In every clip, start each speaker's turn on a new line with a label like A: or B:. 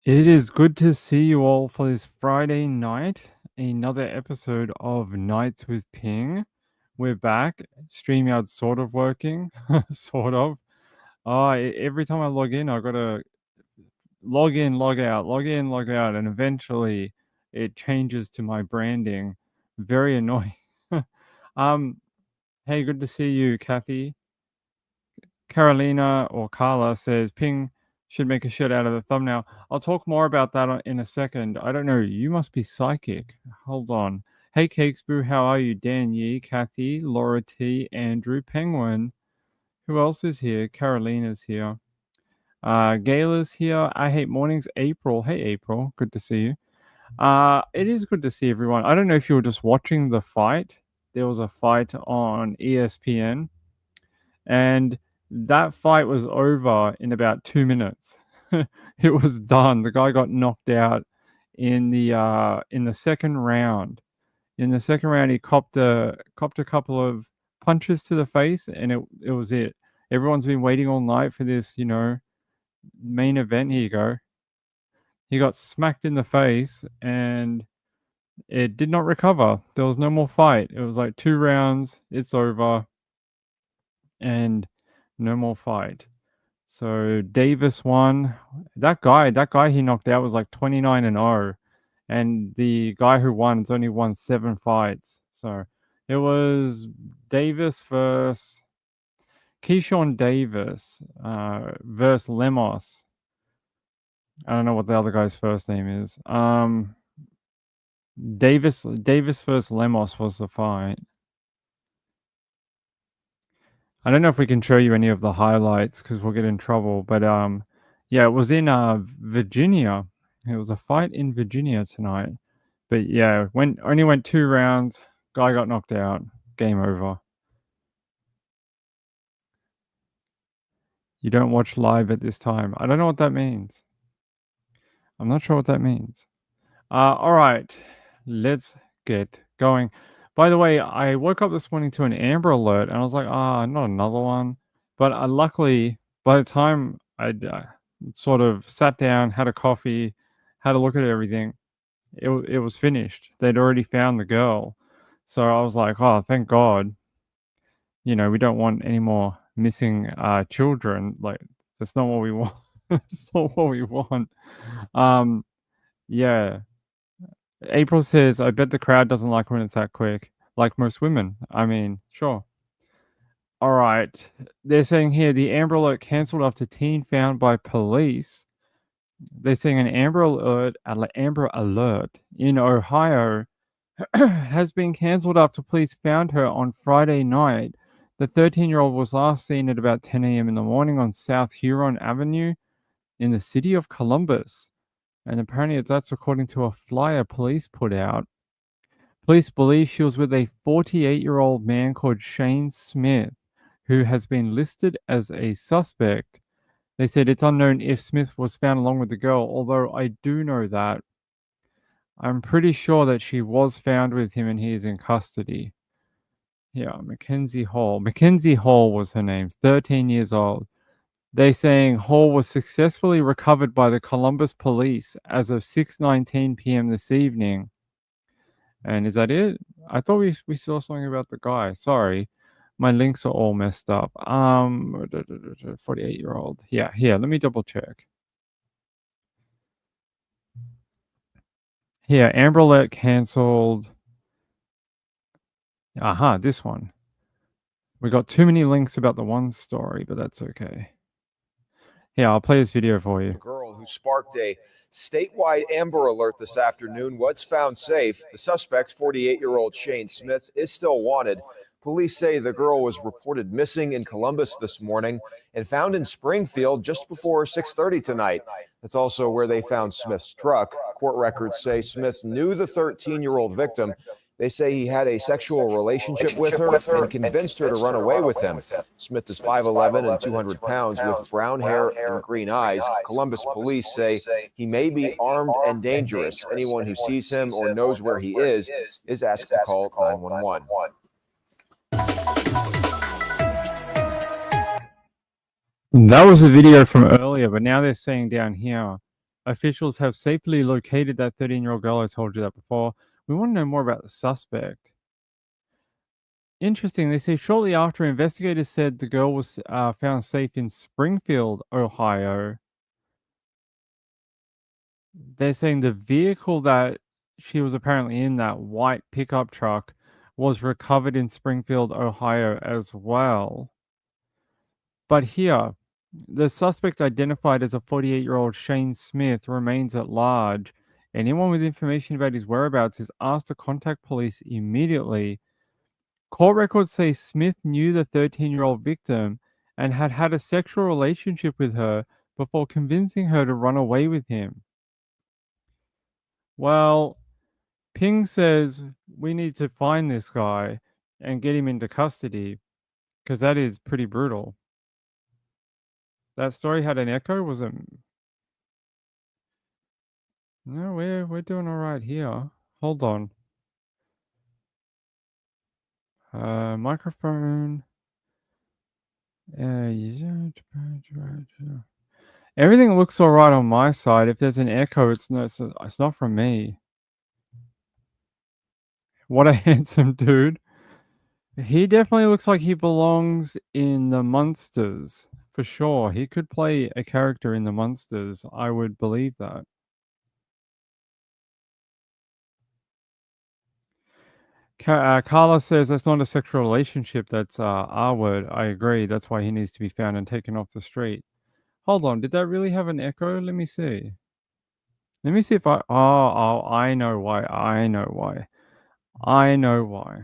A: It is good to see you all for this Friday night. Another episode of Nights with Ping. We're back. StreamYard's sort of working. Sort of. Every time I log in, I gotta log in, log out, log in, log out, and eventually it changes to my branding. Very annoying. um, hey, good to see you, Kathy. Carolina or Carla says Ping should make a shirt out of the thumbnail. I'll talk more about that in a second. I don't know. You must be psychic. Hold on. Hey, Cakesboo, how are you? Dan Yee, Kathy, Laura T, Andrew, Penguin. Who else is here? Carolina's here. Gayla's here. I hate mornings. April. Hey, April. Good to see you. It is good to see everyone. I don't know if you were just watching the fight. There was a fight on ESPN and that fight was over in about 2 minutes. It was done. The guy got knocked out in the second round. In the second round, he copped a couple of punches to the face, and it was it. Everyone's been waiting all night for this, main event. Here you go. He got smacked in the face, and it did not recover. There was no more fight. It was like 2 rounds. It's over, and no more fight. So Davis won. That guy he knocked out was like 29-0, and the guy who won has only won 7 fights. So it was Davis versus Keyshawn Davis versus Lemos. I don't know what the other guy's first name is. Davis versus Lemos was the fight. I don't know if we can show you any of the highlights because we'll get in trouble. But yeah, it was in Virginia. It was a fight in Virginia tonight. But yeah, only went 2 rounds. Guy got knocked out. Game over. You don't watch live at this time. I don't know what that means. I'm not sure what that means. All right, let's get going. By the way, I woke up this morning to an Amber Alert, and I was like, not another one. But luckily, by the time I sort of sat down, had a coffee, had a look at everything, it was finished. They'd already found the girl. So I was like, oh, thank God. We don't want any more missing children. Like, that's not what we want. That's not what we want. Yeah. April says, I bet the crowd doesn't like when it's that quick. Like most women. I mean, sure. All right. They're saying here the Amber Alert cancelled after teen found by police. They're saying an Amber Alert in Ohio has been cancelled after police found her on Friday night. The 13-year-old was last seen at about 10 a.m. in the morning on South Huron Avenue in the city of Columbus. And apparently that's according to a flyer police put out. Police believe she was with a 48-year-old man called Shane Smith, who has been listed as a suspect. They said it's unknown if Smith was found along with the girl, although I do know that. I'm pretty sure that she was found with him and he is in custody. Yeah, Mackenzie Hall. Mackenzie Hall was her name, 13 years old. They're saying Hall was successfully recovered by the Columbus police as of 6:19 p.m. this evening. And is that it? I thought we saw something about the guy. Sorry. My links are all messed up. 48-year-old. Yeah, here, let me double check. Here, Amber Alert cancelled. Aha, this one. We got too many links about the one story, but that's okay. Here, I'll play this video for you.
B: A girl who sparked a statewide Amber Alert this afternoon was found safe. The suspect, 48-year-old Shane Smith, is still wanted. Police say the girl was reported missing in Columbus this morning and found in Springfield just before 6:30 tonight. That's also where they found Smith's truck. Court records say Smith knew the 13-year-old victim. They say he had a sexual relationship with her and convinced her to run away with him. Smith is 5'11" and 200 pounds with brown hair and green eyes. Columbus police say he may be armed and dangerous. Anyone who sees him or knows where he is asked to call 911.
A: That was a video from earlier, but now they're saying down here Officials have safely located that 13-year-old girl. I told you that before. We want to know more about the suspect. Interesting. They say shortly after, investigators said the girl was found safe in Springfield, Ohio. They're saying the vehicle that she was apparently in, that white pickup truck, was recovered in Springfield, Ohio as well. But here, the suspect identified as a 48-year-old Shane Smith remains at large. Anyone with information about his whereabouts is asked to contact police immediately. Court records say Smith knew the 13-year-old victim and had had a sexual relationship with her before convincing her to run away with him. Well, Ping says we need to find this guy and get him into custody because that is pretty brutal. That story had an echo, was it? No, we're doing all right here. Hold on. Microphone. Everything looks all right on my side. If there's an echo, it's not from me. What a handsome dude. He definitely looks like he belongs in the Munsters, for sure. He could play a character in the Munsters. I would believe that. Carla says that's not a sexual relationship. That's R word. I agree. That's why he needs to be found and taken off the street. Hold on. Did that really have an echo? Let me see. Let me see if I. Oh, I know why. I know why. I know why.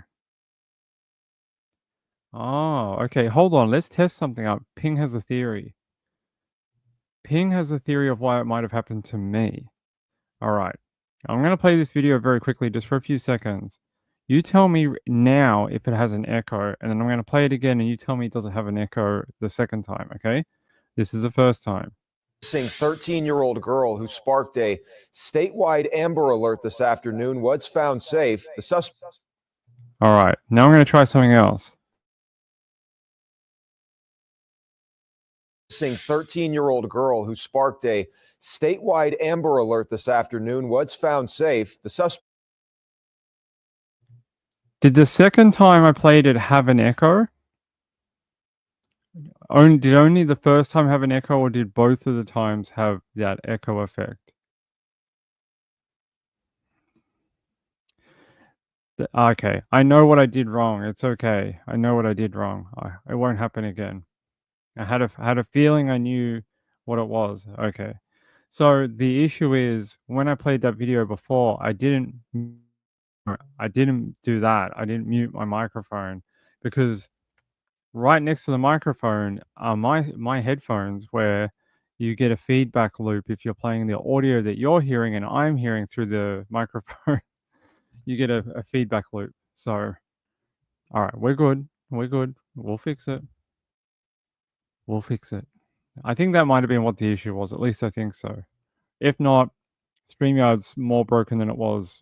A: Oh, okay. Hold on. Let's test something up. Ping has a theory. Ping has a theory of why it might have happened to me. All right. I'm going to play this video very quickly, just for a few seconds. You tell me now if it has an echo, and then I'm going to play it again, and you tell me it doesn't have an echo the second time, okay? This is the first time.
B: Missing 13-year-old girl who sparked a statewide Amber Alert this afternoon was found safe. The suspect.
A: All right. Now I'm going to try something else.
B: Missing 13-year-old girl who sparked a statewide Amber Alert this afternoon was found safe. The suspect.
A: Did the second time I played it have an echo? Did only the first time have an echo, or did both of the times have that echo effect? Okay, I know what I did wrong. It's okay. I know what I did wrong. It won't happen again. I had a feeling I knew what it was. Okay. So the issue is when I played that video before, I didn't do that. I didn't mute my microphone because right next to the microphone are my headphones, where you get a feedback loop if you're playing the audio that you're hearing and I'm hearing through the microphone. You get a feedback loop. So, all right, we're good. We're good. We'll fix it. We'll fix it. I think that might have been what the issue was. At least I think so. If not, StreamYard's more broken than it was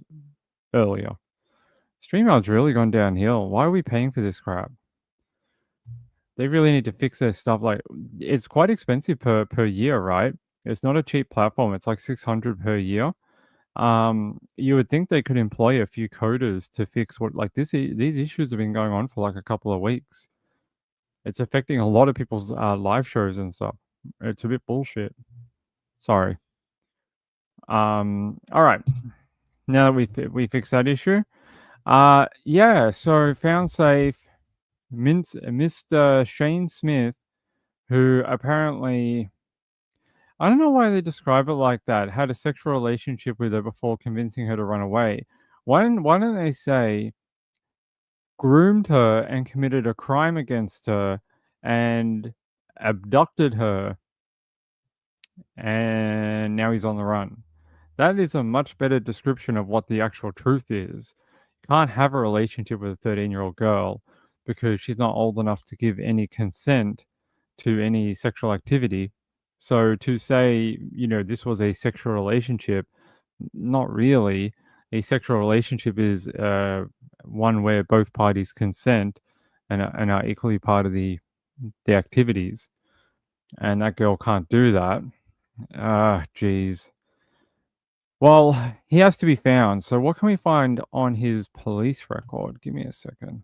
A: earlier. StreamYard's really gone downhill. Why are we paying for this crap? They really need to fix their stuff. Like, it's quite expensive per year, right? It's not a cheap platform. It's like $600 per year. You would think they could employ a few coders to fix what, like, these issues have been going on for like a couple of weeks. It's affecting a lot of people's live shows and stuff. It's a bit bullshit. Sorry. All right. Now that we fixed that issue, yeah. So found safe, Mr. Shane Smith, who apparently, I don't know why they describe it like that, had a sexual relationship with her before convincing her to run away. Why don't they say groomed her and committed a crime against her and abducted her, and now he's on the run? That is a much better description of what the actual truth is. You can't have a relationship with a 13-year-old girl because she's not old enough to give any consent to any sexual activity. So to say, this was a sexual relationship, not really. A sexual relationship is one where both parties consent and are equally part of the activities. And that girl can't do that. Geez. Well, he has to be found. So what can we find on his police record? Give me a second.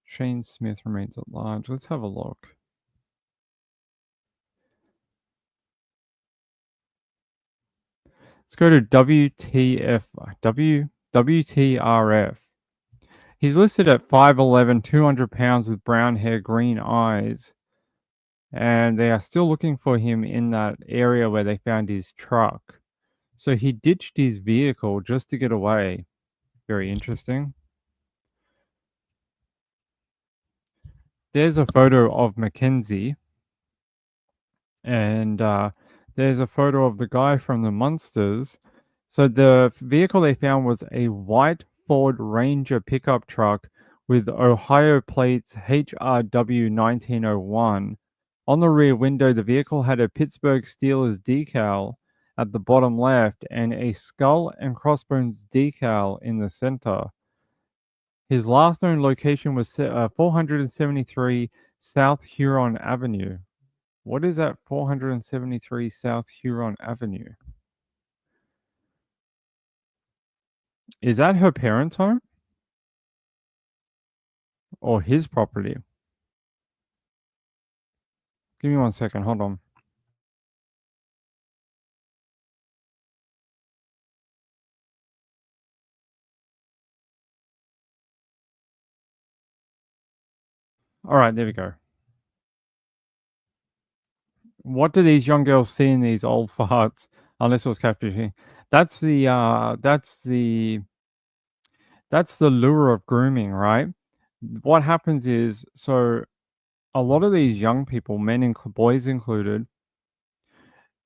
A: Shane Smith remains at large. Let's have a look. Let's go to WTRF. He's listed at 5'11", 200 pounds with brown hair, green eyes, and they are still looking for him in that area where they found his truck. So he ditched his vehicle just to get away. Very interesting. There's a photo of Mackenzie, and there's a photo of the guy from the Munsters. So the vehicle they found was a white Ford Ranger pickup truck with Ohio plates HRW 1901. On the rear window, the vehicle had a Pittsburgh Steelers decal at the bottom left and a skull and crossbones decal in the center. His last known location was 473 South Huron Avenue. What is at 473 South Huron Avenue? Is that her parents' home or his property? Give me 1 second. Hold on. All right, there we go. What do these young girls see in these old farts? Unless it was catfishing. That's the that's the lure of grooming, right? What happens is, so a lot of these young people, men and boys included,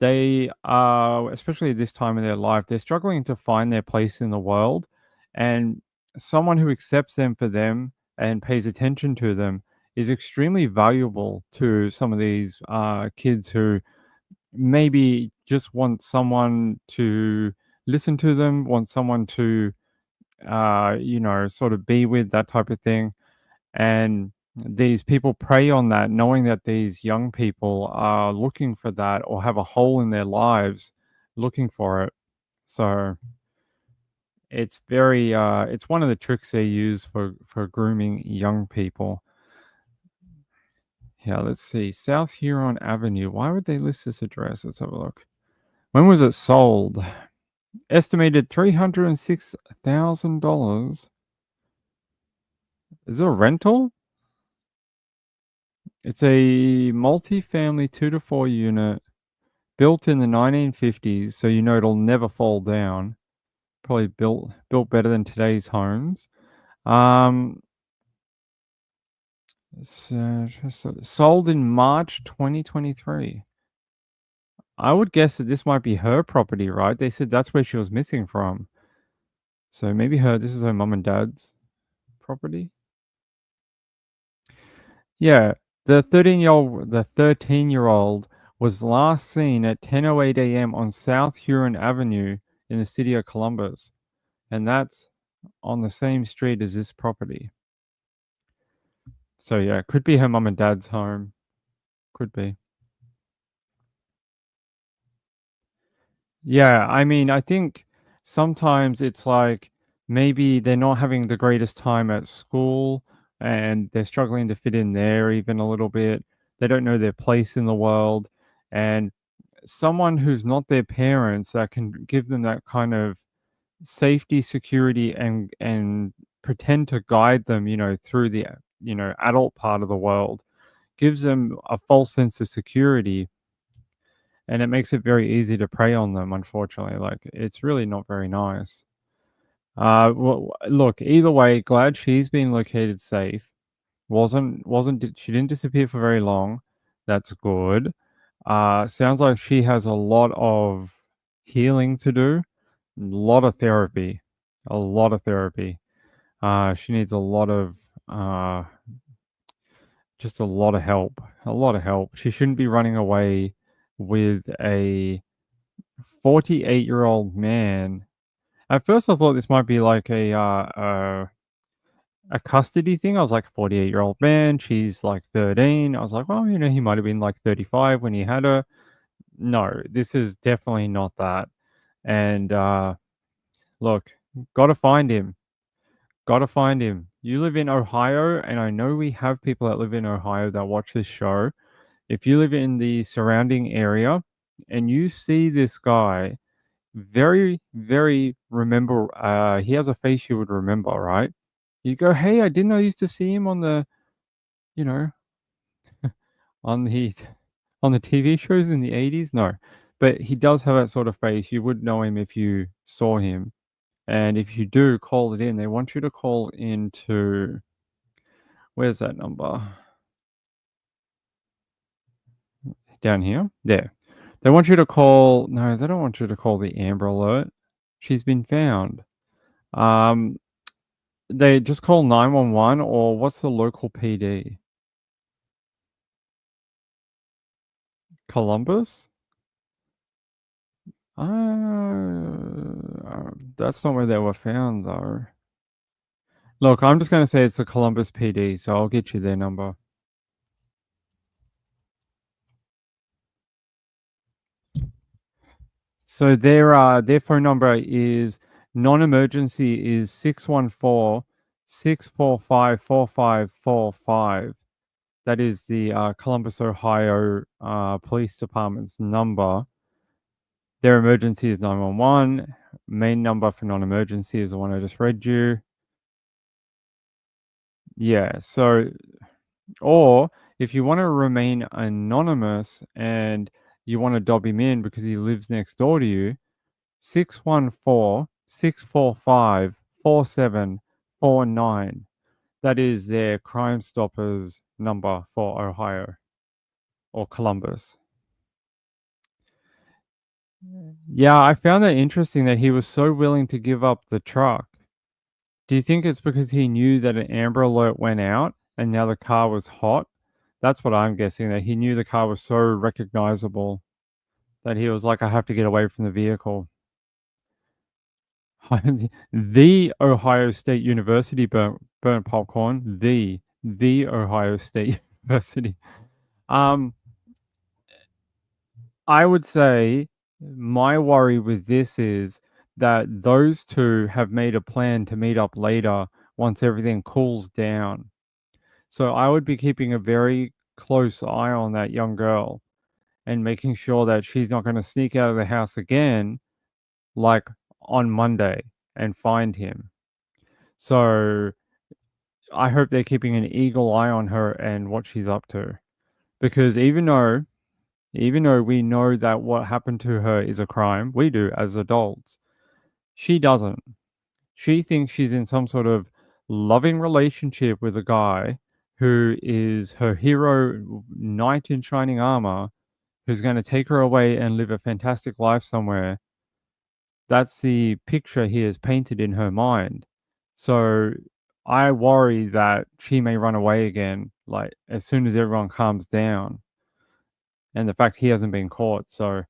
A: they are, especially this time in their life, they're struggling to find their place in the world, and someone who accepts them for them and pays attention to them is extremely valuable to some of these kids who maybe just want someone to listen to them, want someone to sort of be with, that type of thing. And these people prey on that, knowing that these young people are looking for that or have a hole in their lives looking for it. So it's very it's one of the tricks they use for grooming young people. Yeah, let's see. South Huron Avenue. Why would they list this address? Let's have a look. When was it sold? Estimated $306,000. Is it a rental? It's a multi-family 2 to 4 unit built in the 1950s, so you know it'll never fall down. Probably built better than today's homes. Sold in March 2023. I would guess that this might be her property, right? They said that's where she was missing from. So maybe this is her mum and dad's property. Yeah, the 13-year-old was last seen at 10:08 a.m. on South Huron Avenue in the city of Columbus, and that's on the same street as this property. So yeah, could be her mum and dad's home. Could be. Yeah, I mean, I think sometimes it's like maybe they're not having the greatest time at school and they're struggling to fit in there even a little bit. They don't know their place in the world. And someone who's not their parents that can give them that kind of safety, security, and pretend to guide them, through the adult part of the world gives them a false sense of security, and it makes it very easy to prey on them, unfortunately. Like, it's really not very nice. Well, look, either way, glad she's been located safe. She didn't disappear for very long. That's good. Sounds like she has a lot of healing to do, a lot of therapy, a lot of therapy. She needs uh, just a lot of help, a lot of help. She shouldn't be running away with a 48-year-old man. At first, I thought this might be like a custody thing. I was like, 48-year-old man, she's like 13. I was like, well, he might have been like 35 when he had her. No, this is definitely not that. And look, gotta find him. Gotta find him. You live in Ohio, and I know we have people that live in Ohio that watch this show. If you live in the surrounding area and you see this guy, very, very remember, he has a face you would remember, right? You go, hey, I didn't I used to see him on the, you know, on the on the TV shows in the 80s? No. But he does have that sort of face. You would know him if you saw him. And if you do, call it in. They want you to call into, where's that number? Down here? There. They want you to call, no, they don't want you to call the Amber Alert. She's been found. Um, they just call 911, or what's the local PD? Columbus? That's not where they were found, though. Look, I'm just going to say it's the Columbus PD, so I'll get you their number. So their phone number is non-emergency is 614-645-4545. That is the Columbus, Ohio Police Department's number. Their emergency is 911. Main number for non-emergency is the one I just read you. Yeah, so, or if you want to remain anonymous and you want to dob him in because he lives next door to you, 614-645-4749. That is their Crime Stoppers number for Ohio or Columbus. Yeah, I found that interesting that he was so willing to give up the truck. Do you think it's because he knew that an Amber Alert went out and now the car was hot? That's what I'm guessing, that he knew the car was so recognizable that he was like, I have to get away from the vehicle. The Ohio State University burnt popcorn. The Ohio State University. I would say my worry with this is that those two have made a plan to meet up later once everything cools down. So I would be keeping a very close eye on that young girl and making sure that she's not going to sneak out of the house again, like on Monday, and find him. So I hope they're keeping an eagle eye on her and what she's up to. Because even though we know that what happened to her is a crime, we do as adults, she doesn't. She thinks she's in some sort of loving relationship with a guy who is her hero, knight in shining armor, who's going to take her away and live a fantastic life somewhere. That's the picture he has painted in her mind. So I worry that she may run away again, like as soon as everyone calms down. And the fact he hasn't been caught. So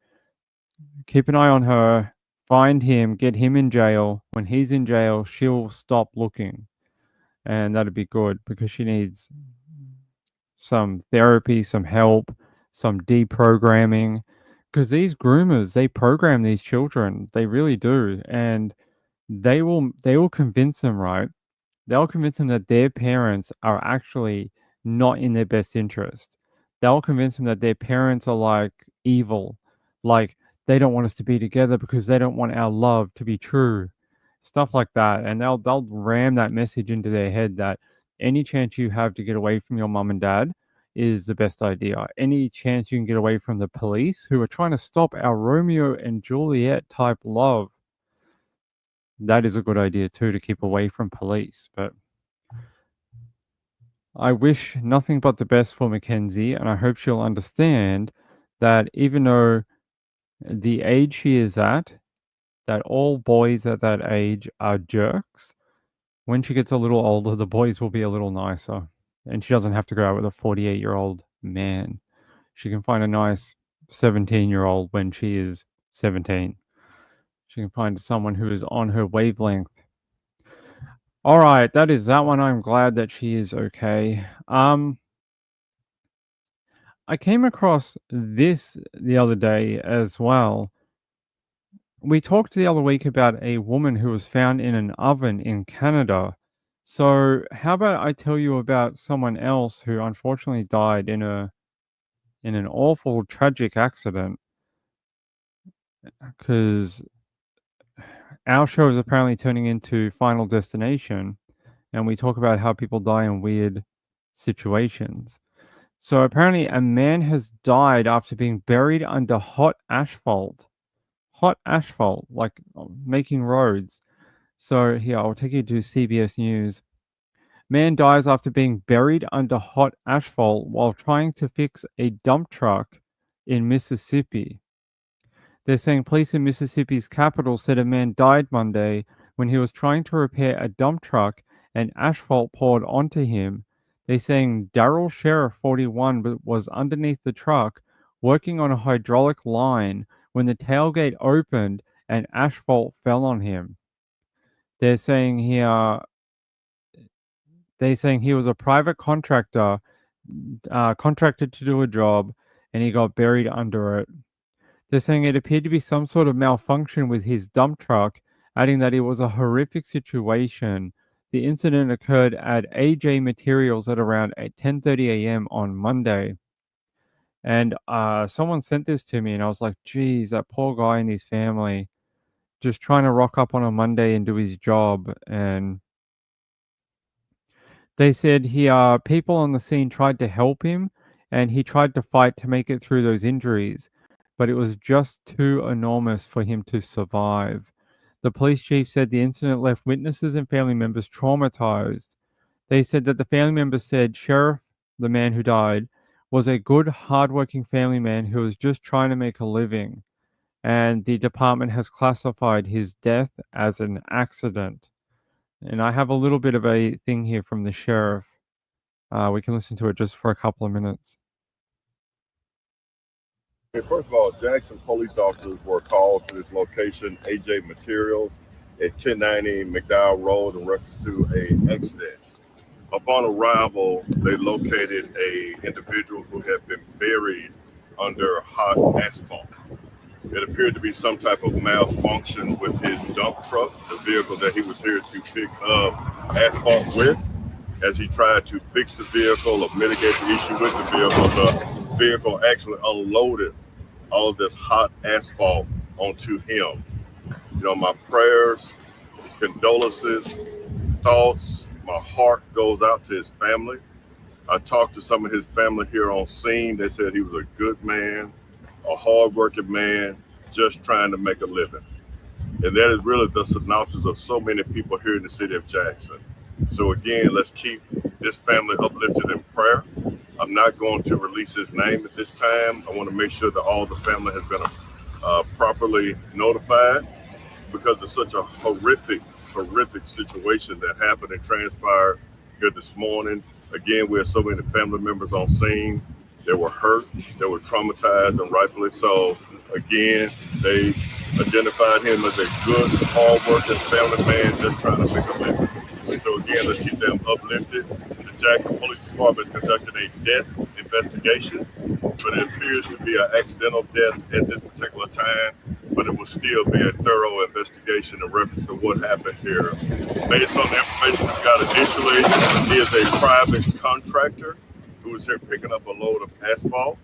A: keep an eye on her, find him, get him in jail. When he's in jail, she'll stop looking. And that'd be good because she needs some therapy, some help, some deprogramming. Because these groomers, they program these children. They really do. And they will convince them, right? They'll convince them that their parents are actually not in their best interest. They'll convince them that their parents are like evil, like they don't want us to be together because they don't want our love to be true. Stuff like that. And they'll ram that message into their head that any chance you have to get away from your mom and dad is the best idea. Any chance you can get away from the police who are trying to stop our Romeo and Juliet type love, that is a good idea too, to keep away from police. But I wish nothing but the best for Mackenzie, and I hope she'll understand that even though the age she is at, that all boys at that age are jerks. When she gets a little older, the boys will be a little nicer, and she doesn't have to go out with a 48-year-old man. She can find a nice 17-year-old when she is 17. She can find someone who is on her wavelength. All right, that is that one. I'm glad that she is okay. I came across this the other day as well. We talked the other week about a woman who was found in an oven in Canada. So, how about I tell you about someone else who unfortunately died in an awful tragic accident, cuz our show is apparently turning into Final Destination, and we talk about how people die in weird situations. So apparently a man has died after being buried under hot asphalt. Hot asphalt, like making roads. So here, I'll take you to CBS News. Man dies after being buried under hot asphalt while trying to fix a dump truck in Mississippi. They're saying police in Mississippi's capital said a man died Monday when he was trying to repair a dump truck and asphalt poured onto him. They're saying Daryl Sheriff, 41, was underneath the truck working on a hydraulic line when the tailgate opened and asphalt fell on him. They're saying he was a private contractor, contracted to do a job, and he got buried under it. They're saying it appeared to be some sort of malfunction with his dump truck, adding that it was a horrific situation. The incident occurred at AJ Materials at around 10:30 a.m. on Monday. And someone sent this to me, and I was like, geez, that poor guy and his family just trying to rock up on a Monday and do his job. And they said people on the scene tried to help him, and he tried to fight to make it through those injuries, but it was just too enormous for him to survive. The police chief said the incident left witnesses and family members traumatized. They said that the family members said Sheriff, the man who died, was a good, hardworking family man who was just trying to make a living, and the department has classified his death as an accident. And I have a little bit of a thing here from the sheriff. We can listen to it just for a couple of minutes.
C: First of all, Jackson police officers were called to this location, AJ Materials, at 1090 McDowell Road, in reference to an accident. Upon arrival, they located a individual who had been buried under hot asphalt. It appeared to be some type of malfunction with his dump truck, the vehicle that he was here to pick up asphalt with. As he tried to fix the vehicle or mitigate the issue with the vehicle actually unloaded all of this hot asphalt onto him. You know, my prayers, condolences, thoughts, my heart goes out to his family. I talked to some of his family here on scene. They said he was a good man, a hardworking man, just trying to make a living. And that is really the synopsis of so many people here in the city of Jackson. So again, let's keep this family uplifted in prayer. I'm not going to release his name at this time. I want to make sure that all the family has been properly notified, because it's such a horrific situation that happened and transpired here this morning. Again, we have so many family members on scene. They were hurt, they were traumatized, and rightfully so. Again, they identified him as a good, hardworking family man just trying to make a living. So again, let's keep them uplifted. The Jackson Police Department is conducting a death investigation, but it appears to be an accidental death at this particular time, but it will still be a thorough investigation in reference to what happened here. Based on the information we got initially, he is a private contractor who is here picking up a load of asphalt.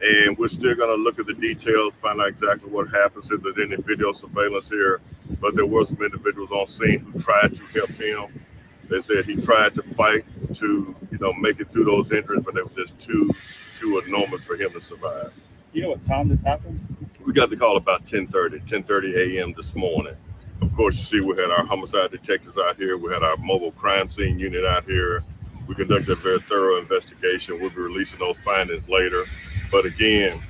C: And we're still going to look at the details, find out exactly what happens, if there's any video surveillance here. But there were some individuals on scene who tried to help him. They said he tried to fight to, make it through those injuries, but it was just too enormous for him to survive.
D: You know what time this happened?
C: We got the call about 10:30 a.m. this morning. Of course, you see, we had our homicide detectives out here. We had our mobile crime scene unit out here. We conducted a very thorough investigation. We'll be releasing those findings later. But again,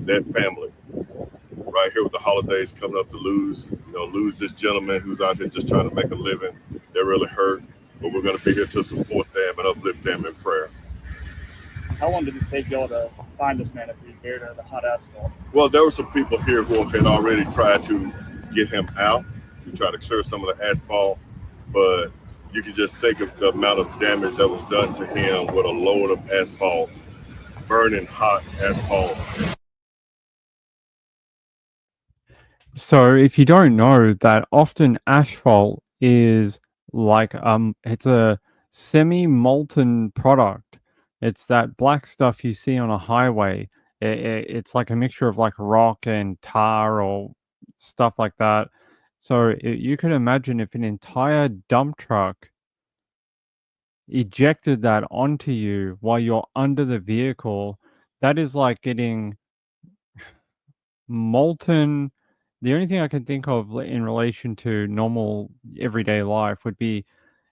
C: that family right here with the holidays coming up to lose this gentleman who's out here just trying to make a living. They're really hurt, but we're going to be here to support them and uplift them in prayer.
D: How long did it take y'all to find this man if he was buried under the hot asphalt?
C: Well, there were some people here who had already tried to get him out, to try to clear some of the asphalt, but you can just think of the amount of damage that was done to him with a load of asphalt, burning hot asphalt.
A: So if you don't know that often asphalt is like it's a semi-molten product. It's that black stuff you see on a highway. It's like a mixture of like rock and tar or stuff like that. So you could imagine if an entire dump truck ejected that onto you while you're under the vehicle, that is like getting molten. The only thing I can think of in relation to normal everyday life would be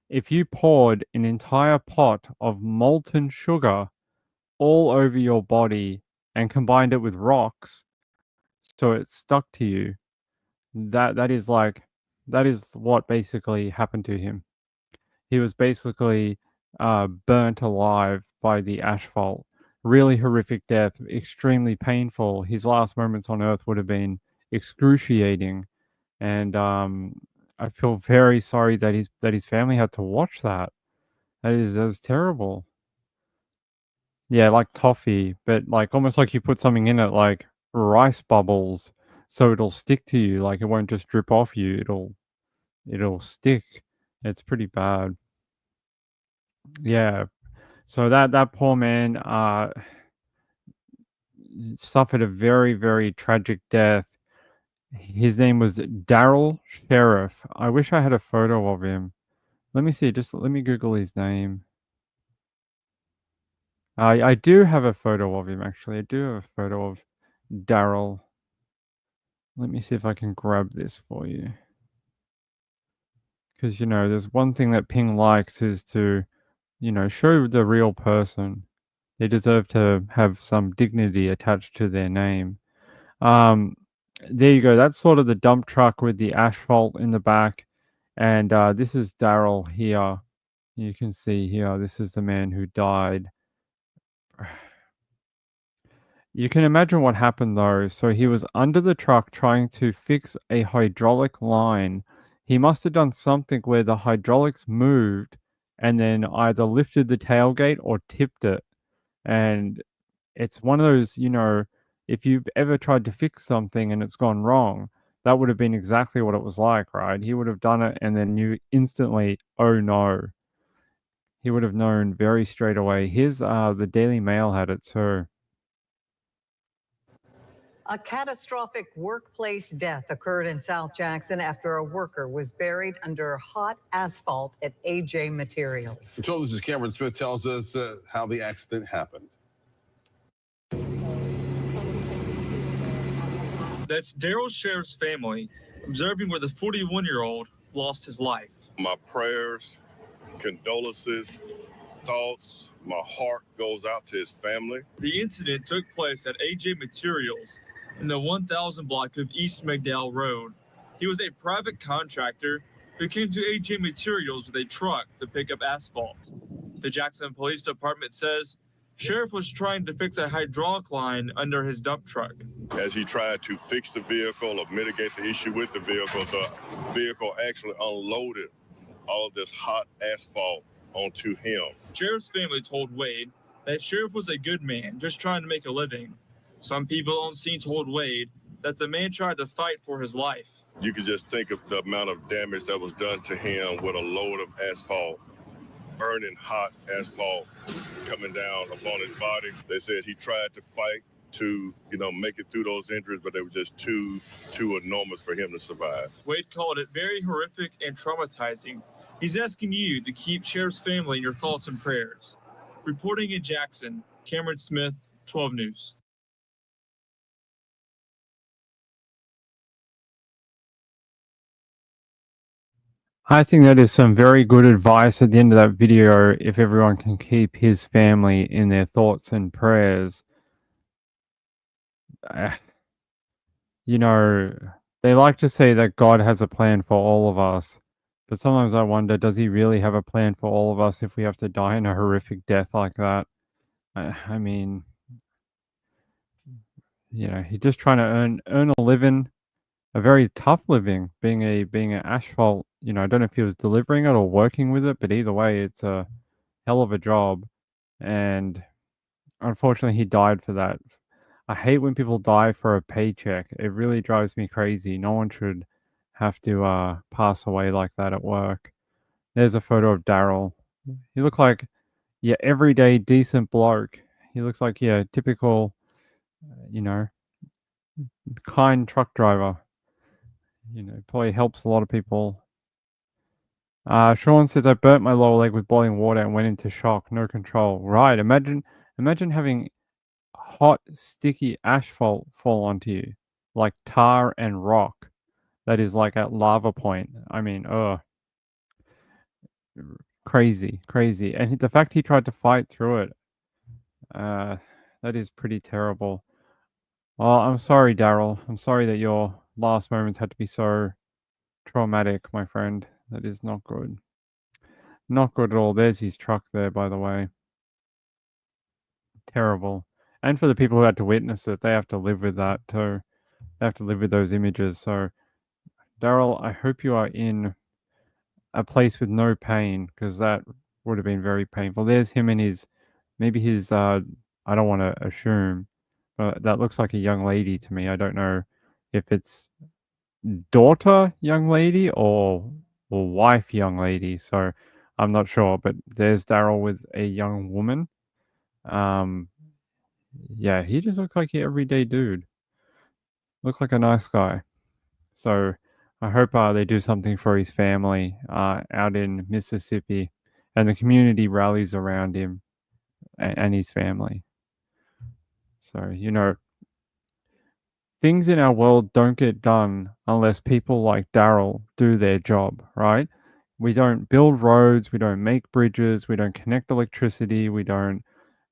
A: if you poured an entire pot of molten sugar all over your body and combined it with rocks so it stuck to you. That is like that is what basically happened to him. He was basically burnt alive by the asphalt. Really horrific death, extremely painful. His last moments on earth would have been excruciating, and I feel very sorry that his family had to watch that. That is terrible. Yeah, like toffee, but like almost like you put something in it, like rice bubbles, so it'll stick to you. Like it won't just drip off you. It'll stick. It's pretty bad. Yeah. So that poor man suffered a very, very tragic death. His name was Daryl Sheriff. I wish I had a photo of him. Let me see, just let me Google his name. I do have a photo of him, actually. I do have a photo of Daryl. Let me see if I can grab this for you. Because, there's one thing that Ping likes is to, show the real person. They deserve to have some dignity attached to their name. Um, there you go. That's sort of the dump truck with the asphalt in the back. And this is Daryl here. You can see here, this is the man who died. You can imagine what happened though. So he was under the truck trying to fix a hydraulic line. He must have done something where the hydraulics moved and then either lifted the tailgate or tipped it. And it's one of those, if you've ever tried to fix something and it's gone wrong, that would have been exactly what it was like, right? He would have done it and then knew instantly, oh no. He would have known very straight away. Here's the Daily Mail had it too.
E: A catastrophic workplace death occurred in South Jackson after a worker was buried under hot asphalt at AJ Materials.
F: Control, this is Cameron Smith tells us how the accident happened.
G: That's Daryl Sheriff's family observing where the 41-year-old lost his life.
C: My prayers, condolences, thoughts, my heart goes out to his family.
G: The incident took place at AJ Materials in the 1000 block of East McDowell Road. He was a private contractor who came to AJ Materials with a truck to pick up asphalt. The Jackson Police Department says Sheriff was trying to fix a hydraulic line under his dump truck.
C: As he tried to fix the vehicle or mitigate the issue with the vehicle actually unloaded all of this hot asphalt onto him.
G: Sheriff's family told Wade that Sheriff was a good man, just trying to make a living. Some people on scene told Wade that the man tried to fight for his life.
C: You could just think of the amount of damage that was done to him with a load of asphalt, burning hot asphalt coming down upon his body. They said he tried to fight to, make it through those injuries, but they were just too enormous for him to survive.
G: Wade called it very horrific and traumatizing. He's asking you to keep Sheriff's family in your thoughts and prayers. Reporting in Jackson, Cameron Smith, 12 News.
A: I think that is some very good advice at the end of that video if everyone can keep his family in their thoughts and prayers. They like to say that God has a plan for all of us. But sometimes I wonder, does he really have a plan for all of us if we have to die in a horrific death like that? I mean, he's just trying to earn a living, a very tough living, being an asphalt. I don't know if he was delivering it or working with it, but either way, it's a hell of a job. And unfortunately, he died for that. I hate when people die for a paycheck. It really drives me crazy. No one should have to pass away like that at work. There's a photo of Daryl. He looked like everyday decent bloke. He looks like typical, you know, kind truck driver. Probably helps a lot of people. Sean says I burnt my lower leg with boiling water and went into shock. No control. Right. Imagine having hot, sticky asphalt fall onto you, like tar and rock. That is like at lava point. I mean, crazy, crazy. And the fact he tried to fight through it, that is pretty terrible. Well, I'm sorry, Daryl. I'm sorry that your last moments had to be so traumatic, my friend. That is not good. Not good at all. There's his truck there, by the way. Terrible. And for the people who had to witness it, they have to live with that too. They have to live with those images. So, Daryl, I hope you are in a place with no pain because that would have been very painful. There's him and maybe his, I don't want to assume, but that looks like a young lady to me. I don't know if it's daughter young lady or wife young lady. So I'm not sure, but there's Daryl with a young woman. Yeah, he just looks like an everyday dude. Look like a nice guy. So I hope they do something for his family out in Mississippi, and the community rallies around him and his family. So things in our world don't get done unless people like Daryl do their job, right? We don't build roads, we don't make bridges, we don't connect electricity, we don't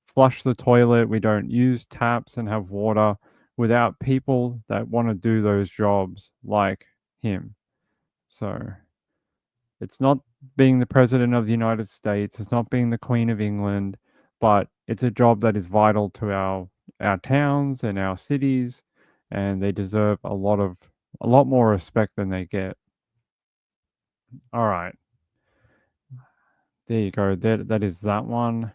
A: flush the toilet, we don't use taps and have water without people that want to do those jobs like him. So it's not being the president of the United States, it's not being the Queen of England, but it's a job that is vital to our towns and our cities, and they deserve a lot more respect than they get. All right. There you go. That is that one.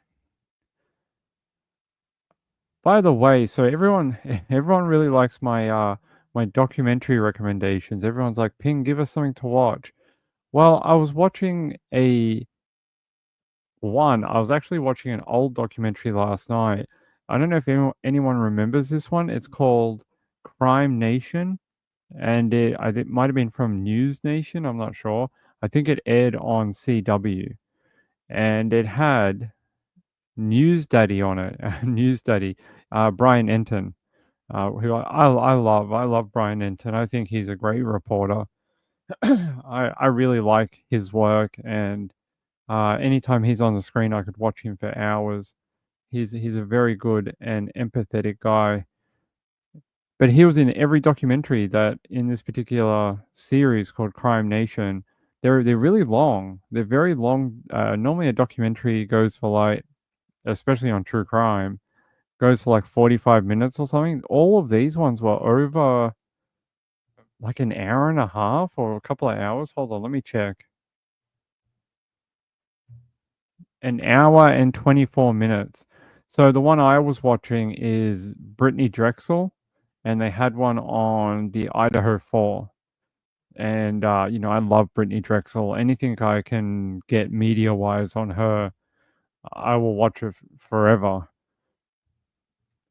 A: By the way, so everyone really likes my documentary recommendations. Everyone's like, "Ping, give us something to watch." Well, I was actually watching an old documentary last night. I don't know if anyone remembers this one. It's called Crime Nation, and it might have been from News Nation. I'm not sure. I think it aired on CW, and it had News Daddy on it. News Daddy, Brian Enton, who I love. I love Brian Enton. I think he's a great reporter. I really like his work, and anytime he's on the screen, I could watch him for hours. He's a very good and empathetic guy. But he was in every documentary that in this particular series called Crime Nation. They're really long. They're very long. Normally, a documentary goes for like, especially on true crime, goes for like 45 minutes or something. All of these ones were over like an hour and a half or a couple of hours. Hold on, let me check. An hour and 24 minutes. So the one I was watching is Brittany Drexel, and they had one on the Idaho 4. And, I love Brittany Drexel. Anything I can get media-wise on her, I will watch it forever.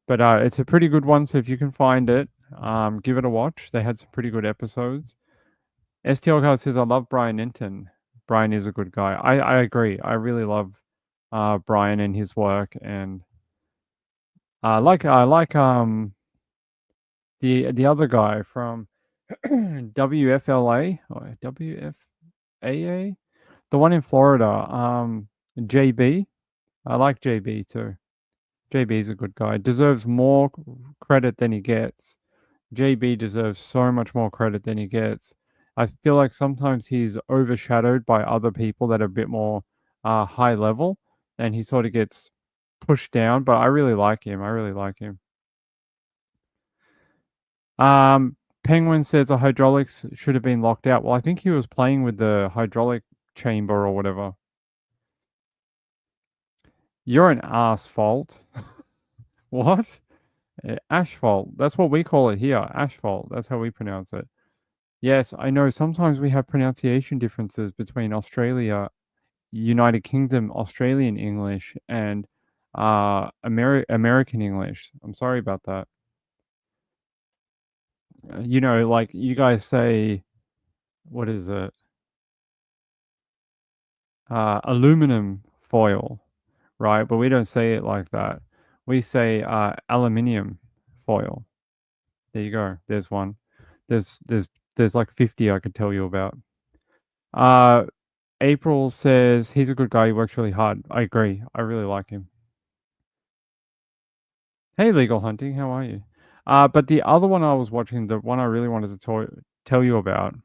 A: But it's a pretty good one, so if you can find it, give it a watch. They had some pretty good episodes. STL Card says, I love Brian Enton. Brian is a good guy. I agree. I really love Brian and his work, and I like the other guy from WFLA or WFAA, the one in Florida. JB. I like JB too. JB is a good guy. Deserves more credit than he gets. JB deserves so much more credit than he gets. I feel like sometimes he's overshadowed by other people that are a bit more high level, and he sort of gets pushed down. But I really like him. I really like him. Penguin says the hydraulics should have been locked out. Well, I think he was playing with the hydraulic chamber or whatever. You're an asphalt. What? Asphalt. That's what we call it here. Asphalt. That's how we pronounce it. Yes, I know sometimes we have pronunciation differences between Australia, United Kingdom, Australian English, and American English. I'm sorry about that. Like you guys say, what is it? Aluminum foil, right? But we don't say it like that. We say aluminium foil. There you go. There's one. There's there's there's like 50 I could tell you about. Uh April says he's a good guy. He works really hard. I agree. I really like him. Hey, Legal Hunting, how are you? But the other one I was watching, the one I really wanted to tell you about.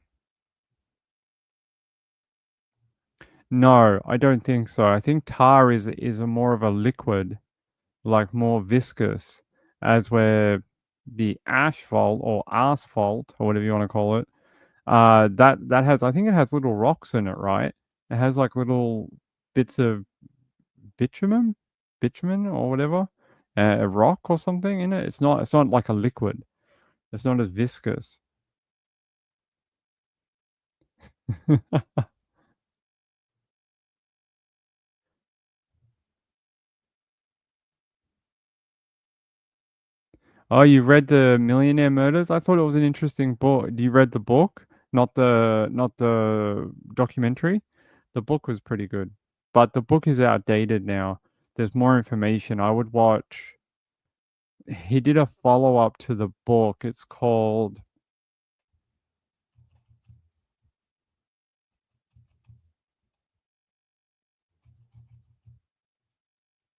A: No, I don't think so. I think tar is a more of a liquid, like more viscous, as where the asphalt or asphalt or whatever you want to call it, that has, I think it has little rocks in it, right? It has like little bits of bitumen or whatever, a rock or something in it. It's not like a liquid. It's not as viscous. Oh, you read the Millionaire Murders? I thought it was an interesting book. You read the book, not the documentary? The book was pretty good, but the book is outdated now. There's more information. I would watch. He did a follow-up to the book. It's called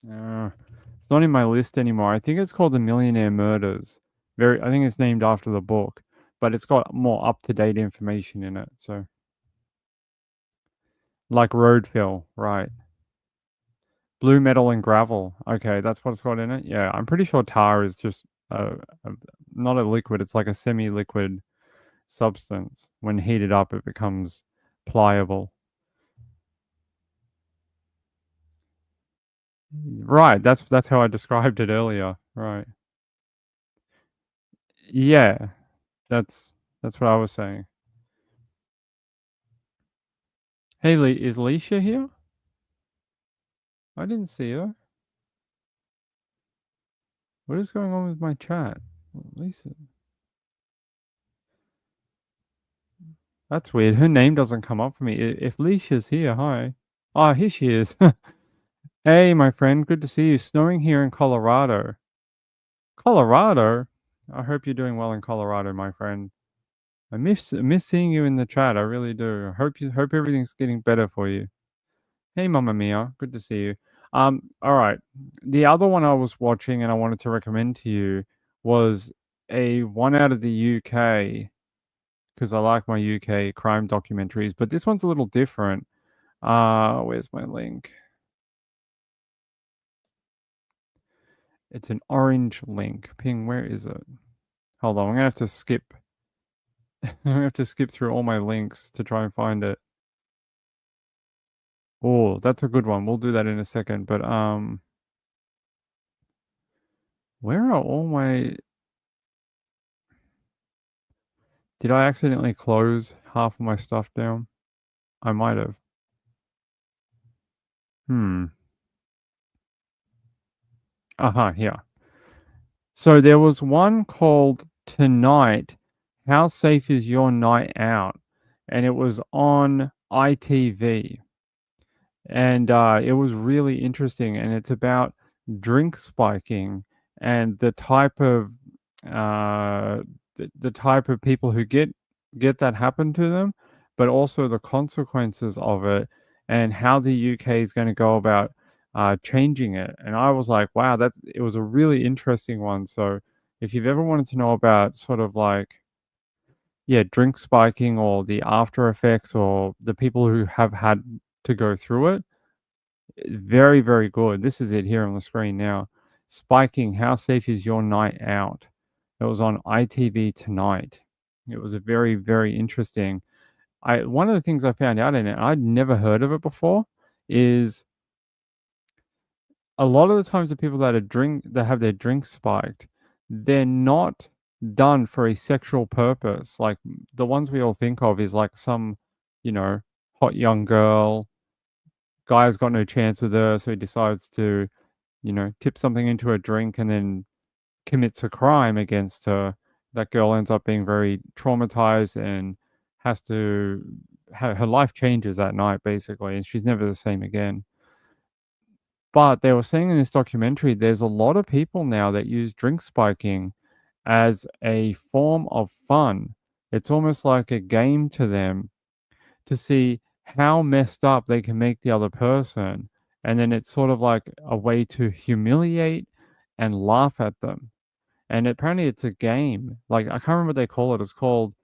A: it's not in my list anymore. I think it's called The Millionaire Murders. I think it's named after the book, but it's got more up-to-date information in it. So, like roadfill, right? Blue metal and gravel. Okay, that's what it's got in it. Yeah, I'm pretty sure tar is just a not a liquid. It's like a semi-liquid substance. When heated up, it becomes pliable. Right. That's how I described it earlier. Right. Yeah. That's that's what I was saying. Hey, is Leisha here? I didn't see her. What is going on with my chat? Lisa. That's weird. Her name doesn't come up for me. If Leisha's here, hi. Ah, here she is. Hey, my friend. Good to see you. Snowing here in Colorado. Colorado? I hope you're doing well in Colorado, my friend. I miss seeing you in the chat. I really do. Hope everything's getting better for you. Hey, Mamma Mia. Good to see you. All right. The other one I was watching and I wanted to recommend to you was a one out of the UK because I like my UK crime documentaries, but this one's a little different. Where's my link? It's an orange link. Ping, where is it? Hold on, I'm gonna have to skip. I'm gonna have to skip through all my links to try and find it. Oh, that's a good one. We'll do that in a second. But where are all my? Did I accidentally close half of my stuff down? I might have. Hmm. Here. So there was one called Tonight. How safe is your night out? And it was on ITV. And it was really interesting. And it's about drink spiking and uh, the type of people who get that happen to them, but also the consequences of it and how the UK is going to go about changing it. And I was like, wow, it was a really interesting one. So if you've ever wanted to know about sort of like, yeah, drink spiking or the after effects or the people who have had to go through it, very, very good. This is it here on the screen now. Spiking, how safe is your night out? It was on ITV Tonight. It was a very, very interesting. One of the things I found out in it, I'd never heard of it before, is a lot of the times the people that have their drinks spiked, they're not done for a sexual purpose. Like the ones we all think of is like some, you know, hot young girl, guy's got no chance with her, so he decides to, you know, tip something into a drink and then commits a crime against her. That girl ends up being very traumatized and has to her life changes that night basically, and she's never the same again. But they were saying in this documentary, there's a lot of people now that use drink spiking as a form of fun. It's almost like a game to them to see how messed up they can make the other person. And then it's sort of like a way to humiliate and laugh at them. And apparently it's a game. Like I can't remember what they call it. It's called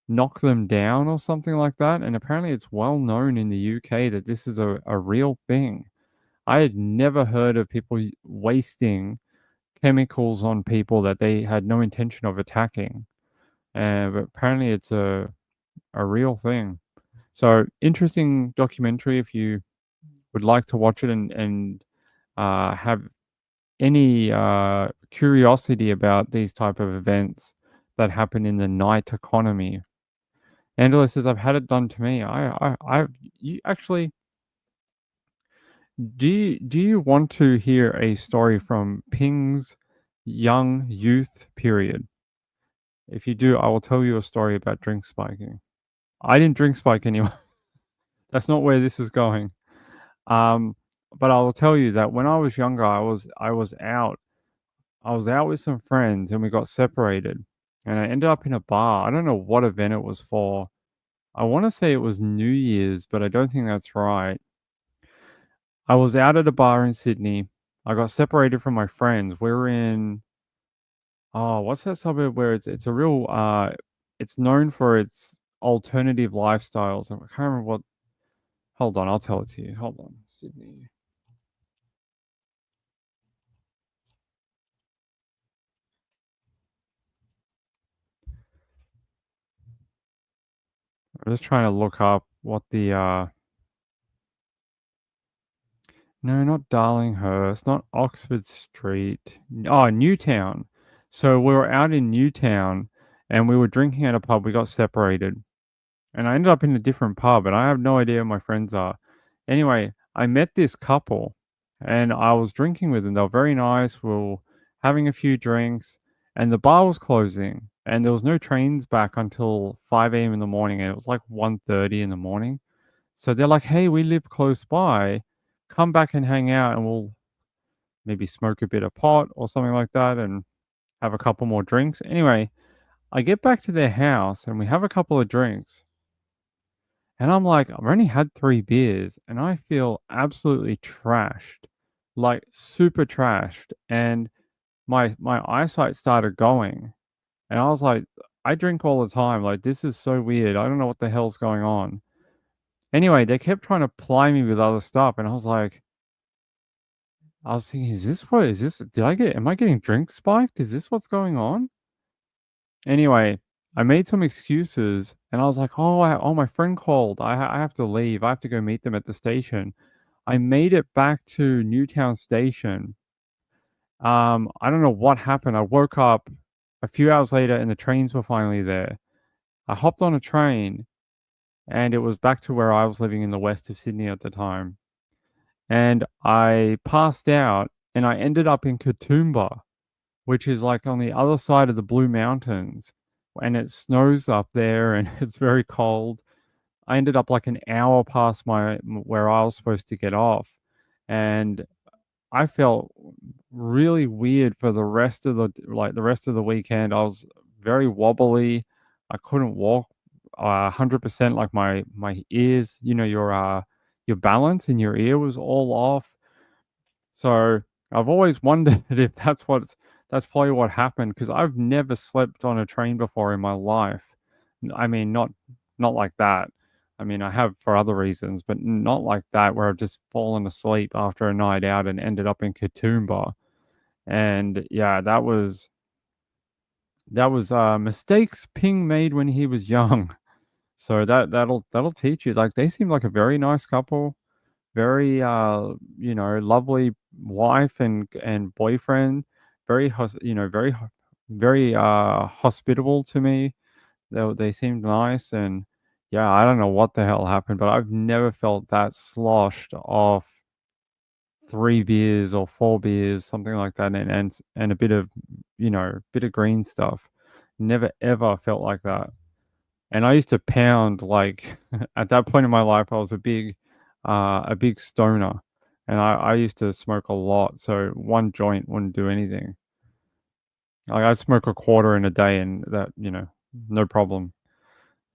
A: Knock Them Down or something like that. And apparently it's well known in the UK that this is a real thing. I had never heard of people wasting chemicals on people that they had no intention of attacking. But apparently it's a real thing. So interesting documentary if you would like to watch it and have any curiosity about these type of events that happen in the night economy. Angela says, "I've had it done to me." You actually, do you want to hear a story from Ping's young youth period? If you do, I will tell you a story about drink spiking. I didn't drink spike anyway. That's not where this is going. Um, but I will tell you that when I was younger, I was out. I was out with some friends and we got separated. And I ended up in a bar. I don't know what event it was for. I want to say it was New Year's, but I don't think that's right. I was out at a bar in Sydney. I got separated from my friends. We're in what's that suburb where it's a real it's known for its alternative lifestyles. I can't remember what. Hold on, I'll tell it to you. Hold on. Sydney. I'm just trying to look up what the no, not Darlinghurst, not Oxford Street. Oh, Newtown. So we were out in Newtown and we were drinking at a pub. We got separated. And I ended up in a different pub and I have no idea who my friends are. Anyway, I met this couple and I was drinking with them. They were very nice. We were having a few drinks and the bar was closing and there was no trains back until 5 a.m. in the morning and it was like 1:30 in the morning. So they're like, "Hey, we live close by. Come back and hang out and we'll maybe smoke a bit of pot or something like that and have a couple more drinks." Anyway, I get back to their house and we have a couple of drinks. And I'm like, I've only had 3 beers and I feel absolutely trashed, like super trashed. And my eyesight started going. And I was like, I drink all the time. Like, this is so weird. I don't know what the hell's going on. Anyway, they kept trying to ply me with other stuff. And I was like, I was thinking, is this, am I getting drink spiked? Is this what's going on? Anyway, I made some excuses and I was like, oh, my friend called. I have to leave. I have to go meet them at the station. I made it back to Newtown Station. I don't know what happened. I woke up a few hours later and the trains were finally there. I hopped on a train and it was back to where I was living in the west of Sydney at the time. And I passed out and I ended up in Katoomba, which is like on the other side of the Blue Mountains. And it snows up there and it's very cold. I ended up like an hour past where I was supposed to get off. And I felt really weird for the rest of the rest of the weekend. I was very wobbly. I couldn't walk 100%. Like my ears, your balance in your ear was all off. So I've always wondered if that's probably what happened because I've never slept on a train before in my life. I mean, not like that. I mean, I have for other reasons, but not like that where I've just fallen asleep after a night out and ended up in Katoomba. And yeah, that was mistakes Ping made when he was young. So that'll teach you. Like they seem like a very nice couple, very lovely wife and boyfriend, very very hospitable to me. They seemed nice, and yeah, I don't know what the hell happened, but I've never felt that sloshed off 3 beers or 4 beers, something like that, and a bit of, bit of green stuff. Never ever felt like that. And I used to pound, like, at that point in my life, I was a big stoner, and I used to smoke a lot, so 1 joint wouldn't do anything. Like, I'd smoke a quarter in a day and that, no problem.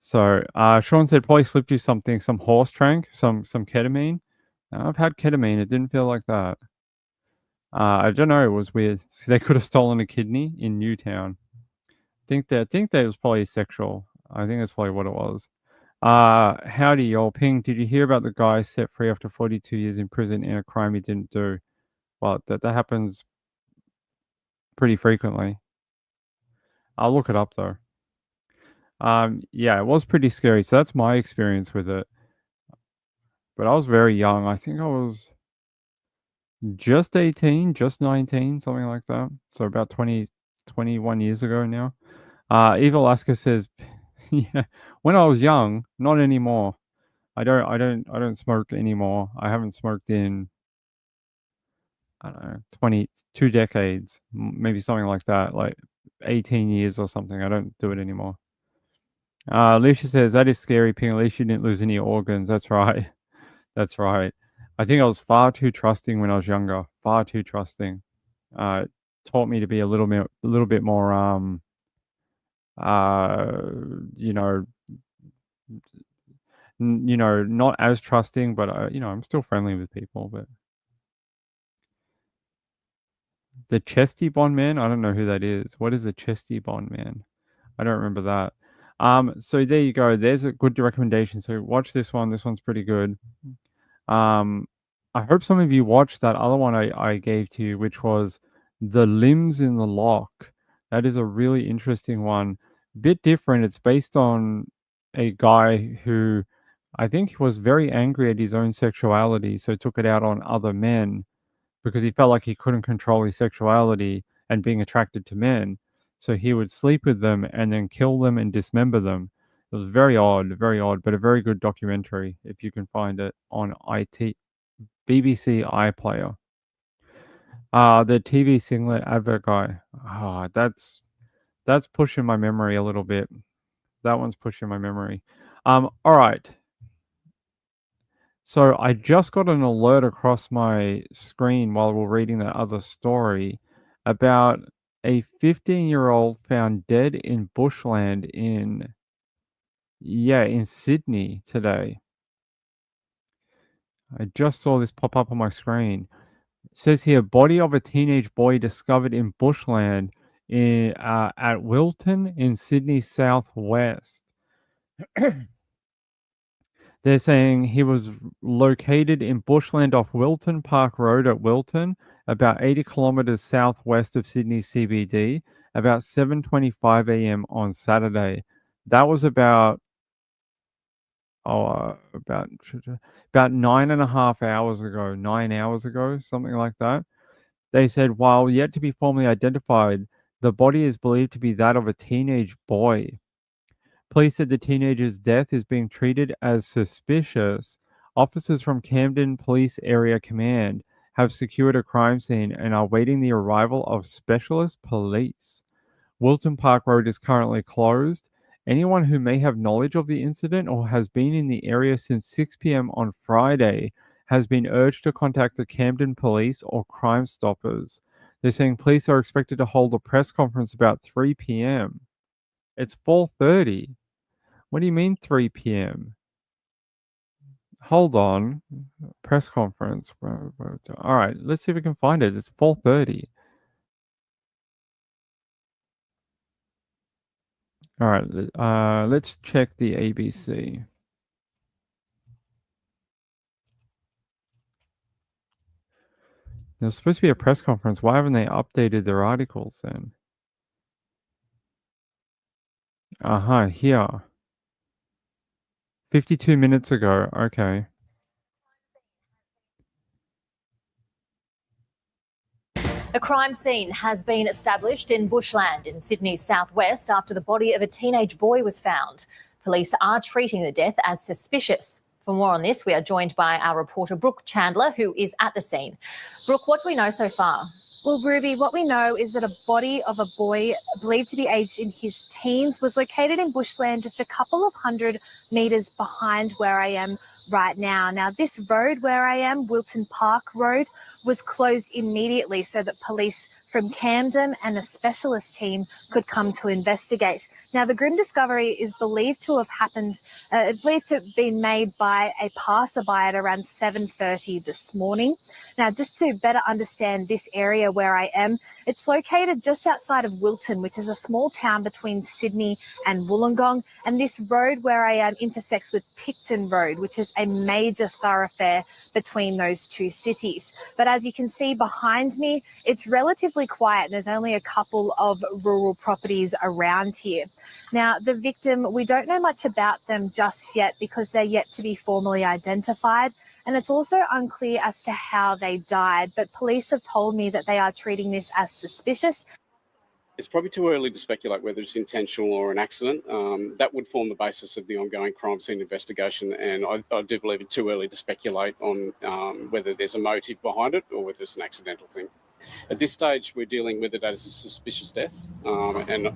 A: So, Sean said probably slipped you something, some horse trank, some ketamine. I've had ketamine, it didn't feel like that. I don't know, it was weird. They could have stolen a kidney in Newtown. I think that was probably sexual. I think that's probably what it was. Howdy, y'all. Ping, did you hear about the guy set free after 42 years in prison in a crime he didn't do? Well, that happens pretty frequently. I'll look it up though. Yeah, it was pretty scary. So that's my experience with it. But I was very young. I think I was just 18, just 19, something like that. So about 20, 21 years ago now. Eva Alaska says, yeah, when I was young, not anymore. I don't smoke anymore. I haven't smoked in, I don't know, 22 decades, maybe something like that, like 18 years or something. I don't do it anymore. Alicia says, that is scary, Ping. At least you didn't lose any organs. That's right. That's right. I think I was far too trusting when I was younger. Far too trusting. It taught me to be a little bit more, uh, you know, not as trusting, but I'm still friendly with people. But the Chesty Bond Man, I don't know who that is. What is a Chesty Bond Man? I don't remember that. So there you go. There's a good recommendation. So watch this one. This one's pretty good. Um, I hope some of you watched that other one I gave to you, which was The Limbs in the Lock. That is a really interesting one. Bit different. It's based on a guy who I think was very angry at his own sexuality, so took it out on other men because he felt like he couldn't control his sexuality and being attracted to men. So he would sleep with them and then kill them and dismember them. It was very odd, but a very good documentary if you can find it on BBC iPlayer. The TV singlet advert guy. That's pushing my memory a little bit. That one's pushing my memory. All right. So I just got an alert across my screen while we are reading that other story about a 15-year-old found dead in bushland in Sydney today. I just saw this pop up on my screen. It says here, body of a teenage boy discovered in bushland at Wilton in Sydney southwest. They're saying he was located in bushland off Wilton Park Road at Wilton, about 80 kilometres southwest of Sydney CBD, about 7:25 a.m. on Saturday. That was about 9.5 hours ago, 9 hours ago, something like that. They said, while yet to be formally identified, the body is believed to be that of a teenage boy. Police said the teenager's death is being treated as suspicious. Officers from Camden Police Area Command have secured a crime scene and are waiting the arrival of specialist police. Wilton Park Road is currently closed. Anyone who may have knowledge of the incident or has been in the area since 6 p.m. on Friday has been urged to contact the Camden Police or Crime Stoppers. They're saying police are expected to hold a press conference about 3 p.m. It's 4:30. What do you mean 3 p.m.? Hold on. Press conference. All right, let's see if we can find it. It's 4:30. All right, let's check the ABC. There's supposed to be a press conference. Why haven't they updated their articles then? Here. 52 minutes ago. Okay.
H: A crime scene has been established in bushland in Sydney's southwest after the body of a teenage boy was found. Police are treating the death as suspicious. For more on this, we are joined by our reporter Brooke Chandler, who is at the scene. Brooke, what do we know so far?
I: Well, Ruby, what we know is that a body of a boy believed to be aged in his teens was located in bushland just a couple of 100 metres behind where I am right now. Now, this road where I am, Wilton Park Road, was closed immediately so that police from Camden and a specialist team could come to investigate. Now, the grim discovery is believed to have happened, believed to have been made by a passerby at around 7:30 this morning. Now, just to better understand this area where I am, it's located just outside of Wilton, which is a small town between Sydney and Wollongong. And this road where I am intersects with Picton Road, which is a major thoroughfare between those two cities. But as you can see behind me, it's relatively quiet. There's only a couple of rural properties around here. Now, the victim, we don't know much about them just yet because they're yet to be formally identified. And it's also unclear as to how they died. But police have told me that they are treating this as suspicious.
J: It's probably too early to speculate whether it's intentional or an accident. That would form the basis of the ongoing crime scene investigation, and I do believe it's too early to speculate on whether there's a motive behind it or whether it's an accidental thing. At this stage, we're dealing with it as a suspicious death, and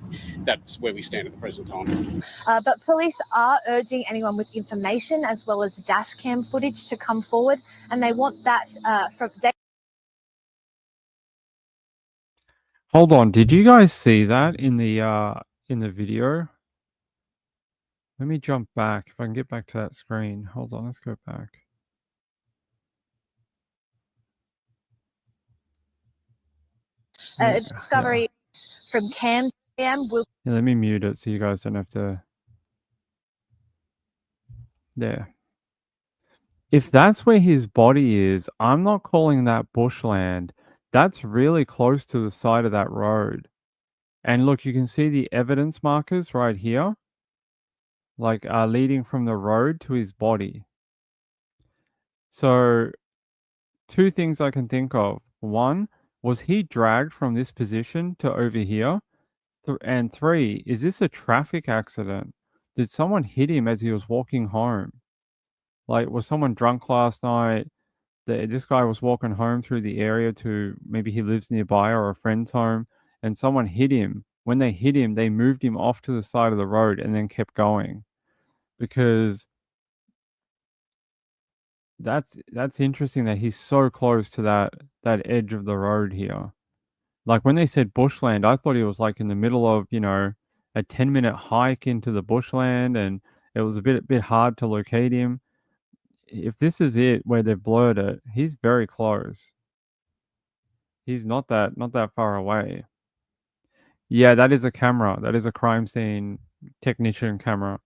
J: that's where we stand at the present time.
I: But police are urging anyone with information as well as dash cam footage to come forward, and they want that from...
A: Hold on, did you guys see that in the video? Let me jump back. If I can get back to that screen. Hold on, let's go back.
I: Discovery from Cam will...
A: Yeah, let me mute it so you guys don't have to... There. If that's where his body is, I'm not calling that bushland. That's really close to the side of that road. And look, you can see the evidence markers right here, like leading from the road to his body. So, two things I can think of. One, was he dragged from this position to over here? And three, is this a traffic accident? Did someone hit him as he was walking home? Like, was someone drunk last night? This guy was walking home through the area to maybe he lives nearby or a friend's home, and someone hit him. When they hit him, they moved him off to the side of the road and then kept going. Because that's interesting that he's so close to that edge of the road here. Like when they said bushland, I thought he was like in the middle of, you know, a 10-minute hike into the bushland, and it was a bit hard to locate him. If this is it where they've blurred it, he's very close. He's not that far away. Yeah, that is a camera. That is a crime scene technician camera.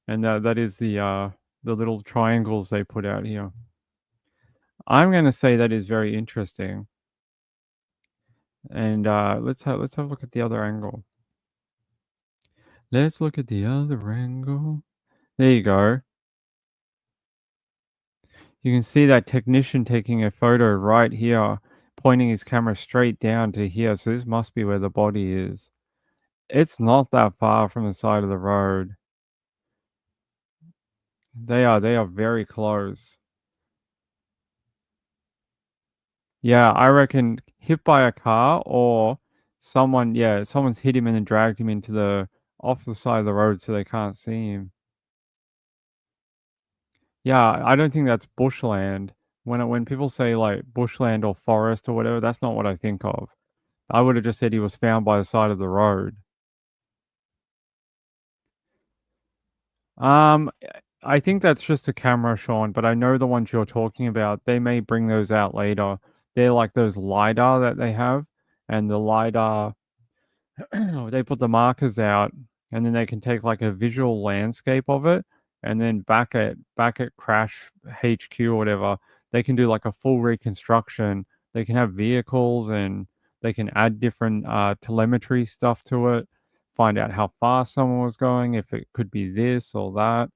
A: And that is the little triangles they put out here. I'm going to say that is very interesting. And let's have a look at the other angle. Let's look at the other angle. There you go. You can see that technician taking a photo right here, pointing his camera straight down to here. So this must be where the body is. It's not that far from the side of the road. They are very close. Yeah, I reckon hit by a car or someone's hit him and then dragged him into off the side of the road so they can't see him. Yeah, I don't think that's bushland. When people say like bushland or forest or whatever, that's not what I think of. I would have just said he was found by the side of the road. I think that's just a camera, Sean, but I know the ones you're talking about. They may bring those out later. They're like those LiDAR that they have, and the LiDAR, they put the markers out, and then they can take like a visual landscape of it, and then back at Crash HQ or whatever, they can do like a full reconstruction. They can have vehicles, and they can add different telemetry stuff to it, find out how fast someone was going, if it could be this or that.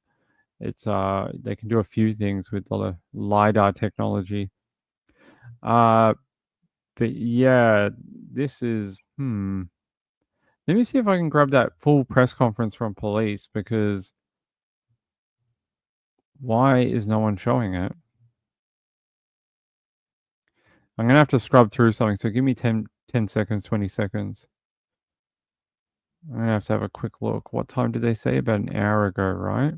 A: It's they can do a few things with the LiDAR technology. But yeah, this is Let me see if I can grab that full press conference from police, because why is no one showing it? I'm gonna have to scrub through something, so give me 10 seconds, 20 seconds. I'm gonna have a quick look. What time did they say? About an hour ago, right?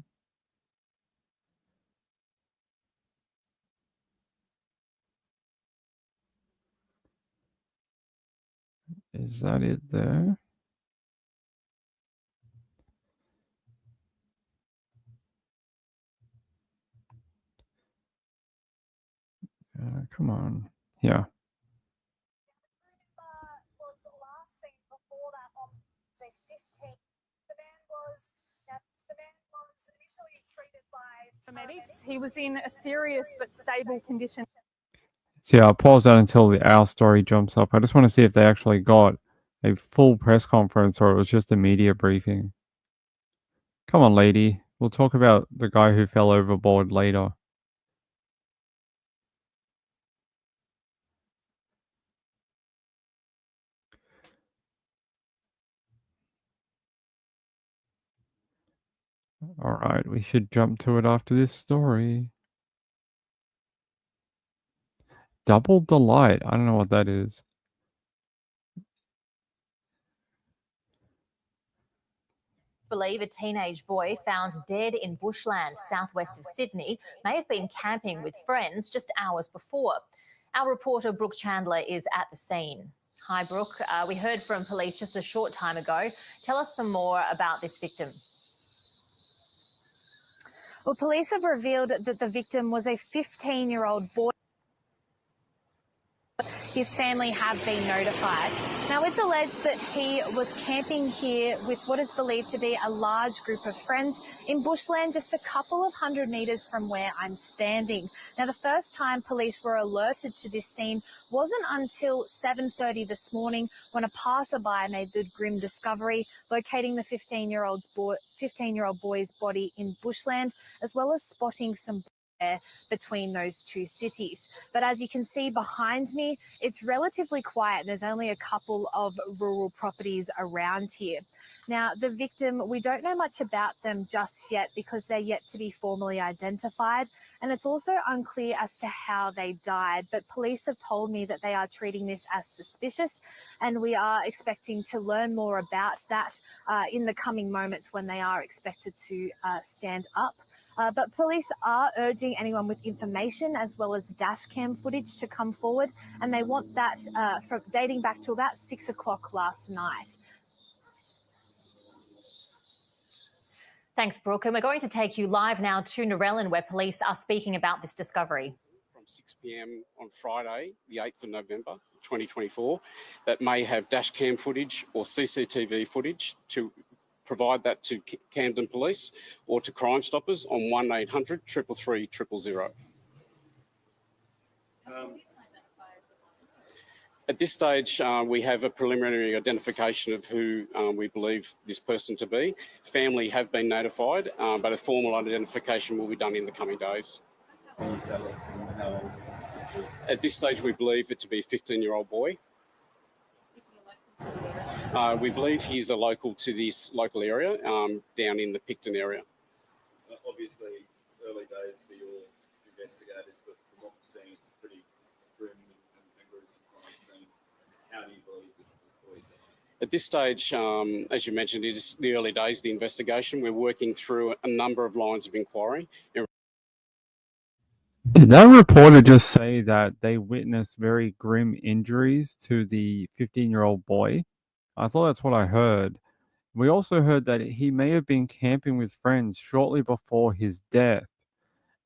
A: Is that it there? Come on. Yeah.
I: Paramedics. He was in a serious but stable condition.
A: So yeah, I'll pause that until our story jumps up. I just want to see if they actually got a full press conference or it was just a media briefing. Come on, lady. We'll talk about the guy who fell overboard later. All right, we should jump to it after this story. Double delight. I don't know what that is.
H: Believe a teenage boy found dead in bushland southwest of Sydney may have been camping with friends just hours before. Our reporter Brooke Chandler is at the scene. Hi, Brooke. We heard from police just a short time ago. Tell us some more about this victim.
I: Well, police have revealed that the victim was a 15-year-old boy. His family have been notified. Now, it's alleged that he was camping here with what is believed to be a large group of friends in bushland just a couple of 100 metres from where I'm standing. Now, the first time police were alerted to this scene wasn't until 7:30 this morning, when a passerby made the grim discovery, locating the 15-year-old boy's body in bushland, as well as spotting some between those two cities. But as you can see behind me, it's relatively quiet. There's only a couple of rural properties around here. Now, the victim, we don't know much about them just yet because they're yet to be formally identified, and it's also unclear as to how they died. But police have told me that they are treating this as suspicious, and we are expecting to learn more about that in the coming moments when they are expected to stand up. But police are urging anyone with information as well as dash cam footage to come forward, and they want that from dating back to about 6 o'clock last night.
H: Thanks, Brooke. And we're going to take you live now to Narellan, where police are speaking about this discovery.
J: From 6 p.m. on Friday, the 8th of November, 2024, that may have dash cam footage or CCTV footage to provide that to Camden Police or to Crime Stoppers on 1800 333 000. At this stage, we have a preliminary identification of who we believe this person to be. Family have been notified, but a formal identification will be done in the coming days.
K: Can you tell us how old is it?
J: At this stage, we believe it to be a 15-year-old boy. We believe he's a local to this local area, down in the Picton area.
K: Obviously, early days for your investigators, but from what we've seen, it's pretty grim and gruesome crime scene. How do you believe this boy's died?
J: At this stage, as you mentioned, it is the early days of the investigation. We're working through a number of lines of inquiry.
A: Did that reporter just say that they witnessed very grim injuries to the 15-year-old boy? I thought that's what I heard. We also heard that he may have been camping with friends shortly before his death,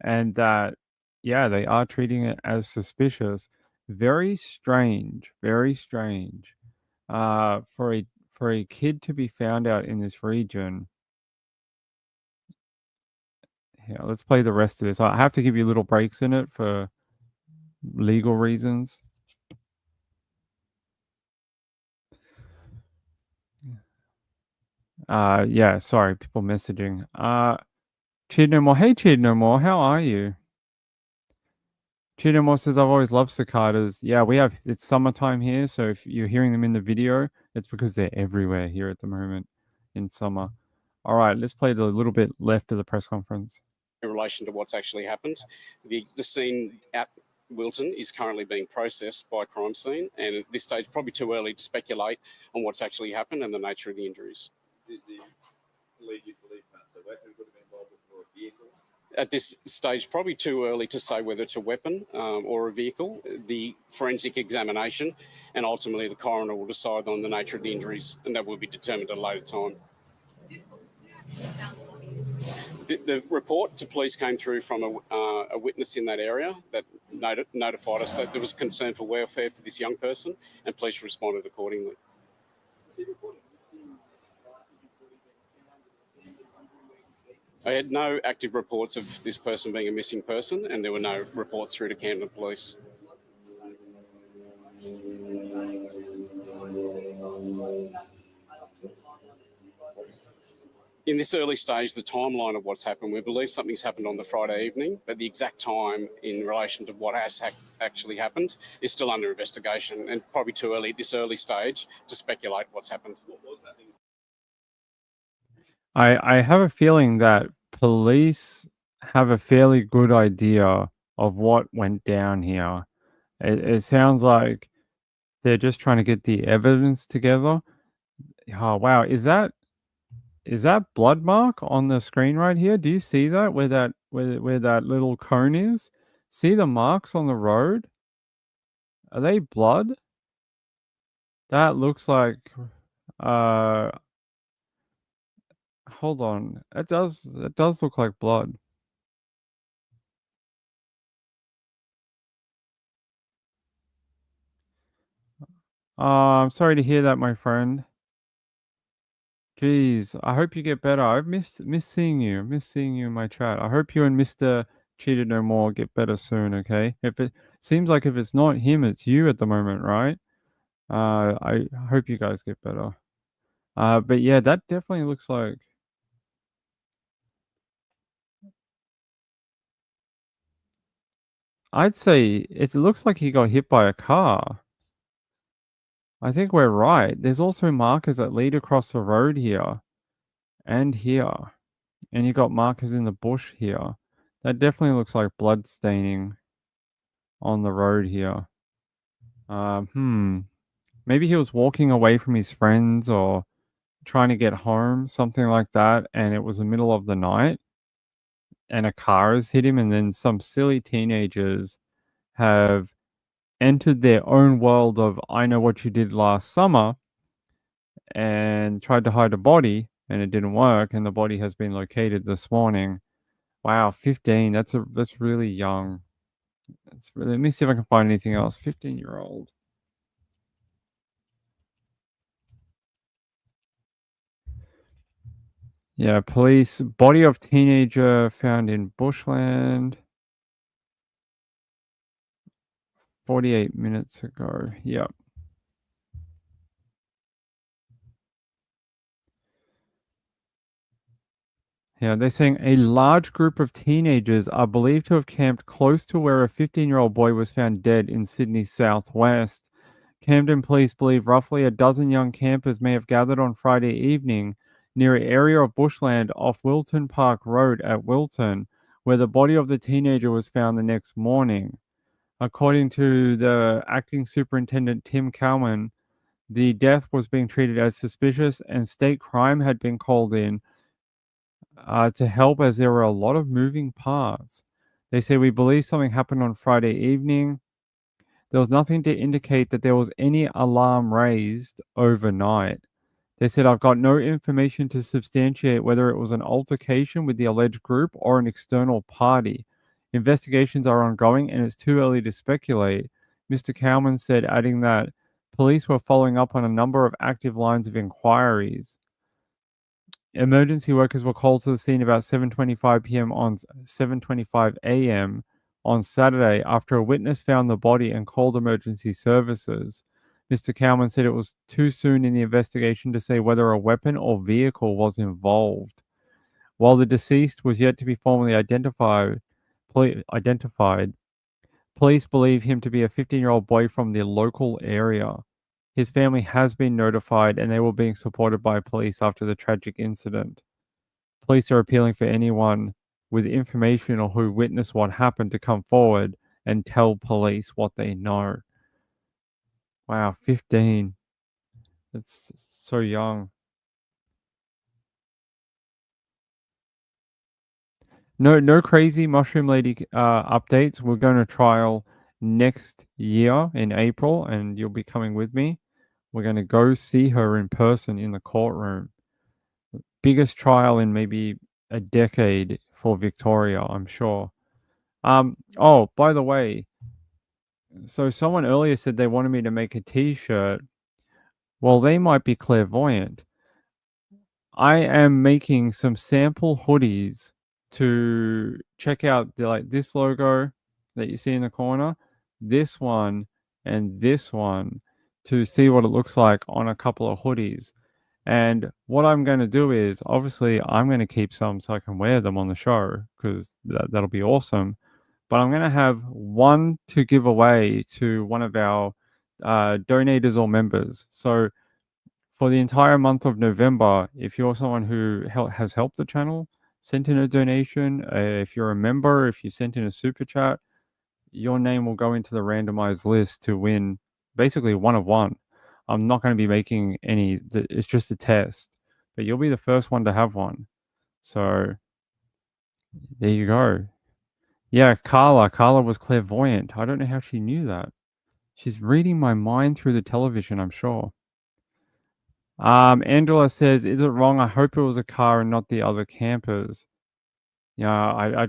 A: and that, yeah, they are treating it as suspicious. Very strange, very strange. For a kid to be found out in this region. Yeah, let's play the rest of this. I have to give you little breaks in it for legal reasons. Yeah, sorry, people messaging. Cheer No More. Hey, Cheer No More, how are you? Chidamore says, I've always loved cicadas. Yeah, it's summertime here, so if you're hearing them in the video, it's because they're everywhere here at the moment in summer. All right, let's play the little bit left of the press conference.
J: In relation to what's actually happened, the scene at Wilton is currently being processed by crime scene, and at this stage, probably too early to speculate on what's actually happened and the nature of the injuries.
K: Do you believe perhaps a weapon could have been involved or a vehicle?
J: At this stage, probably too early to say whether it's a weapon or a vehicle. The forensic examination and ultimately the coroner will decide on the nature of the injuries, and that will be determined at a later time. The report to police came through from a witness in that area that notified us that there was concern for welfare for this young person, and police responded accordingly. I had no active reports of this person being a missing person, and there were no reports through to Camden Police. In this early stage, the timeline of what's happened, we believe something's happened on the Friday evening, but the exact time in relation to what has actually happened is still under investigation, and probably too early at this early stage to speculate what's happened.
A: I have a feeling that police have a fairly good idea of what went down here. It sounds like they're just trying to get the evidence together. Oh wow, is that blood mark on the screen right here? Do you see that where that little cone is? See the marks on the road? Are they blood? That looks like hold on. It does look like blood. I'm sorry to hear that, my friend. Jeez, I hope you get better. I've missed seeing you. Missed seeing you in my chat. I hope you and Mr. Cheated No More get better soon, okay? If it seems like if it's not him, it's you at the moment, right? I hope you guys get better. But yeah, that definitely looks like I'd say it looks like he got hit by a car. I think we're right. There's also markers that lead across the road here and here. And you got markers in the bush here. That definitely looks like blood staining on the road here. Maybe he was walking away from his friends or trying to get home, something like that, and it was the middle of the night and a car has hit him, and then some silly teenagers have entered their own world of I know what you did last summer and tried to hide a body, and it didn't work, and the body has been located this morning. Wow, 15. That's really young. Let me see if I can find anything else. 15-year-old. Yeah, police body of teenager found in bushland 48 minutes ago. Yep. Yeah, they're saying a large group of teenagers are believed to have camped close to where a 15-year-old boy was found dead in Sydney's southwest. Camden police believe roughly a dozen young campers may have gathered on Friday evening near an area of bushland off Wilton Park Road at Wilton, where the body of the teenager was found the next morning. According to the acting superintendent Tim Cowan, the death was being treated as suspicious and state crime had been called in to help as there were a lot of moving parts. They say we believe something happened on Friday evening. There was nothing to indicate that there was any alarm raised overnight. They said, I've got no information to substantiate whether it was an altercation with the alleged group or an external party. Investigations are ongoing and it's too early to speculate. Mr. Cowman said, adding that police were following up on a number of active lines of inquiries. Emergency workers were called to the scene about 7:25 p.m. on 7:25 a.m. on Saturday after a witness found the body and called emergency services. Mr. Cowman said it was too soon in the investigation to say whether a weapon or vehicle was involved. While the deceased was yet to be formally identified, police Police believe him to be a 15-year-old boy from the local area. His family has been notified and they were being supported by police after the tragic incident. Police are appealing for anyone with information or who witnessed what happened to come forward and tell police what they know. Wow, 15. It's so young. No crazy mushroom lady updates. We're going to trial next year in April, and you'll be coming with me. We're going to go see her in person in the courtroom. Biggest trial in maybe a decade for Victoria, I'm sure. Oh, by the way, so someone earlier said they wanted me to make a t-shirt. Well, they might be clairvoyant. I am making some sample hoodies to check out like this logo that you see in the corner, this one, and this one to see what it looks like on a couple of hoodies. And what I'm going to do is, obviously, I'm going to keep some so I can wear them on the show because that'll be awesome. But I'm going to have one to give away to one of our donators or members. So for the entire month of November, if you're someone who has helped the channel, sent in a donation, if you're a member, if you sent in a super chat, your name will go into the randomized list to win basically one of one. I'm not going to be making any, it's just a test, but you'll be the first one to have one. So there you go. Yeah, Carla was clairvoyant. I don't know how she knew that. She's reading my mind through the television, I'm sure. Angela says, "Is it wrong? I hope it was a car and not the other campers." Yeah,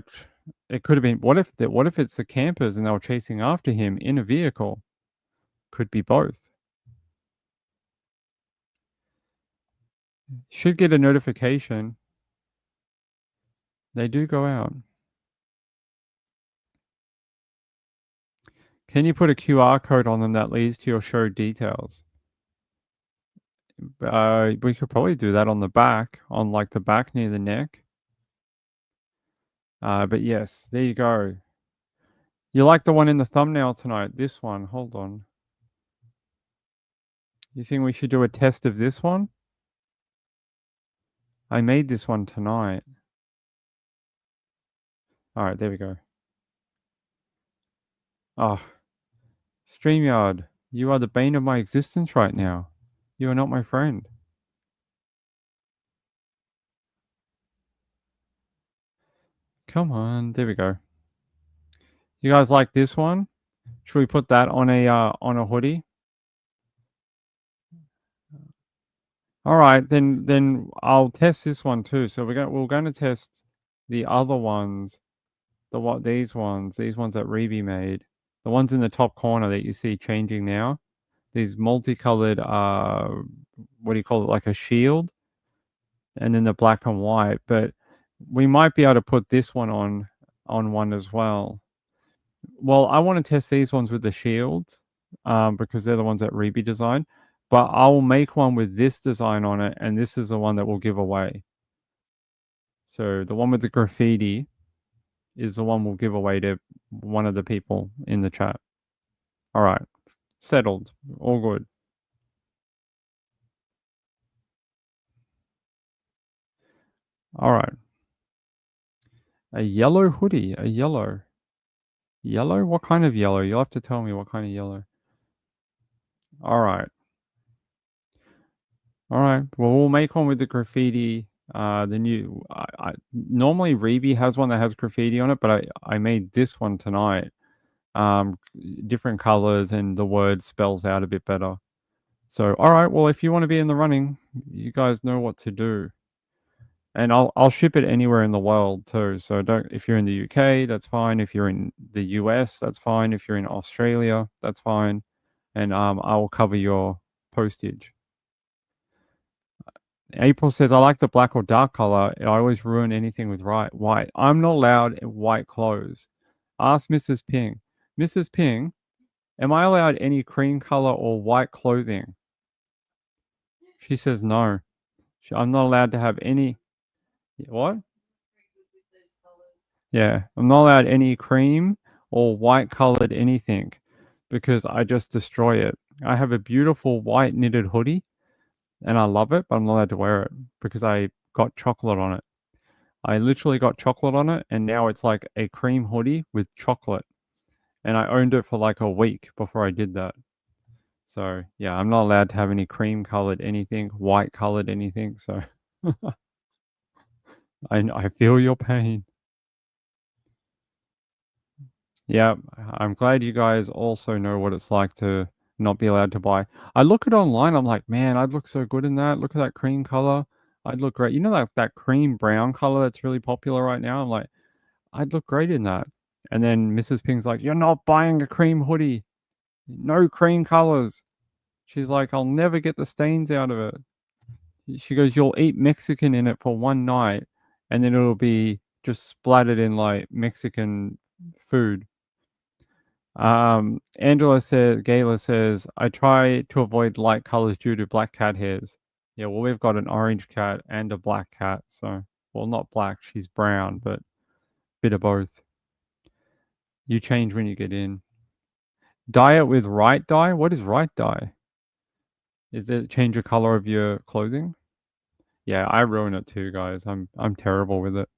A: it could have been. What if it's the campers and they were chasing after him in a vehicle? Could be both. Should get a notification. They do go out. Can you put a QR code on them that leads to your show details? We could probably do that on the back, on like the back near the neck. But yes, there you go. You like the one in the thumbnail tonight? This one. Hold on. You think we should do a test of this one? I made this one tonight. All right, there we go. Oh, StreamYard, you are the bane of my existence right now. You are not my friend. Come on, there we go. You guys like this one? Should we put that on a hoodie? All right, then I'll test this one too. So we're going to test the other ones, these ones that Reby made, the ones in the top corner that you see changing now. These multicolored, what do you call it, like a shield, and then the black and white. But we might be able to put this one on one as well. Well, I want to test these ones with the shields because they're the ones that Reby designed. But I will make one with this design on it, and this is the one that we'll give away. So the one with the graffiti is the one we'll give away to one of the people in the chat. All right, settled, all good. All right. A yellow hoodie, a yellow. Yellow? What kind of yellow? You'll have to tell me what kind of yellow. All right. All right. Well, we'll make one with the graffiti. The new. Normally Reby has one that has graffiti on it, but I made this one tonight. Different colors and the word spells out a bit better. So, all right. Well, if you want to be in the running, you guys know what to do. And I'll ship it anywhere in the world too. So if you're in the UK, that's fine. If you're in the US, that's fine. If you're in Australia, that's fine. And I will cover your postage. April says, I like the black or dark color. I always ruin anything with white. I'm not allowed white clothes. Ask Mrs. Ping. Mrs. Ping, am I allowed any cream color or white clothing? She says no. I'm not allowed to have any. What? Yeah, I'm not allowed any cream or white colored anything because I just destroy it. I have a beautiful white knitted hoodie and I love it, but I'm not allowed to wear it because I got chocolate on it. I literally got chocolate on it, and now it's like a cream hoodie with chocolate. And I owned it for like a week before I did that. So yeah, I'm not allowed to have any cream colored anything, white colored anything. So I feel your pain. Yeah, I'm glad you guys also know what it's like to not be allowed to buy. I look at online, I'm like, man, I'd look so good in that. Look at that cream color. I'd look great. You know that cream brown color that's really popular right now? I'm like, I'd look great in that. And then Mrs. Ping's like, you're not buying a cream hoodie. No cream colors. She's like, I'll never get the stains out of it. She goes, you'll eat Mexican in it for one night, and then it'll be just splattered in like Mexican food. Gayla says, I try to avoid light colors due to black cat hairs. Yeah, well, we've got an orange cat and a black cat, so, well, not black, she's brown, but bit of both. You change when you get in. Dye it with right dye? What is right dye? Is it change the color of your clothing? Yeah, I ruin it too, guys. I'm terrible with it.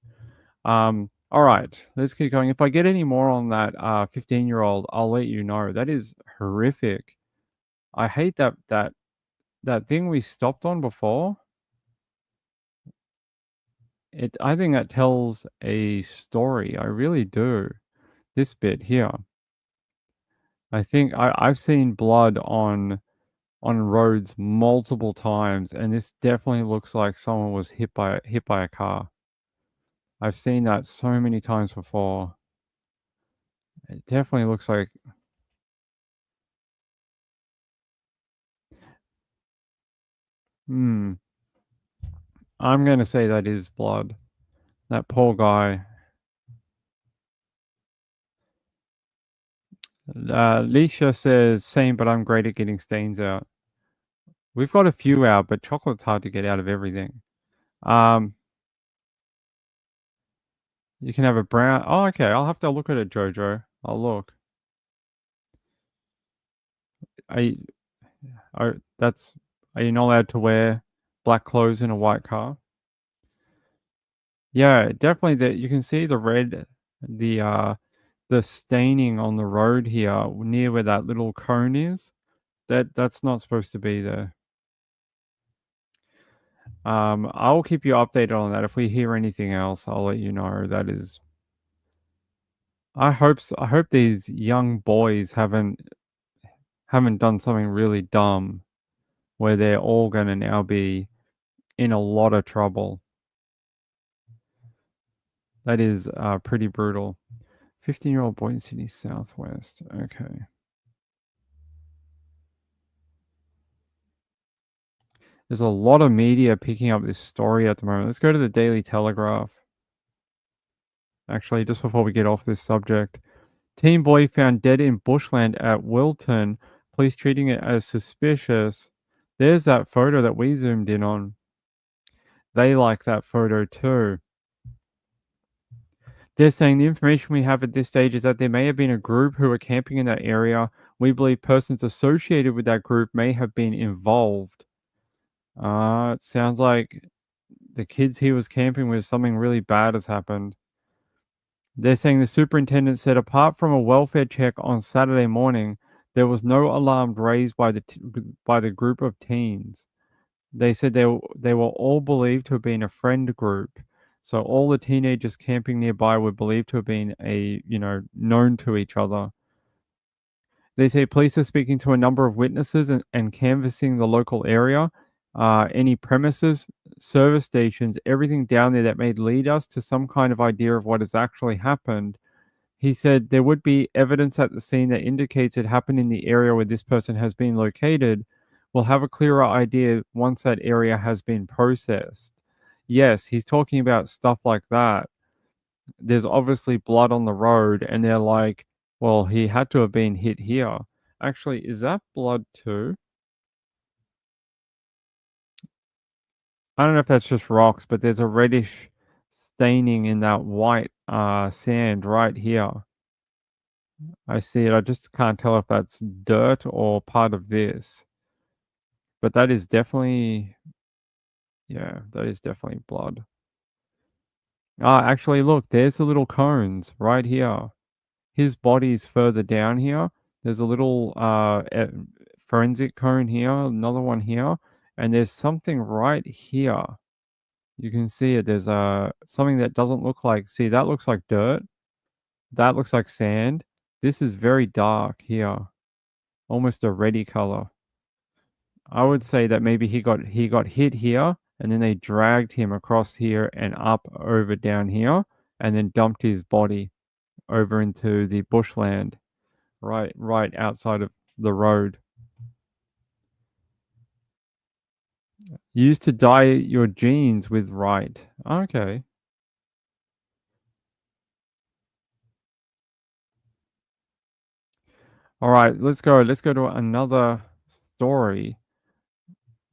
A: All right, let's keep going. If I get any more on that 15-year-old, I'll let you know. That is horrific. I hate that thing we stopped on before. I think that tells a story. I really do. This bit here. I think I've seen blood on roads multiple times, and this definitely looks like someone was hit by a car. I've seen that so many times before. It definitely looks like. I'm gonna say that is blood. That poor guy. Leisha says, same, but I'm great at getting stains out. We've got a few out, but chocolate's hard to get out of everything. You can have a brown. Oh, okay. I'll have to look at it, Jojo. I'll look. Are you not allowed to wear black clothes in a white car? Yeah, definitely. That you can see the red, the staining on the road here near where that little cone is. That's not supposed to be there. I'll keep you updated on that. If we hear anything else, I'll let you know. That is. I hope these young boys haven't done something really dumb where they're all going to now be in a lot of trouble. That is pretty brutal. 15-year-old boy in Sydney Southwest. Okay. There's a lot of media picking up this story at the moment. Let's go to the Daily Telegraph. Actually, just before we get off this subject. Teen boy found dead in bushland at Wilton. Police treating it as suspicious. There's that photo that we zoomed in on. They like that photo too. They're saying the information we have at this stage is that there may have been a group who were camping in that area. We believe persons associated with that group may have been involved. It sounds like the kids he was camping with, something really bad has happened. They're saying the superintendent said apart from a welfare check on Saturday morning, there was no alarm raised by the group of teens. They said they were all believed to have been a friend group. So all the teenagers camping nearby were believed to have been known to each other. They say police are speaking to a number of witnesses and canvassing the local area, any premises, service stations, everything down there that may lead us to some kind of idea of what has actually happened. He said there would be evidence at the scene that indicates it happened in the area where this person has been located. We'll have a clearer idea once that area has been processed. Yes, he's talking about stuff like that. There's obviously blood on the road, and they're like, well, he had to have been hit here. Actually, is that blood too? I don't know if that's just rocks, but there's a reddish staining in that white sand right here. I see it. I just can't tell if that's dirt or part of this. But that is definitely, yeah, that is definitely blood. Ah, actually, look, there's the little cones right here. His body's further down here. There's a little forensic cone here, another one here, and there's something right here. You can see it. There's something that doesn't look like. See, that looks like dirt. That looks like sand. This is very dark here, almost a reddy color. I would say that maybe he got hit here, and then they dragged him across here and up over down here, and then dumped his body over into the bushland, right outside of the road. Used to dye your jeans with right. Okay. All right, let's go. Let's go to another story.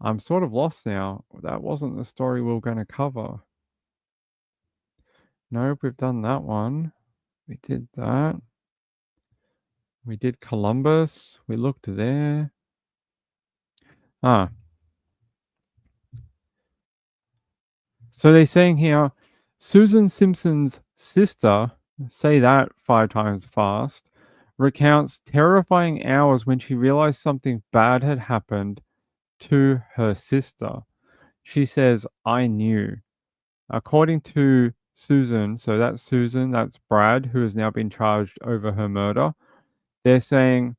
A: I'm sort of lost now. That wasn't the story we were going to cover. Nope, we've done that one. We did that. We did Columbus. We looked there. Ah. So they're saying here, Susan Simpson's sister, say that 5 times fast, recounts terrifying hours when she realized something bad had happened to her sister. She says, I knew. According to Susan, so that's Brad, who has now been charged over her murder. They're saying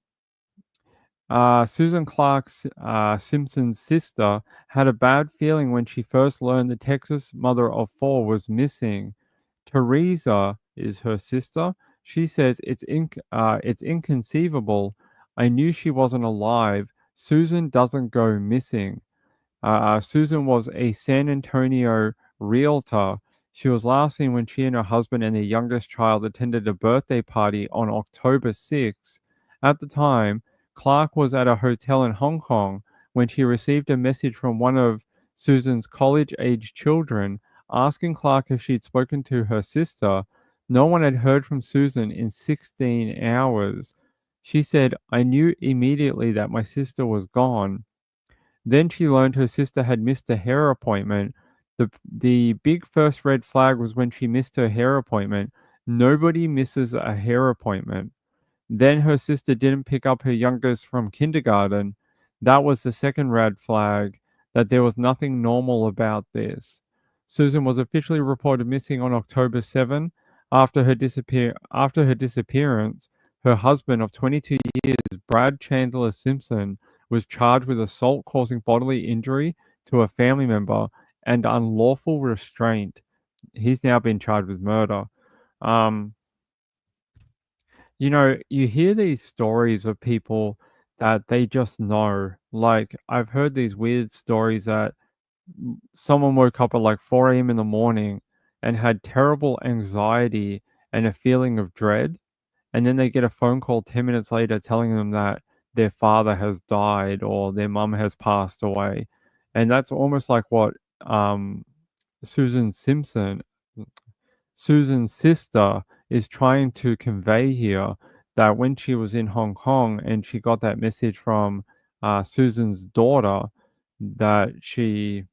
A: Susan Clark's Simpson's sister had a bad feeling when she first learned the Texas mother of 4 was missing. Teresa is her sister. She says it's inconceivable. I knew she wasn't alive. Susan doesn't go missing. Susan was a San Antonio realtor. She was last seen when she and her husband and their youngest child attended a birthday party on October 6th. At the time, Clark was at a hotel in Hong Kong when she received a message from one of Susan's college age children asking Clark if she'd spoken to her sister. No one had heard from Susan in 16 hours. She said, I knew immediately that my sister was gone. Then she learned her sister had missed a hair appointment. The big first red flag was when she missed her hair appointment. Nobody misses a hair appointment. Then her sister didn't pick up her youngest from kindergarten. That was the second red flag, that there was nothing normal about this. Susan was officially reported missing on October 7. After her disappearance, her husband of 22 years, Brad Chandler Simpson, was charged with assault causing bodily injury to a family member and unlawful restraint. He's now been charged with murder. You hear these stories of people that they just know. Like, I've heard these weird stories that someone woke up at like 4 a.m. in the morning and had terrible anxiety and a feeling of dread. And then they get a phone call 10 minutes later telling them that their father has died or their mum has passed away. And that's almost like what um, Susan Simpson, Susan's sister, is trying to convey here, that when she was in Hong Kong and she got that message from Susan's daughter, that she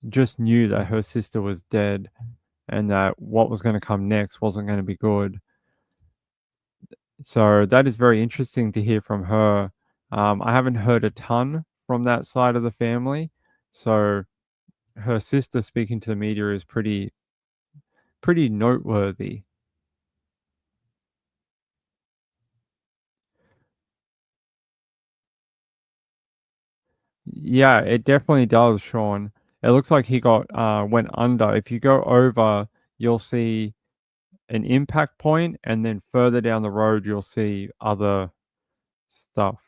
A: just knew that her sister was dead and that what was going to come next wasn't going to be good. So that is very interesting to hear from her. I haven't heard a ton from that side of the family. So her sister speaking to the media is pretty noteworthy. Yeah, it definitely does, Sean. It looks like he got went under. If you go over, you'll see an impact point, and then further down the road, you'll see other stuff.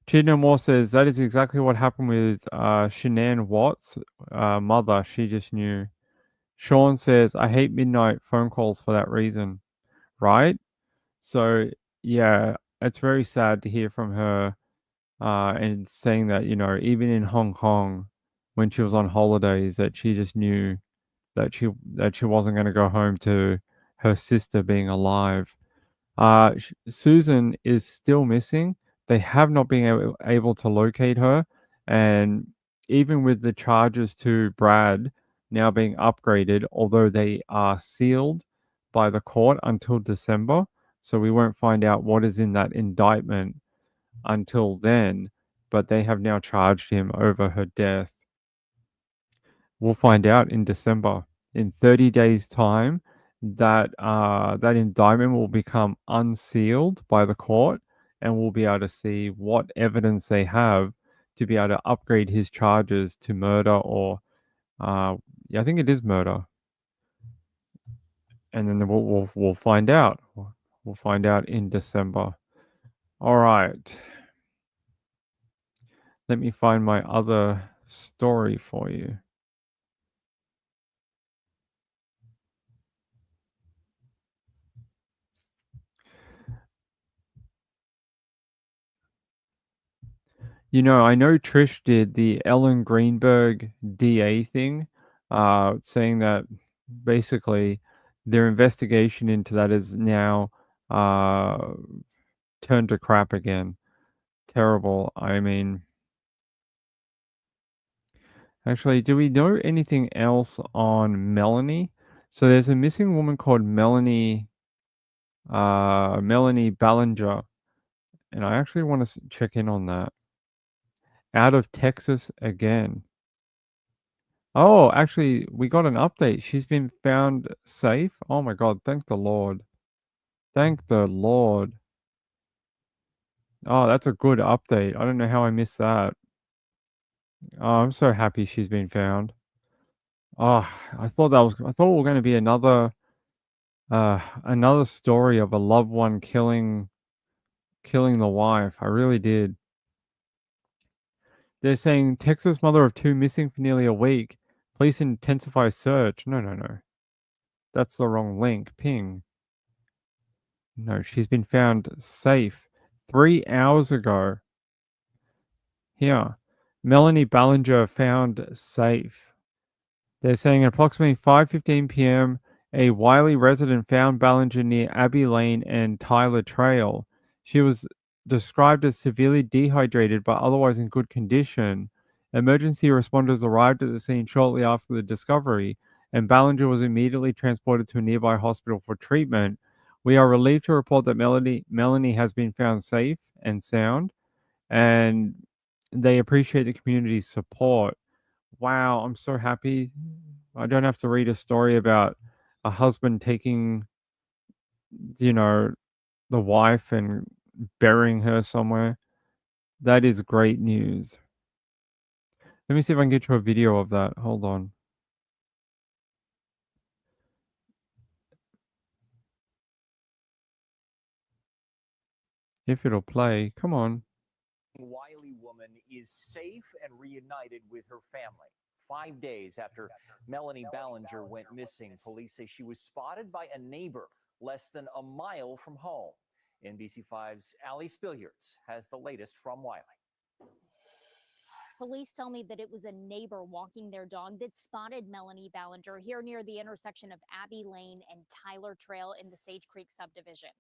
A: Chidna Moore says that is exactly what happened with Shanann Watts' mother. She just knew. Sean says, I hate midnight phone calls for that reason. Right? So, yeah, it's very sad to hear from her and saying that, even in Hong Kong, when she was on holidays, that she just knew that she wasn't going to go home to her sister being alive. Susan is still missing. They have not been able to locate her, and even with the charges to Brad now being upgraded, although they are sealed by the court until December, so we won't find out what is in that indictment until then, but they have now charged him over her death. We'll find out in December. In 30 days' time, that indictment will become unsealed by the court, and we'll be able to see what evidence they have to be able to upgrade his charges to murder or, yeah, I think it is murder. And then we'll find out. We'll find out in December. All right. Let me find my other story for you. You know, I know Trish did the Ellen Greenberg DA thing, saying that basically their investigation into that is now turned to crap again. Terrible. I mean, actually, do we know anything else on Melanie? So there's a missing woman called Melanie Ballinger, and I actually want to check in on that. Out of Texas again. Oh, actually, we got an update. She's been found safe. Oh my God, thank the Lord. Thank the Lord. Oh, that's a good update. I don't know how I missed that. Oh, I'm so happy she's been found. Oh, I thought we were going to be another story of a loved one killing the wife. I really did. They're saying Texas mother of 2 missing for nearly a week. Police intensify search. No. That's the wrong link. Ping. No, she's been found safe 3 hours ago. Here. Melanie Ballinger found safe. They're saying at approximately 5:15 p.m., a Wiley resident found Ballinger near Abbey Lane and Tyler Trail. She was described as severely dehydrated but otherwise in good condition. Emergency responders arrived at the scene shortly after the discovery, and Ballinger was immediately transported to a nearby hospital for treatment. We are relieved to report that Melanie has been found safe and sound, and they appreciate the community's support. Wow, I'm so happy. I don't have to read a story about a husband taking, the wife and burying her somewhere. That is great news. Let me see if I can get you a video of that. Hold on. If it'll play, come on.
L: Wiley woman is safe and reunited with her family. 5 days after Melanie Ballinger went missing, police say she was spotted by a neighbor less than a mile from home. NBC5's Ali Spilliards has the latest from Wiley.
M: Police tell me that it was a neighbor walking their dog that spotted Melanie Ballinger here near the intersection of Abbey Lane and Tyler Trail in the Sage Creek subdivision.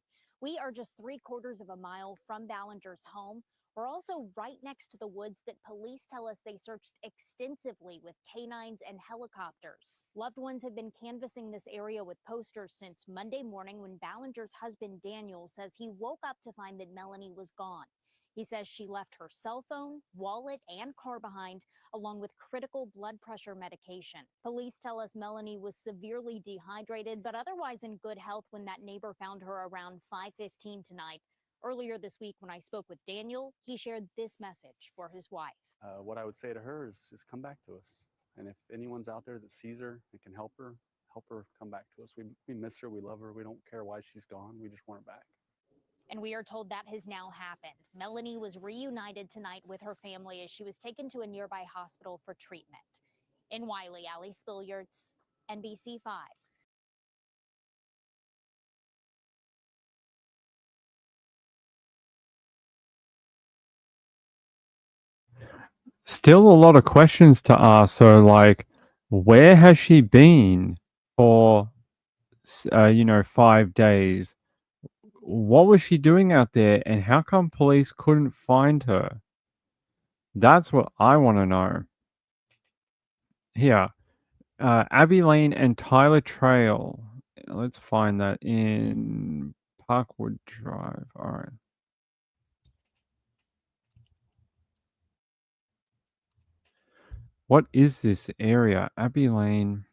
M: We are just 3/4 of a mile from Ballinger's home. We're also right next to the woods that police tell us they searched extensively with canines and helicopters. Loved ones have been canvassing this area with posters since Monday morning when Ballinger's husband Daniel says he woke up to find that Melanie was gone. He says she left her cell phone, wallet, and car behind, along with critical blood pressure medication. Police tell us Melanie was severely dehydrated, but otherwise in good health when that neighbor found her around 5:15 tonight. Earlier this week, when I spoke with Daniel, he shared this message for his wife.
N: What I would say to her is just come back to us. And if anyone's out there that sees her and can help her come back to us. We miss her. We love her. We don't care why she's gone. We just want her back.
M: And we are told that has now happened. Melanie was reunited tonight with her family as she was taken to a nearby hospital for treatment. In Wiley, Ali Spilliards, NBC5.
A: Still a lot of questions to ask. So, like, where has she been for 5 days. What was she doing out there, and how come police couldn't find her? That's what I want to know. Here, Abbey Lane and Tyler Trail. Let's find that in Parkwood Drive. All right. What is this area? Abbey Lane.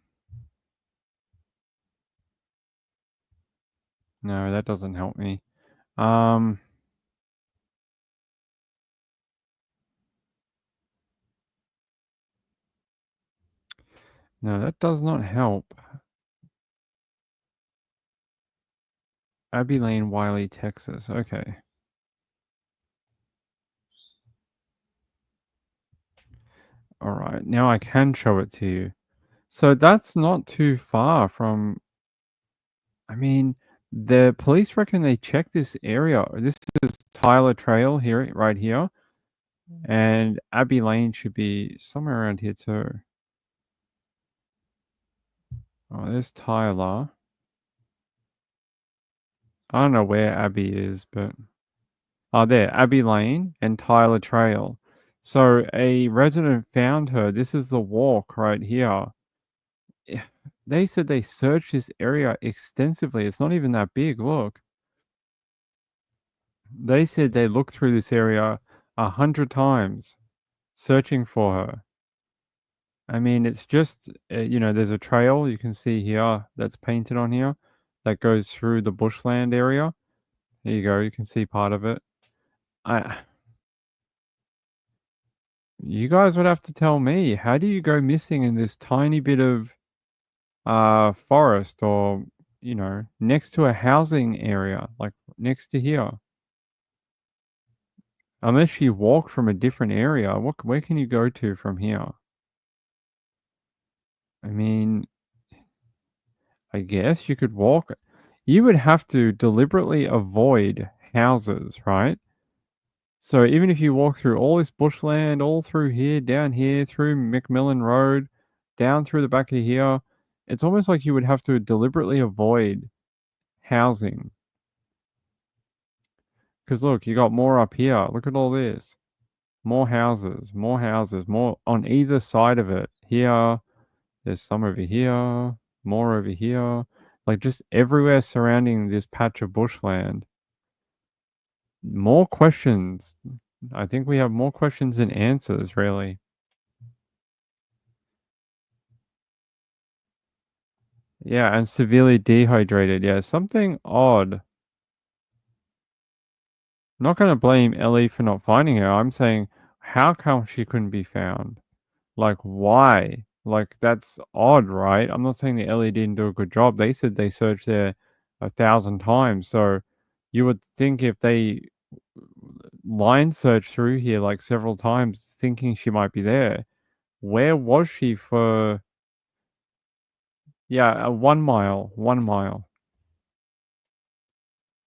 A: No, that doesn't help me. No, that does not help. Abbey Lane, Wiley, Texas. Okay. All right. Now I can show it to you. So that's not too far from. I mean, the police reckon they checked this area. This is Tyler Trail here, right here. And Abbey Lane should be somewhere around here too. Oh, there's Tyler. I don't know where Abbey is, but oh, there, Abbey Lane and Tyler Trail. So a resident found her. This is the walk right here. They said they searched this area extensively. It's not even that big. Look. They said they looked through this area 100 times searching for her. I mean, it's just, there's a trail you can see here that's painted on here that goes through the bushland area. There you go. You can see part of it. You guys would have to tell me, how do you go missing in this tiny bit of forest or, next to a housing area, like next to here? Unless you walk from a different area, where can you go to from here? I mean, I guess you could walk. You would have to deliberately avoid houses, right? So even if you walk through all this bushland, all through here, down here, through McMillan Road, down through the back of here, it's almost like you would have to deliberately avoid housing. Because look, you got more up here. Look at all this. More houses, more on either side of it. Here, there's some over here, more over here. Like just everywhere surrounding this patch of bushland. More questions. I think we have more questions than answers, really. Yeah, and severely dehydrated. Yeah, something odd. I'm not going to blame Ellie for not finding her. I'm saying, how come she couldn't be found? Like, why? Like, that's odd, right? I'm not saying that Ellie didn't do a good job. They said they searched there 1,000 times. So you would think if they line searched through here like several times thinking she might be there, where was she for? Yeah, 1 mile, 1 mile.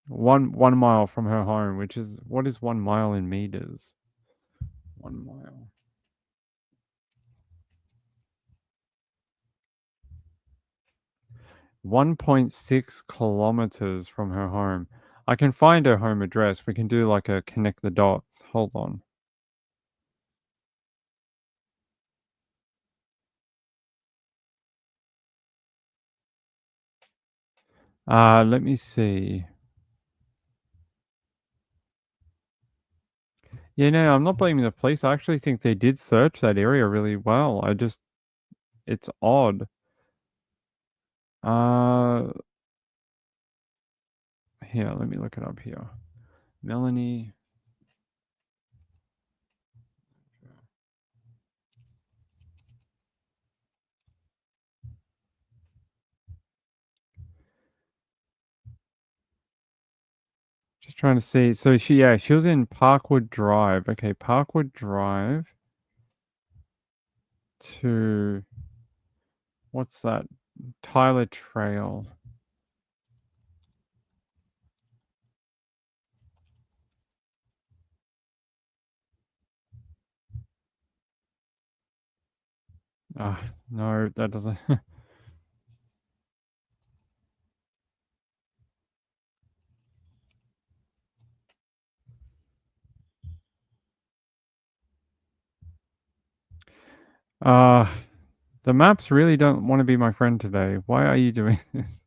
A: 1 mile from her home, which is, what is 1 mile in meters? 1 mile. 1.6 kilometers from her home. I can find her home address. We can do like a connect the dots. Hold on. Let me see. Yeah, no, I'm not blaming the police. I actually think they did search that area really well. It's odd. Here, let me look it up here. Melanie. Just trying to see. So she was in Parkwood Drive. Okay, Parkwood Drive to, what's that? Tyler Trail. No, that doesn't. The maps really don't want to be my friend today. Why are you doing this?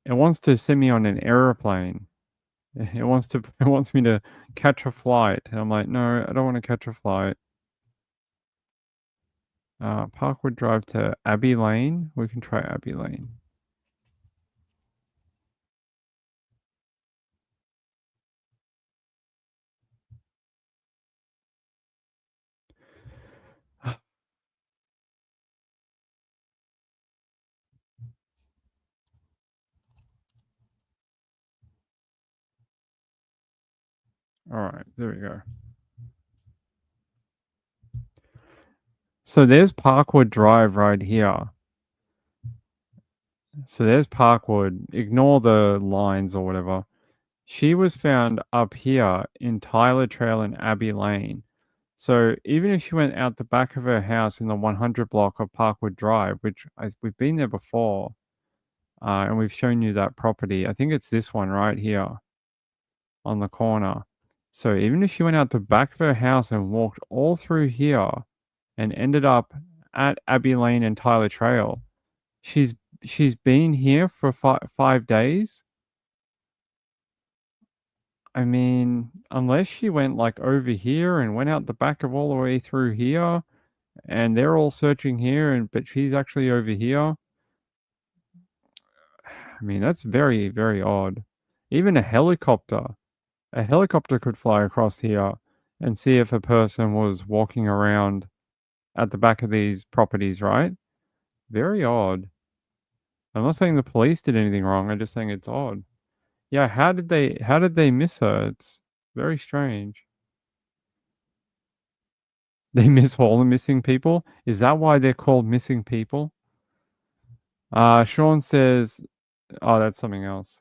A: It wants to send me on an aeroplane. It wants me to catch a flight. And I'm like, no, I don't want to catch a flight. Parkwood Drive to Abbey Lane. We can try Abbey Lane. All right, there we go. So there's Parkwood Drive right here. So there's Parkwood. Ignore the lines or whatever. She was found up here in Tyler Trail and Abbey Lane. So even if she went out the back of her house in the 100 block of Parkwood Drive, which we've been there before, and we've shown you that property. I think it's this one right here on the corner. So even if she went out the back of her house and walked all through here and ended up at Abbey Lane and Tyler Trail, she's been here for 5 days. I mean, unless she went like over here and went out the back of all the way through here, and they're all searching here, but she's actually over here. I mean, that's very, very odd. Even a helicopter could fly across here and see if a person was walking around at the back of these properties, right? Very odd. I'm not saying the police did anything wrong. I'm just saying it's odd. Yeah, how did they miss her? It's very strange. They miss all the missing people? Is that why they're called missing people? Sean says, oh, that's something else.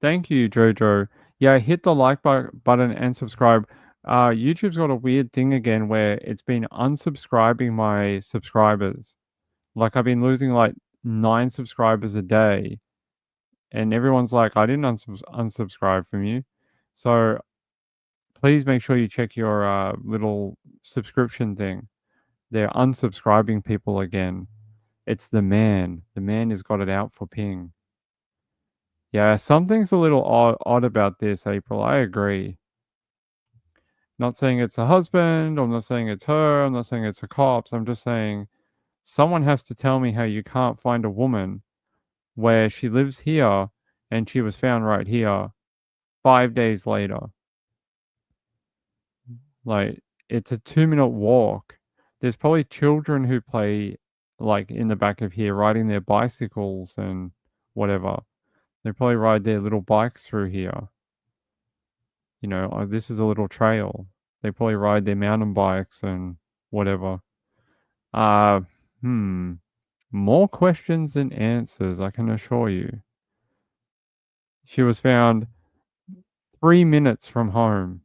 A: Thank you, Jojo. Yeah, hit the like button and subscribe. YouTube's got a weird thing again where it's been unsubscribing my subscribers. Like I've been losing like 9 subscribers a day. And everyone's like, I didn't unsubscribe from you. So please make sure you check your little subscription thing. They're unsubscribing people again. It's the man. The man has got it out for Ping. Yeah, something's a little odd about this, April. I agree. Not saying it's a husband. I'm not saying it's her. I'm not saying it's the cops. I'm just saying someone has to tell me how you can't find a woman where she lives here and she was found right here 5 days later. Like, it's a 2-minute walk. There's probably children who play, like, in the back of here, riding their bicycles and whatever. They probably ride their little bikes through here. You know, this is a little trail. They probably ride their mountain bikes and whatever. More questions than answers, I can assure you. She was found 3 minutes from home.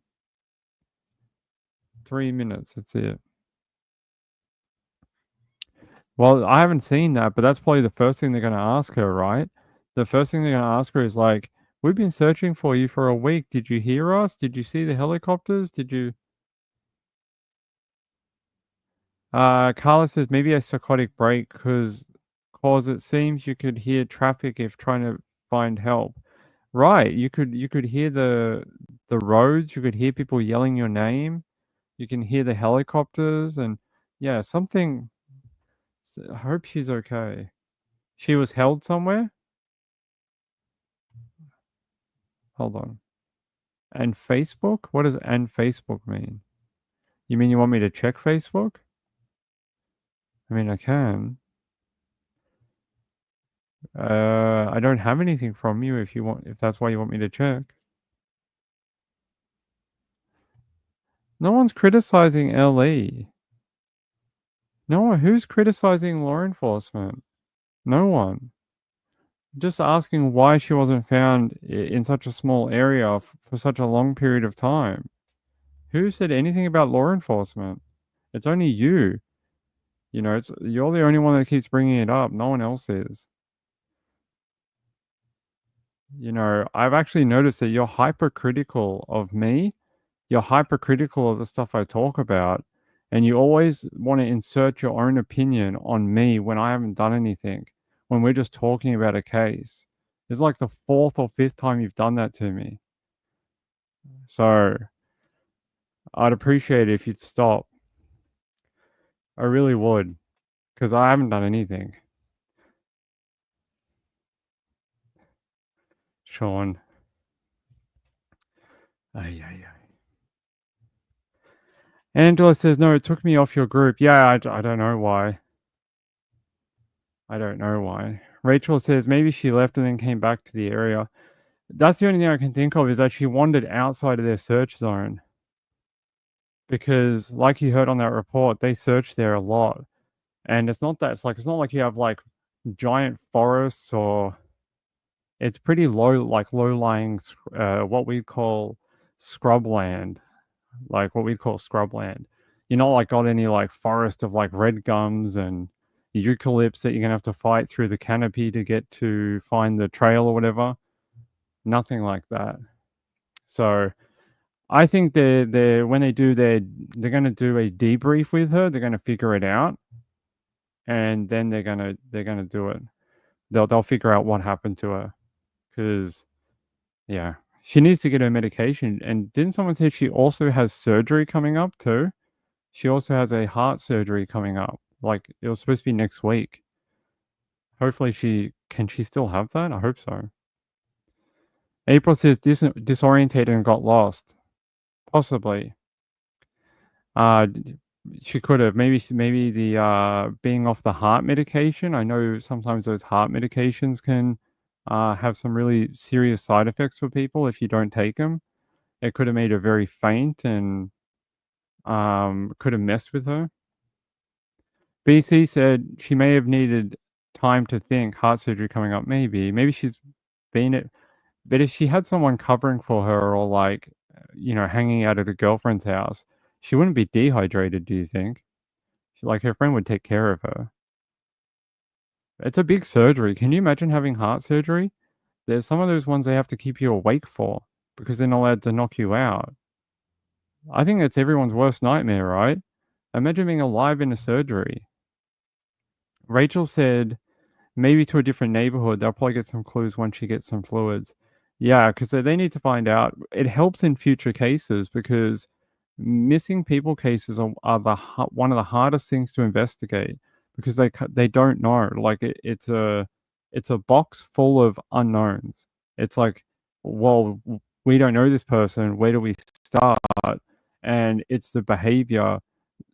A: 3 minutes, that's it. Well, I haven't seen that, but that's probably the first thing they're going to ask her, right? The first thing they're going to ask her is like, we've been searching for you for a week. Did you hear us? Did you see the helicopters? Did you? Carla says maybe a psychotic break cause it seems you could hear traffic if trying to find help. Right, you could hear the roads, you could hear people yelling your name, you can hear the helicopters, and yeah, something. I hope she's okay. She was held somewhere? Hold on. And Facebook? What does and Facebook mean? You mean you want me to check Facebook? I mean, I can. I don't have anything from you if that's why you want me to check. No one's criticizing LE. No one. Who's criticizing law enforcement? No one. Just asking why she wasn't found in such a small area for such a long period of time. Who said anything about law enforcement? It's only you. You know, you're the only one that keeps bringing it up. No one else is. You know, I've actually noticed that you're hypercritical of me. You're hypercritical of the stuff I talk about. And you always want to insert your own opinion on me when I haven't done anything, when we're just talking about a case. It's like the 4th or 5th time you've done that to me. So I'd appreciate it if you'd stop. I really would, because I haven't done anything. Sean. Ay, ay, ay. Angela says, no, it took me off your group. Yeah, I don't know why. I don't know why. Rachel says, maybe she left and then came back to the area. That's the only thing I can think of, is that she wandered outside of their search zone. Because, like you heard on that report, they search there a lot. And it's not like you have like giant forests, or it's pretty low-lying, what we call scrubland. Like what we call scrubland. You're not like got any like forest of like red gums and eucalypts that you're gonna have to fight through the canopy to get to find the trail or whatever. Nothing like that. So I think they're when they do they're gonna do a debrief with her. They're gonna figure it out, and then they're gonna do it. They'll figure out what happened to her, because yeah, she needs to get her medication. And didn't someone say she also has surgery coming up too? She also has a heart surgery coming up. Like, it was supposed to be next week. Hopefully can she still have that? I hope so. April says disorientated and got lost. Possibly. She could have. Maybe the being off the heart medication. I know sometimes those heart medications can have some really serious side effects for people if you don't take them. It could have made her very faint and could have messed with her. BC said she may have needed time to think. Heart surgery coming up, maybe. Maybe she's been it. But if she had someone covering for her, or like, hanging out at a girlfriend's house, she wouldn't be dehydrated, do you think? Like, her friend would take care of her. It's a big surgery. Can you imagine having heart surgery? There's some of those ones they have to keep you awake for because they're not allowed to knock you out. I think that's everyone's worst nightmare, right? Imagine being alive in a surgery. Rachel said maybe to a different neighborhood. They'll probably get some clues once she gets some fluids. Yeah, because they need to find out. It helps in future cases, because missing people cases are one of the hardest things to investigate, because they don't know. Like, it's a box full of unknowns. It's like, well, we don't know this person. Where do we start? And it's the behavior.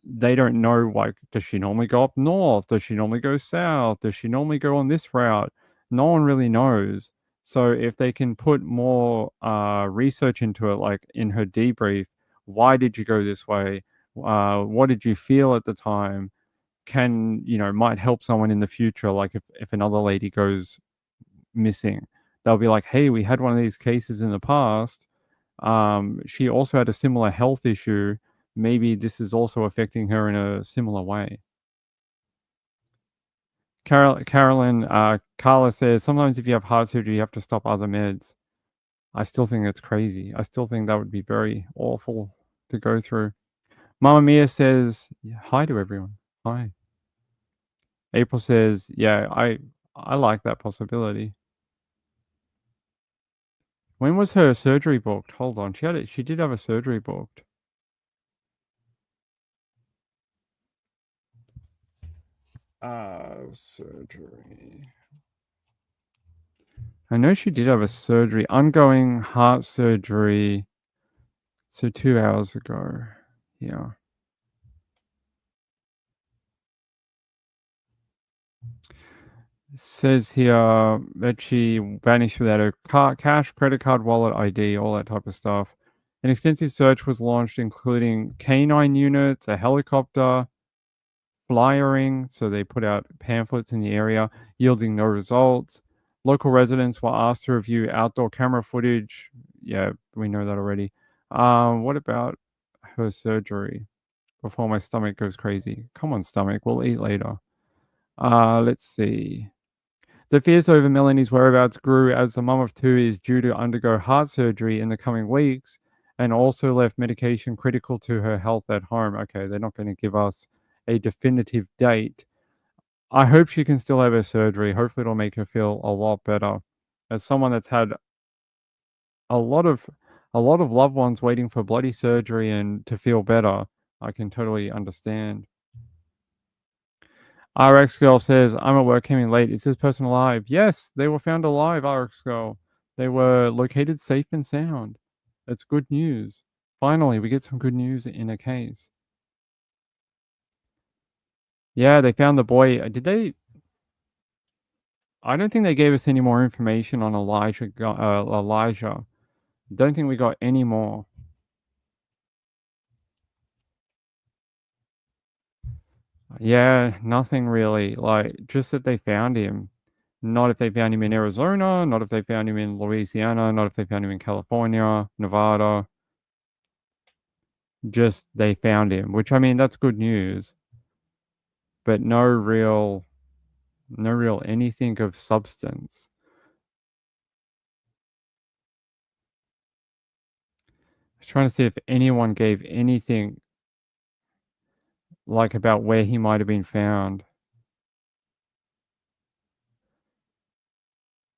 A: They don't know, like, does she normally go up north? Does she normally go south? Does she normally go on this route? No one really knows. So if they can put more research into it, like in her debrief, why did you go this way? What did you feel at the time? Might help someone in the future. Like, if another lady goes missing, they'll be like, hey, we had one of these cases in the past. She also had a similar health issue. Maybe this is also affecting her in a similar way. Carla says, sometimes if you have heart surgery, you have to stop other meds. I still think that's crazy. I still think that would be very awful to go through. Mama Mia says, hi to everyone. Hi. April says, yeah, I like that possibility. When was her surgery booked? Hold on. She did have a surgery booked. Surgery. I know she did have a surgery, ongoing heart surgery. So 2 hours ago. Yeah. It says here that she vanished without her cash, credit card, wallet, ID, all that type of stuff. An extensive search was launched, including canine units, a helicopter, flyering. So they put out pamphlets in the area, yielding no results. Local residents were asked to review outdoor camera footage. Yeah, we know that already. What about her surgery? Before my stomach goes crazy. Come on, stomach. We'll eat later. Let's see. The fears over Melanie's whereabouts grew as the mum of two is due to undergo heart surgery in the coming weeks, and also left medication critical to her health at home. Okay, they're not going to give us a definitive date. I hope she can still have her surgery. Hopefully it'll make her feel a lot better. As someone that's had a lot of loved ones waiting for bloody surgery and to feel better, I can totally understand. RX Girl says, I'm at work, came in late. Is this person alive? Yes, they were found alive, RX Girl. They were located safe and sound. It's good news. Finally, we get some good news in a case. Yeah, they found the boy. Did they? I don't think they gave us any more information on Elijah. Don't think we got any more. Yeah, nothing really. Like, just that they found him. Not if they found him in Arizona, not if they found him in Louisiana, not if they found him in California, Nevada. Just they found him, which I mean, that's good news. But no real anything of substance. I was trying to see if anyone gave anything like about where he might have been found.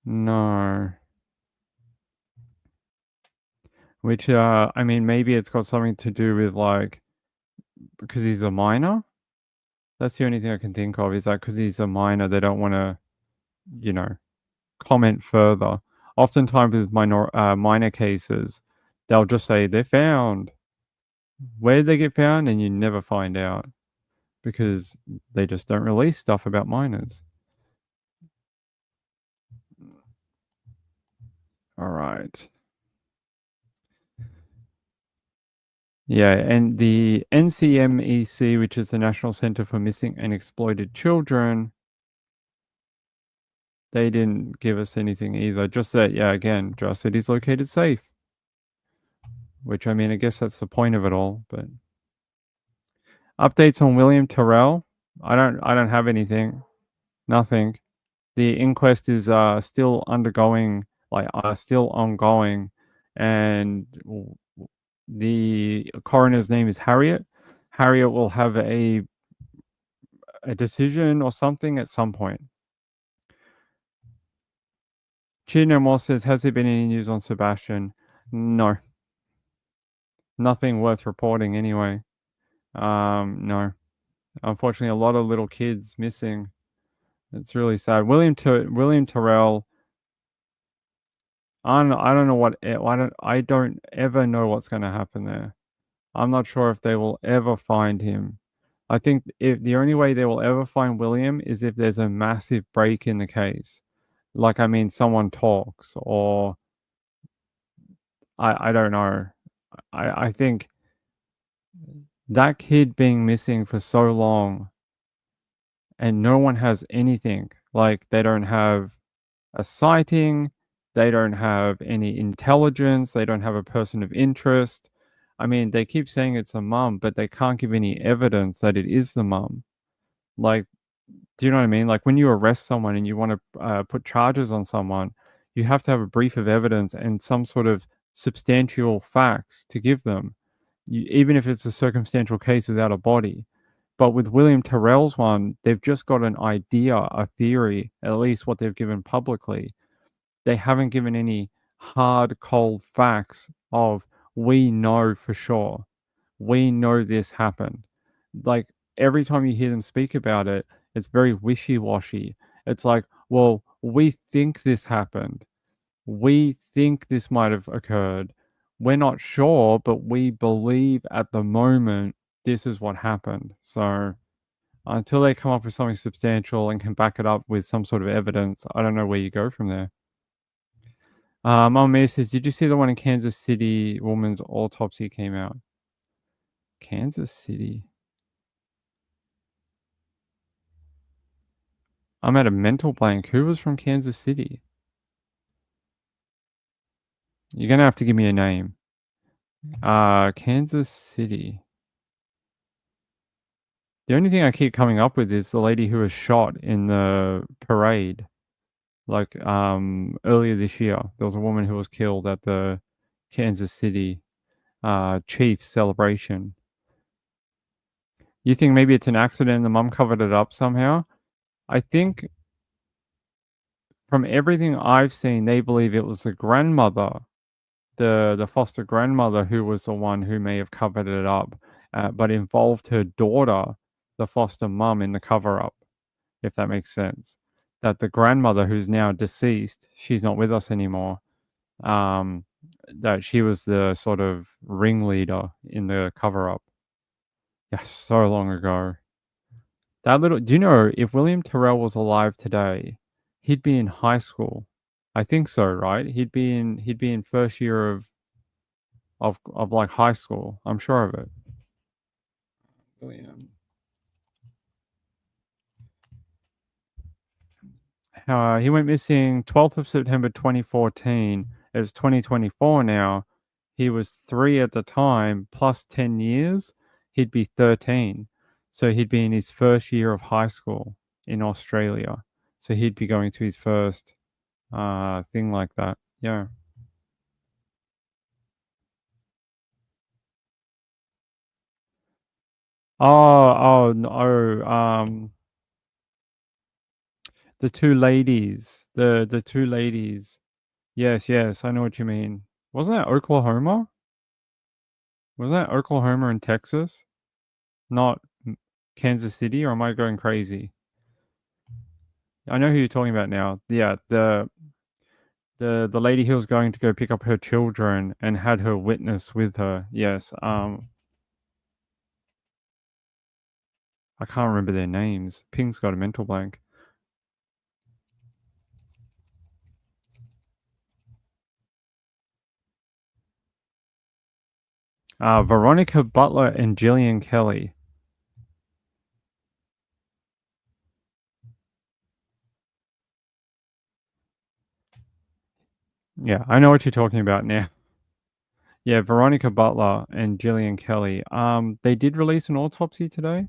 A: No. Which, I mean, maybe it's got something to do with, like, because he's a minor? That's the only thing I can think of, is that because he's a minor, they don't wanna, you know, comment further. Oftentimes with minor cases, they'll just say, "They're found." Where did they get found? And you never find out, because they just don't release stuff about minors. Alright. Yeah, and the NCMEC, which is the National Center for Missing and Exploited Children, they didn't give us anything either. Just that, yeah, again, just it is located safe. Which, I mean, I guess that's the point of it all, but updates on William Terrell? I don't have anything. Nothing. The inquest is still undergoing, still ongoing, and the coroner's name is Harriet. Harriet will have a decision or something at some point. Chino Moore says, has there been any news on Sebastian? No. Nothing worth reporting anyway. No. Unfortunately, a lot of little kids missing. It's really sad. William Terrell. I don't know what. I don't ever know what's going to happen there. I'm not sure if they will ever find him. I think if the only way they will ever find William is if there's a massive break in the case. Like, I mean, someone talks, or I don't know. I think that kid being missing for so long and no one has anything. Like, they don't have a sighting, they don't have any intelligence, they don't have a person of interest. I mean, they keep saying it's a mum, but they can't give any evidence that it is the mum. Like, do you know what I mean? Like, when you arrest someone and you want to put charges on someone, you have to have a brief of evidence and some sort of substantial facts to give them, even if it's a circumstantial case without a body. But with William Terrell's one, they've just got an idea, a theory, at least what they've given publicly. They haven't given any hard, cold facts of, we know for sure. We know this happened. Like, every time you hear them speak about it, it's very wishy-washy. It's like, well, we think this happened. We think this might have occurred. We're not sure, but we believe at the moment this is what happened. So until they come up with something substantial and can back it up with some sort of evidence, I don't know where you go from there. Mom May says, did you see the one in Kansas City? Woman's autopsy came out. Kansas City. I'm at a mental blank. Who was from Kansas City? You're going to have to give me a name. Kansas City. The only thing I keep coming up with is the lady who was shot in the parade. Like, earlier this year, there was a woman who was killed at the Kansas City. Chiefs celebration. You think maybe it's an accident and the mum covered it up somehow? I think from everything I've seen, they believe it was the grandmother, the foster grandmother, who was the one who may have covered it up, but involved her daughter, the foster mum, in the cover up, if that makes sense. That the grandmother, who's now deceased, she's not with us anymore, that she was the sort of ringleader in the cover up. Yeah, so long ago. Do you know if William Terrell was alive today, he'd be in high school. I think so, right? He'd be in first year of like high school. I'm sure of it. William. He went missing 12th of September 2014. It's 2024 now. He was 3 at the time, plus 10 years. He'd be 13. So he'd be in his first year of high school in Australia. So he'd be going to his first thing like that. Yeah. Oh no. The two ladies. The two ladies. Yes, yes, I know what you mean. Wasn't that Oklahoma? Was that Oklahoma and Texas? Not Kansas City, or am I going crazy? I know who you're talking about now. Yeah, the lady who was going to go pick up her children and had her witness with her. Yes. I can't remember their names. Ping's got a mental blank. Veronica Butler and Gillian Kelly. Yeah, I know what you're talking about now. Yeah, Veronica Butler and Gillian Kelly. They did release an autopsy today.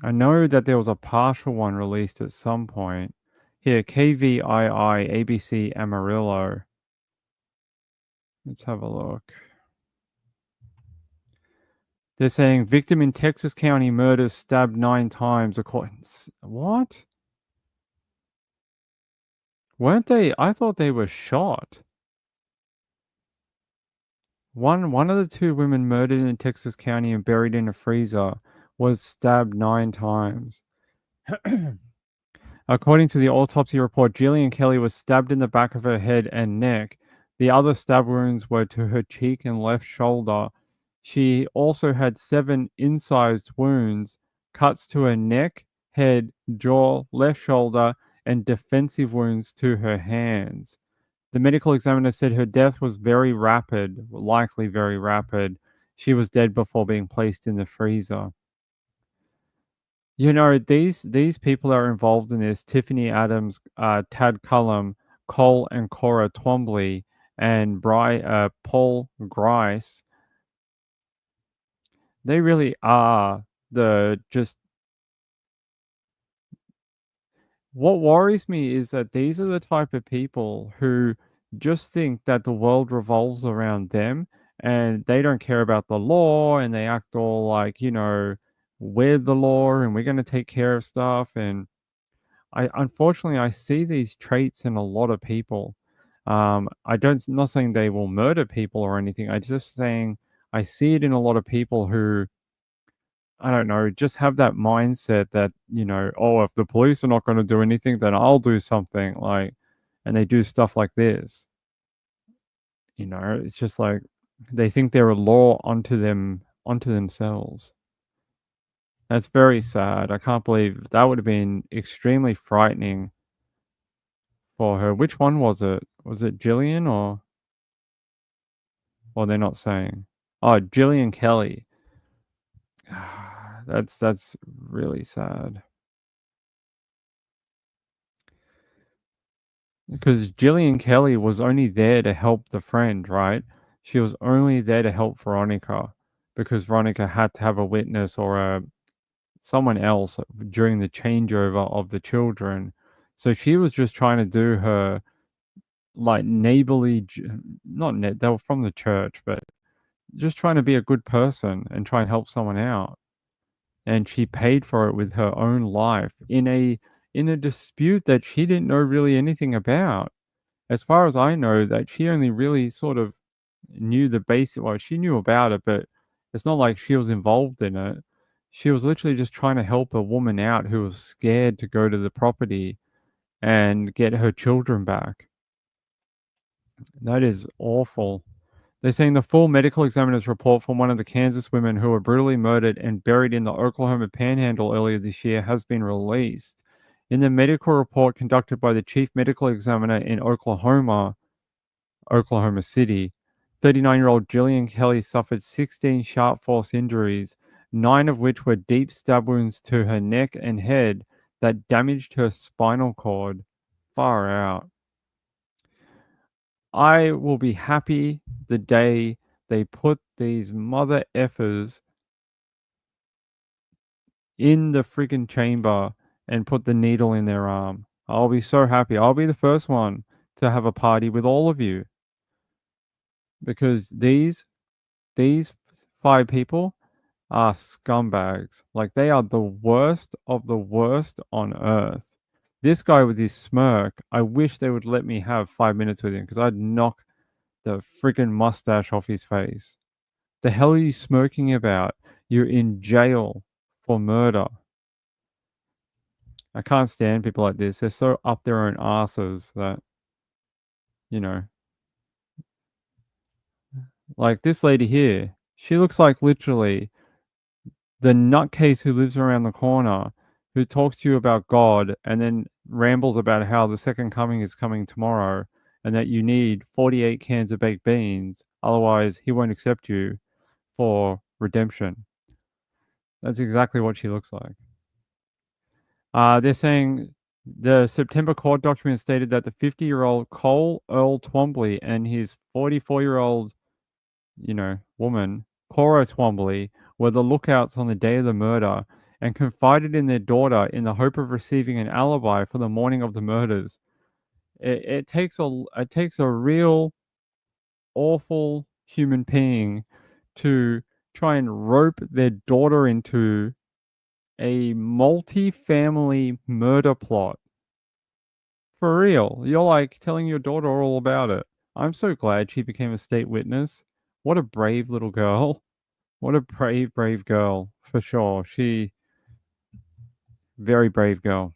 A: I know that there was a partial one released at some point. Here, KVII ABC Amarillo. Let's have a look. They're saying victim in Texas County murders stabbed 9 times. What? Weren't they? I thought they were shot. One of the 2 women murdered in Texas County and buried in a freezer was stabbed 9 times. According to the autopsy report, Gillian Kelly was stabbed in the back of her head and neck. The other stab wounds were to her cheek and left shoulder. She also had 7 incised wounds, cuts to her neck, head, jaw, left shoulder, and defensive wounds to her hands. The medical examiner said her death was very rapid, likely very rapid. She was dead before being placed in the freezer. You know, these people are involved in this. Tiffany Adams, Tad Cullum, Cole and Cora Twombly, and Paul Grice. They really are what worries me is that these are the type of people who just think that the world revolves around them and they don't care about the law, and they act all like, we're the law and we're going to take care of stuff. And unfortunately, I see these traits in a lot of people. Not saying they will murder people or anything. I just saying I see it in a lot of people who, I don't know, just have that mindset that, oh, if the police are not going to do anything, then I'll do something, and they do stuff like this. It's just like they think they're a law onto themselves. That's very sad. I can't believe that would have been extremely frightening for her. Which one was it? Was it Gillian or they're not saying? Oh, Gillian Kelly. That's really sad. Because Gillian Kelly was only there to help the friend, right? She was only there to help Veronica because Veronica had to have a witness or someone else during the changeover of the children. So she was just trying to do her like neighborly, they were from the church, but just trying to be a good person and try and help someone out. And she paid for it with her own life in a dispute that she didn't know really anything about. As far as I know, that she only really sort of knew the basic. Well, she knew about it, but it's not like she was involved in it. She was literally just trying to help a woman out who was scared to go to the property and get her children back. That is awful. They're saying the full medical examiner's report from one of the Kansas women who were brutally murdered and buried in the Oklahoma Panhandle earlier this year has been released. In the medical report conducted by the chief medical examiner in Oklahoma City, 39-year-old Jillian Kelly suffered 16 sharp force injuries, 9 of which were deep stab wounds to her neck and head that damaged her spinal cord. Far out. I will be happy the day they put these mother effers in the freaking chamber and put the needle in their arm. I'll be so happy. I'll be the first one to have a party with all of you. Because these 5 people are scumbags. Like, they are the worst of the worst on earth. This guy with his smirk, I wish they would let me have 5 minutes with him because I'd knock the freaking mustache off his face. The hell are you smirking about? You're in jail for murder. I can't stand people like this. They're so up their own asses that, you know. Like this lady here, she looks like literally the nutcase who lives around the corner, who talks to you about God and then rambles about how the second coming is coming tomorrow and that you need 48 cans of baked beans, otherwise he won't accept you for redemption. That's exactly what she looks like. They're saying the September court document stated that the 50-year-old Cole Earl Twombly and his 44-year-old, woman, Cora Twombly, were the lookouts on the day of the murder and confided in their daughter in the hope of receiving an alibi for the morning of the murders. It takes a real awful human being to try and rope their daughter into a multi-family murder plot. For real. You're like telling your daughter all about it. I'm so glad she became a state witness. What a brave little girl. What a brave, brave girl. For sure. Very brave girl.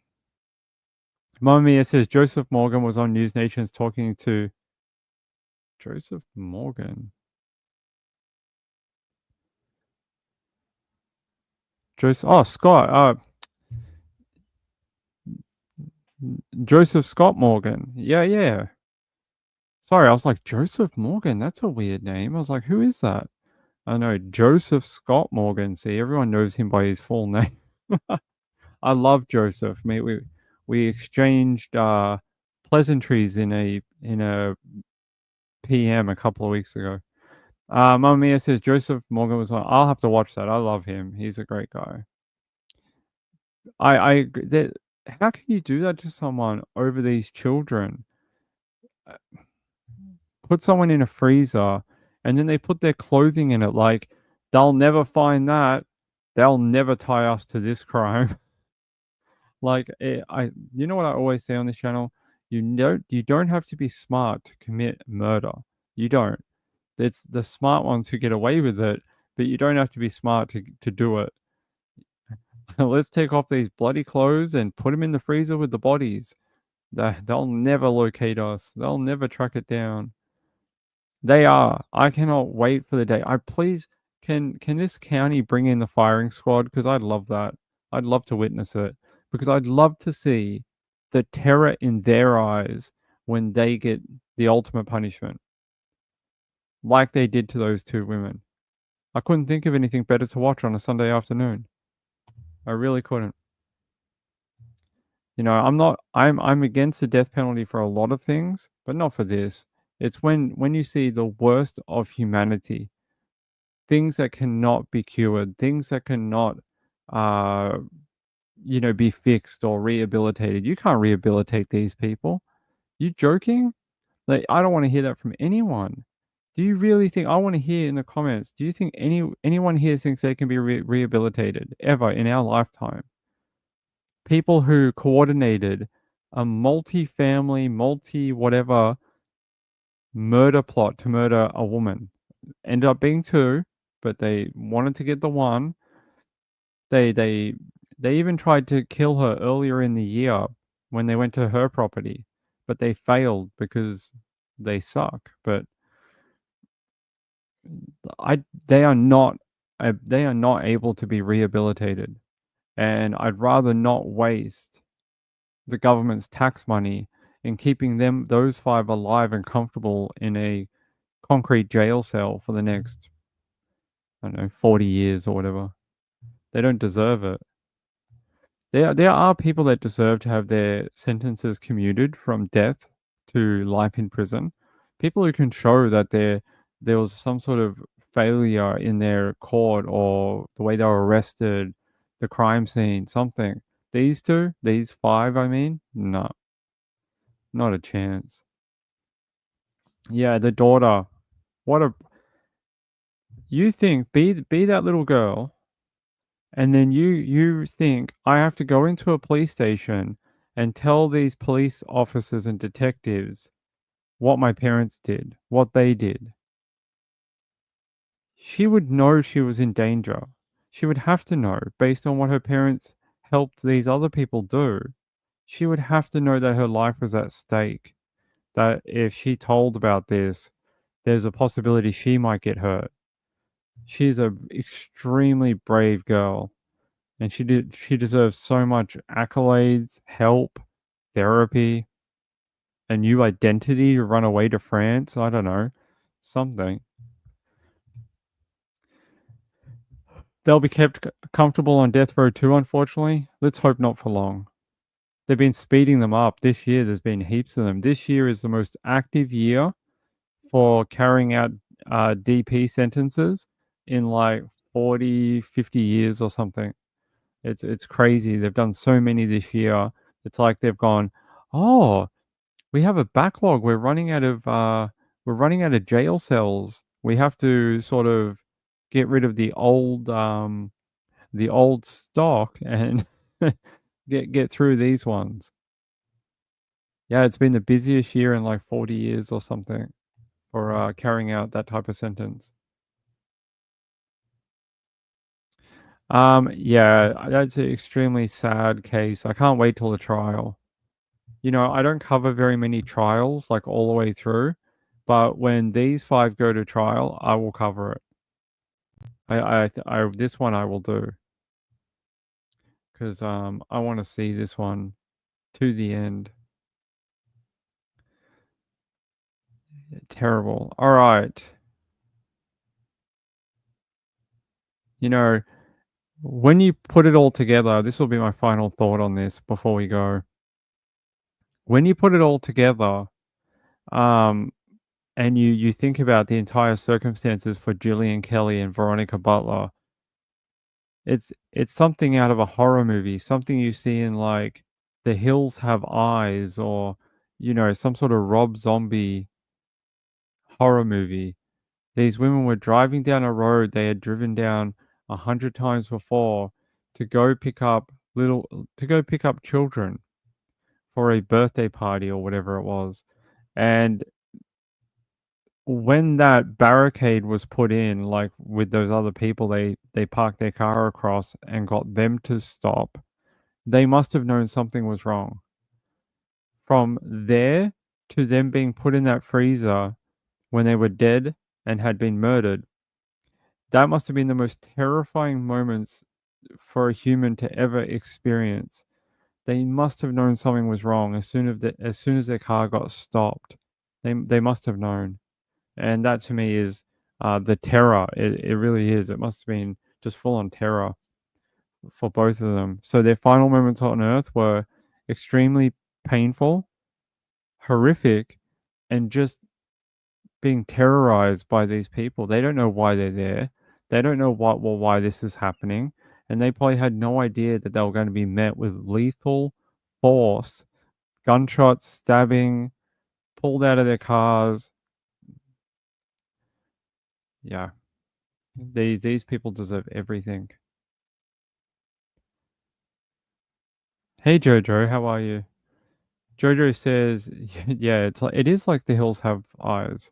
A: Mamma Mia says Joseph Morgan was on News Nations talking to Joseph Morgan. Scott. Joseph Scott Morgan. Yeah. Sorry, I was like, Joseph Morgan? That's a weird name. I was like, who is that? I know, Joseph Scott Morgan. See, everyone knows him by his full name. I love Joseph. Mate, we exchanged pleasantries in a PM a couple of weeks ago. Mamma Mia says Joseph Morgan was on. I'll have to watch that. I love him. He's a great guy. How can you do that to someone over these children? Put someone in a freezer and then they put their clothing in it. Like, they'll never find that. They'll never tie us to this crime. Like, you know what I always say on this channel? You don't have to be smart to commit murder. You don't. It's the smart ones who get away with it, but you don't have to be smart to do it. Let's take off these bloody clothes and put them in the freezer with the bodies. They'll never locate us. They'll never track it down. They are. I cannot wait for the day. Can this county bring in the firing squad? Because I'd love that. I'd love to witness it. Because I'd love to see the terror in their eyes when they get the ultimate punishment. Like they did to those 2 women. I couldn't think of anything better to watch on a Sunday afternoon. I really couldn't. I'm against the death penalty for a lot of things, but not for this. It's when you see the worst of humanity, things that cannot be cured, things that cannot, be fixed or rehabilitated. You can't rehabilitate these people. You joking? Like, I don't want to hear that from anyone. Do you really think I want to hear in the comments, do you think anyone here thinks they can be rehabilitated ever in our lifetime? People who coordinated a multi-family, multi-whatever murder plot to murder a woman. Ended up being 2, but they wanted to get the one. They even tried to kill her earlier in the year when they went to her property, but they failed because they suck. But I they are not they are not able to be rehabilitated, and I'd rather not waste the government's tax money in keeping those 5 alive and comfortable in a concrete jail cell for the next, I don't know, 40 years or whatever. They don't deserve it. There are people that deserve to have their sentences commuted from death to life in prison. People who can show that there was some sort of failure in their court or the way they were arrested, the crime scene, something. These 2, these 5, I mean, no, not a chance. Yeah, the daughter. What a you think be that little girl, and then you think I have to go into a police station and tell these police officers and detectives what my parents did, what they did. She would know she was in danger. She would have to know based on what her parents helped these other people do. She would have to know that her life was at stake. That if she told about this, there's a possibility she might get hurt. She's a extremely brave girl, and she deserves so much accolades, help, therapy, a new identity to run away to France. I don't know, something. They'll be kept comfortable on death row too, unfortunately. Let's hope not for long. They've been speeding them up. This year, there's been heaps of them. This year is the most active year for carrying out DP sentences in like 40, 50 years or something. It's crazy. They've done so many this year. It's like they've gone, oh, we have a backlog. We're running out of jail cells. We have to sort of get rid of the old stock and get through these ones. Yeah, it's been the busiest year in like 40 years or something for carrying out that type of sentence. Yeah, that's an extremely sad case. I can't wait till the trial. You know, I don't cover very many trials like all the way through, but when these 5 go to trial, I will cover it. This one I will do because I want to see this one to the end. Terrible. All right. You know, when you put it all together, this will be my final thought on this before we go. When you put it all together, um, and you think about the entire circumstances for Gillian Kelly and Veronica Butler, it's something out of a horror movie, something you see in like The Hills Have Eyes or some sort of Rob Zombie horror movie. These women were driving down a road they had driven down 100 times before to go pick up children for a birthday party or whatever it was. And when that barricade was put in, like with those other people, they parked their car across and got them to stop. They must have known something was wrong. From there to them being put in that freezer when they were dead and had been murdered, that must have been the most terrifying moments for a human to ever experience. They must have known something was wrong as soon as their car got stopped. They must have known. And that to me is the terror. It really is. It must have been just full on terror for both of them. So their final moments on Earth were extremely painful, horrific, and just being terrorized by these people. They don't know why they're there. They don't know why this is happening, and they probably had no idea that they were going to be met with lethal force, gunshots, stabbing, pulled out of their cars. Yeah. These people deserve everything. Hey Jojo, how are you? Jojo says, yeah, it is like The Hills Have Eyes.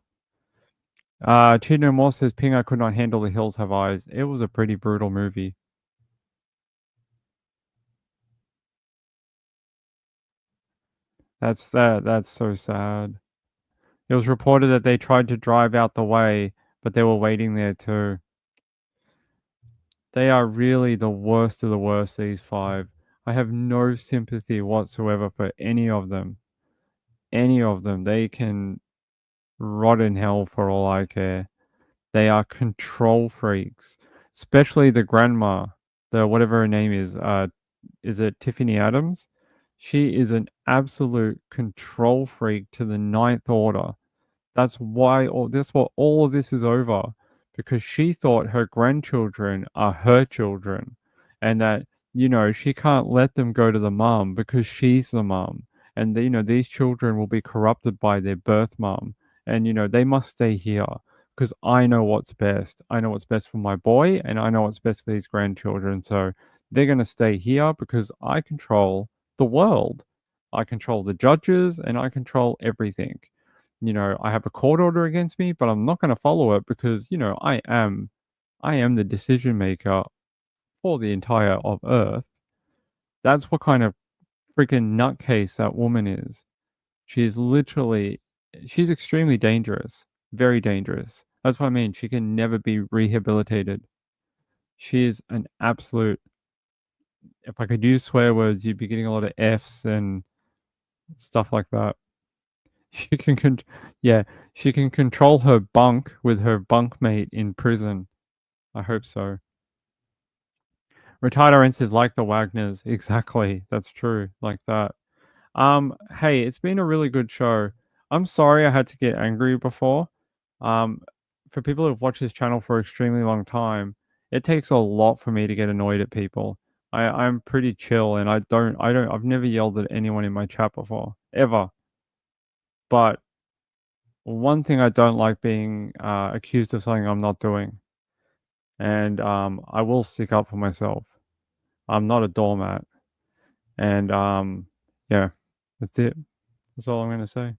A: Chino Moore says, Ping, I could not handle The Hills Have Eyes. It was a pretty brutal movie. That's so sad. It was reported that they tried to drive out the way, but they were waiting there too. They are really the worst of the worst, these 5. I have no sympathy whatsoever for any of them. Any of them. They can rot in hell for all I care. They are control freaks, especially the grandma, the whatever her name is it Tiffany Adams? She is an absolute control freak to the ninth order. That's what all of this is over, because she thought her grandchildren are her children, and that, she can't let them go to the mum because she's the mum, and these children will be corrupted by their birth mum, and they must stay here because I know what's best. I know what's best for my boy, and I know what's best for these grandchildren. So they're going to stay here because I control the world. I control the judges, and I control everything. I have a court order against me, but I'm not going to follow it because, I am the decision maker for the entire of Earth. That's what kind of freaking nutcase that woman is. She's extremely dangerous, very dangerous. That's what I mean. She can never be rehabilitated. She is an absolute. If I could use swear words, you'd be getting a lot of Fs and stuff like that. She can yeah, she can control her bunk with her bunkmate in prison. I hope so. Retired says like the Wagners. Exactly. That's true. Like that. Hey, it's been a really good show. I'm sorry I had to get angry before. Um, for people who've watched this channel for an extremely long time, it takes a lot for me to get annoyed at people. I'm pretty chill, and I've never yelled at anyone in my chat before, ever. But one thing I don't like being accused of something I'm not doing, and I will stick up for myself. I'm not a doormat, and yeah, that's it. That's all I'm gonna say.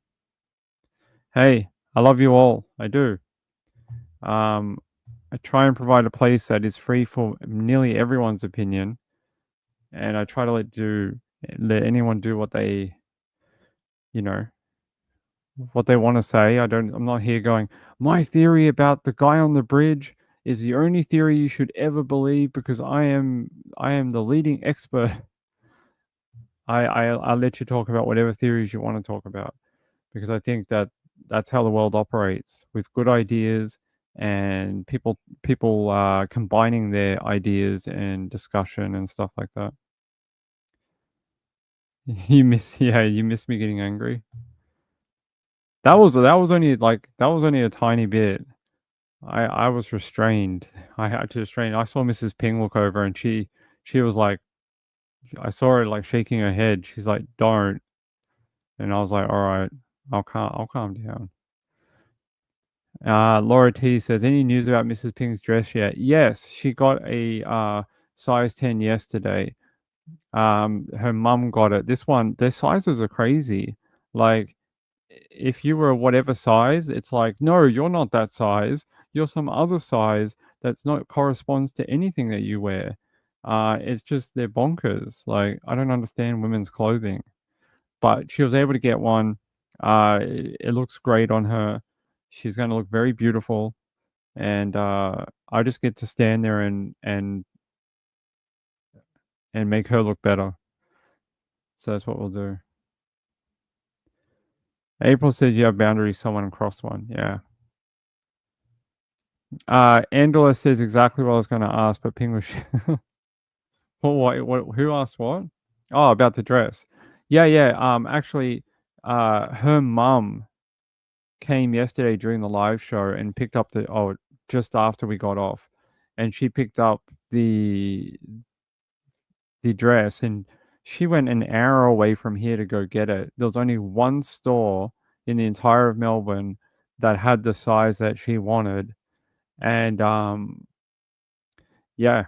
A: Hey, I love you all. I do. I try and provide a place that is free for nearly everyone's opinion, and I try to let anyone do what they, you know, what they want to say. I'm not here going, my theory about the guy on the bridge is the only theory you should ever believe because I am the leading expert. I'll let you talk about whatever theories you want to talk about, because I think that that's how the world operates, with good ideas and people combining their ideas and discussion and stuff like that. You miss me getting angry. That was only a tiny bit. I was restrained. I had to restrain. I saw Mrs. Ping look over, and she was like, I saw her like shaking her head. She's like, "Don't," and I was like, "All right, I'll calm down." Laura T says, "Any news about Mrs. Ping's dress yet?" Yes, she got a size 10 yesterday. Her mum got it. Their sizes are crazy. Like, if you were whatever size, it's like, no, you're not that size. You're some other size that's not corresponds to anything that you wear. It's just they're bonkers. Like, I don't understand women's clothing, but she was able to get one. It looks great on her. She's going to look very beautiful, and I just get to stand there and make her look better. So that's what we'll do. April says you have boundaries. Someone crossed one. Yeah. Angela says exactly what I was going to ask, but Ping was. What? Who asked what? Oh, about the dress. Yeah, yeah. Actually, her mum came yesterday during the live show and picked up just after we got off, and she picked up the dress, and she went an hour away from here to go get it. There was only one store in the entire of Melbourne that had the size that she wanted. And yeah,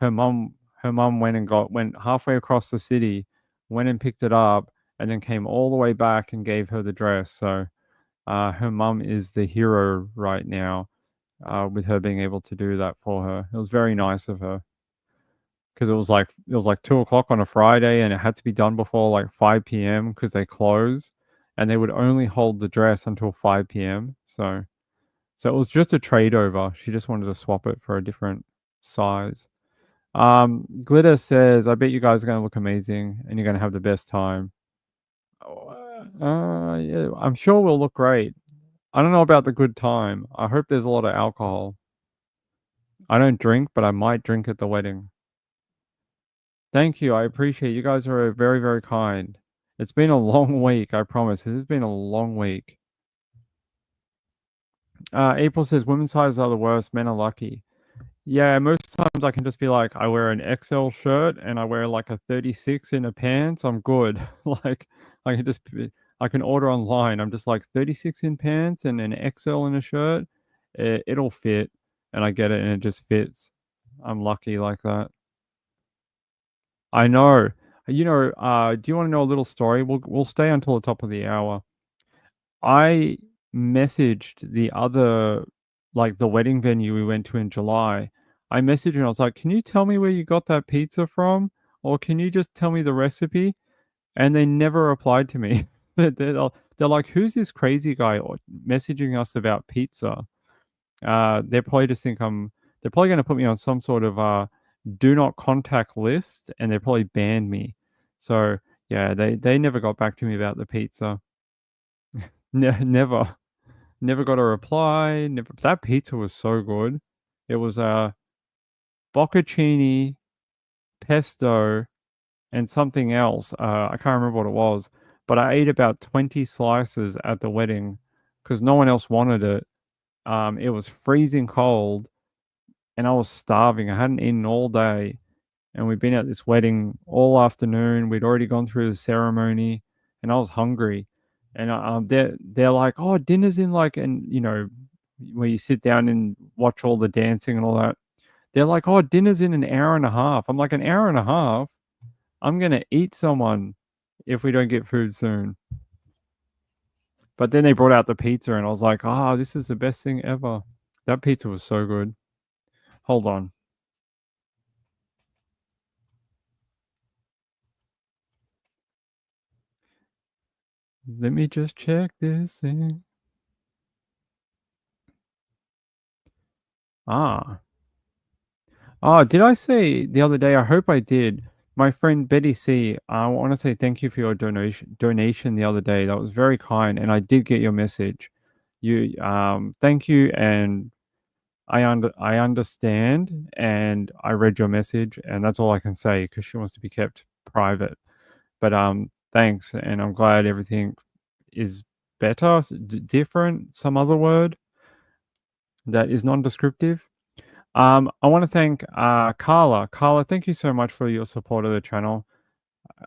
A: her mum went halfway across the city, went and picked it up, and then came all the way back and gave her the dress. So her mum is the hero right now, with her being able to do that for her. It was very nice of her because it was like 2 o'clock on a Friday, and it had to be done before like 5 p.m. because they close, and they would only hold the dress until 5 p.m. So it was just a trade over. She just wanted to swap it for a different size. Glitter says, "I bet you guys are going to look amazing, and you're going to have the best time." Yeah, I'm sure we'll look great. I don't know about the good time. I hope there's a lot of alcohol. I don't drink, but I might drink at the wedding. Thank you. I appreciate you guys are very, very kind. It's been a long week, I promise. This has been a long week. April says women's sizes are the worst. Men are lucky. Yeah, most times I can just be like, I wear an XL shirt and I wear like a 36 in a pants. I'm good. Like I can I can order online. I'm just like 36 in pants and an XL in a shirt. It'll fit, and I get it, and it just fits. I'm lucky like that. I know. Do you want to know a little story? We'll stay until the top of the hour. I messaged the other, like the wedding venue we went to in July. I messaged and I was like, "Can you tell me where you got that pizza from, or can you just tell me the recipe?" And they never replied to me. They're like, "Who's this crazy guy messaging us about pizza?" They probably just think They're probably going to put me on some sort of do not contact list, and they probably banned me. So yeah, they never got back to me about the pizza. Never. Never got a reply. Never. That pizza was so good. It was bocconcini, pesto, and something else. I can't remember what it was, but I ate about 20 slices at the wedding because no one else wanted it. It was freezing cold, and I was starving. I hadn't eaten all day, and we'd been at this wedding all afternoon. We'd already gone through the ceremony, and I was hungry. And they're like, "Oh, dinner's in like," and where you sit down and watch all the dancing and all that. They're like, "Oh, dinner's in an hour and a half." I'm like, "An hour and a half? I'm gonna eat someone if we don't get food soon." But then they brought out the pizza, and I was like, "Ah, this is the best thing ever." That pizza was so good. Hold on. Let me just check this thing. Ah. Oh, did I say the other day? I hope I did. My friend Betty C, I want to say thank you for your donation the other day. That was very kind, and I did get your message. Thank you, and I understand, and I read your message, and that's all I can say because she wants to be kept private. But thanks, and I'm glad everything is better, different, some other word that is non-descriptive. I want to thank Carla. Carla, thank you so much for your support of the channel.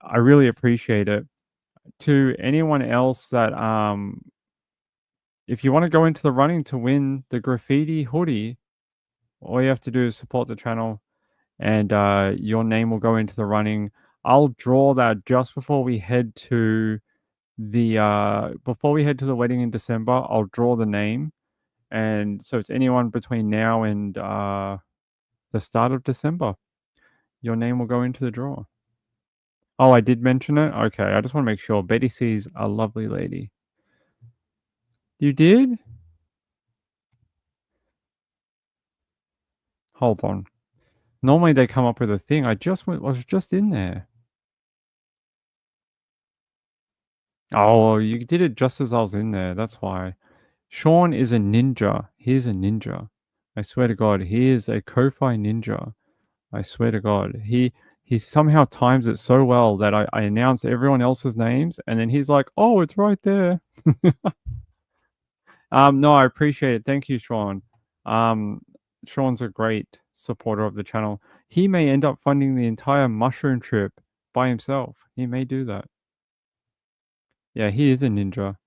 A: I really appreciate it. To anyone else that if you want to go into the running to win the graffiti hoodie, all you have to do is support the channel, and your name will go into the running. I'll draw that just before we head to the wedding in December. I'll draw the name, and so it's anyone between now and the start of December. Your name will go into the draw. Oh, I did mention it? Okay, I just want to make sure. Betty C's a lovely lady. You did? Hold on. Normally they come up with a thing. I was just in there. Oh, you did it just as I was in there. That's why. Sean is a ninja. He's a ninja. I swear to God, he is a Ko-Fi ninja. I swear to God. He somehow times it so well that I announce everyone else's names, and then he's like, "Oh, it's right there." No, I appreciate it. Thank you, Sean. Um, Sean's a great supporter of the channel. He may end up funding the entire mushroom trip by himself. He may do that. Yeah, he is a ninja.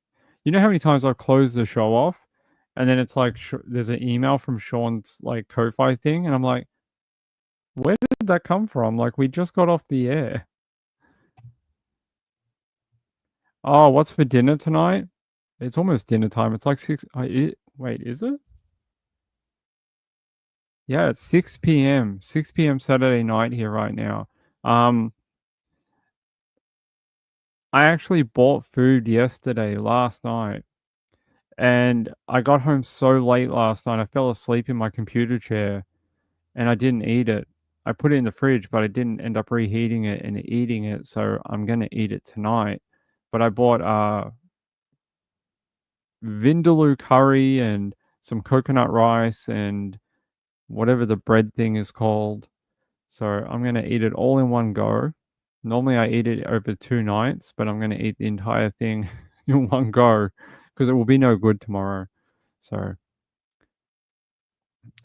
A: You know how many times I've closed the show off, and then it's like there's an email from Sean's like Ko-fi thing, and I'm like, where did that come from? Like we just got off the air. Oh, what's for dinner tonight? It's almost dinner time. It's like 6. Wait, is it? Yeah, it's 6 p.m. 6 p.m. Saturday night here right now. I actually bought food last night, and I got home so late last night. I fell asleep in my computer chair, and I didn't eat it. I put it in the fridge, but I didn't end up reheating it and eating it, so I'm gonna eat it tonight. But I bought vindaloo curry and some coconut rice and whatever the bread thing is called. So I'm going to eat it all in one go. Normally I eat it over 2 nights, but I'm going to eat the entire thing in one go because it will be no good tomorrow. So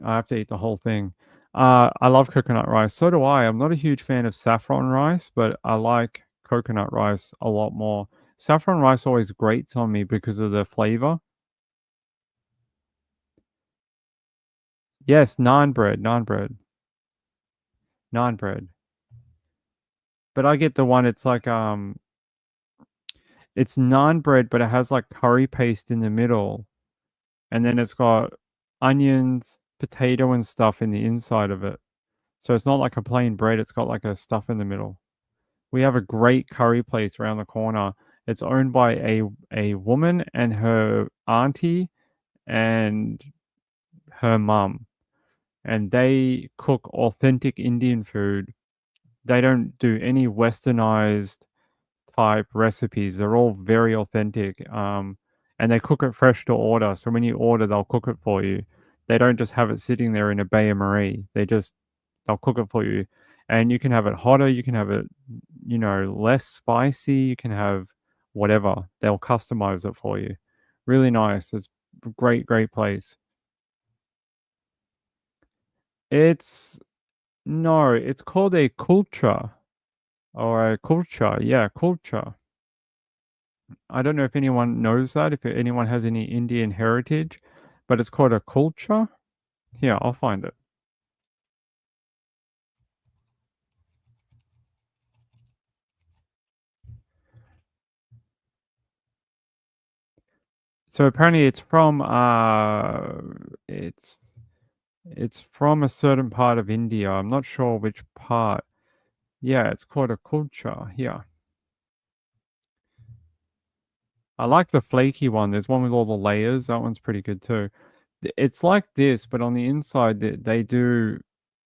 A: I have to eat the whole thing. I love coconut rice. So do I. I'm not a huge fan of saffron rice, but I like coconut rice a lot more. Saffron rice always grates on me because of the flavor. Yes, naan bread, naan bread, naan bread. But I get the one, it's naan bread, but it has like curry paste in the middle. And then it's got onions, potato, and stuff in the inside of it. So it's not like a plain bread, it's got like a stuff in the middle. We have a great curry place around the corner. It's owned by a woman and her auntie and her mum. And they cook authentic Indian food. They don't do any westernized type recipes. They're all very authentic. And they cook it fresh to order. So when you order, they'll cook it for you. They don't just have it sitting there in a Bain Marie. They'll cook it for you. And you can have it hotter, you can have it, less spicy, you can have whatever. They'll customize it for you. Really nice. It's a great, great place. It's no, it's called a kulcha or a kulcha. Yeah, kulcha. I don't know if anyone knows that, if anyone has any Indian heritage, but it's called a kulcha. Here, I'll find it. So apparently it's from a certain part of India. I'm not sure which part. Yeah, it's called a kulcha. Here. I like the flaky one. There's one with all the layers. That one's pretty good too. It's like this, but on the inside they do,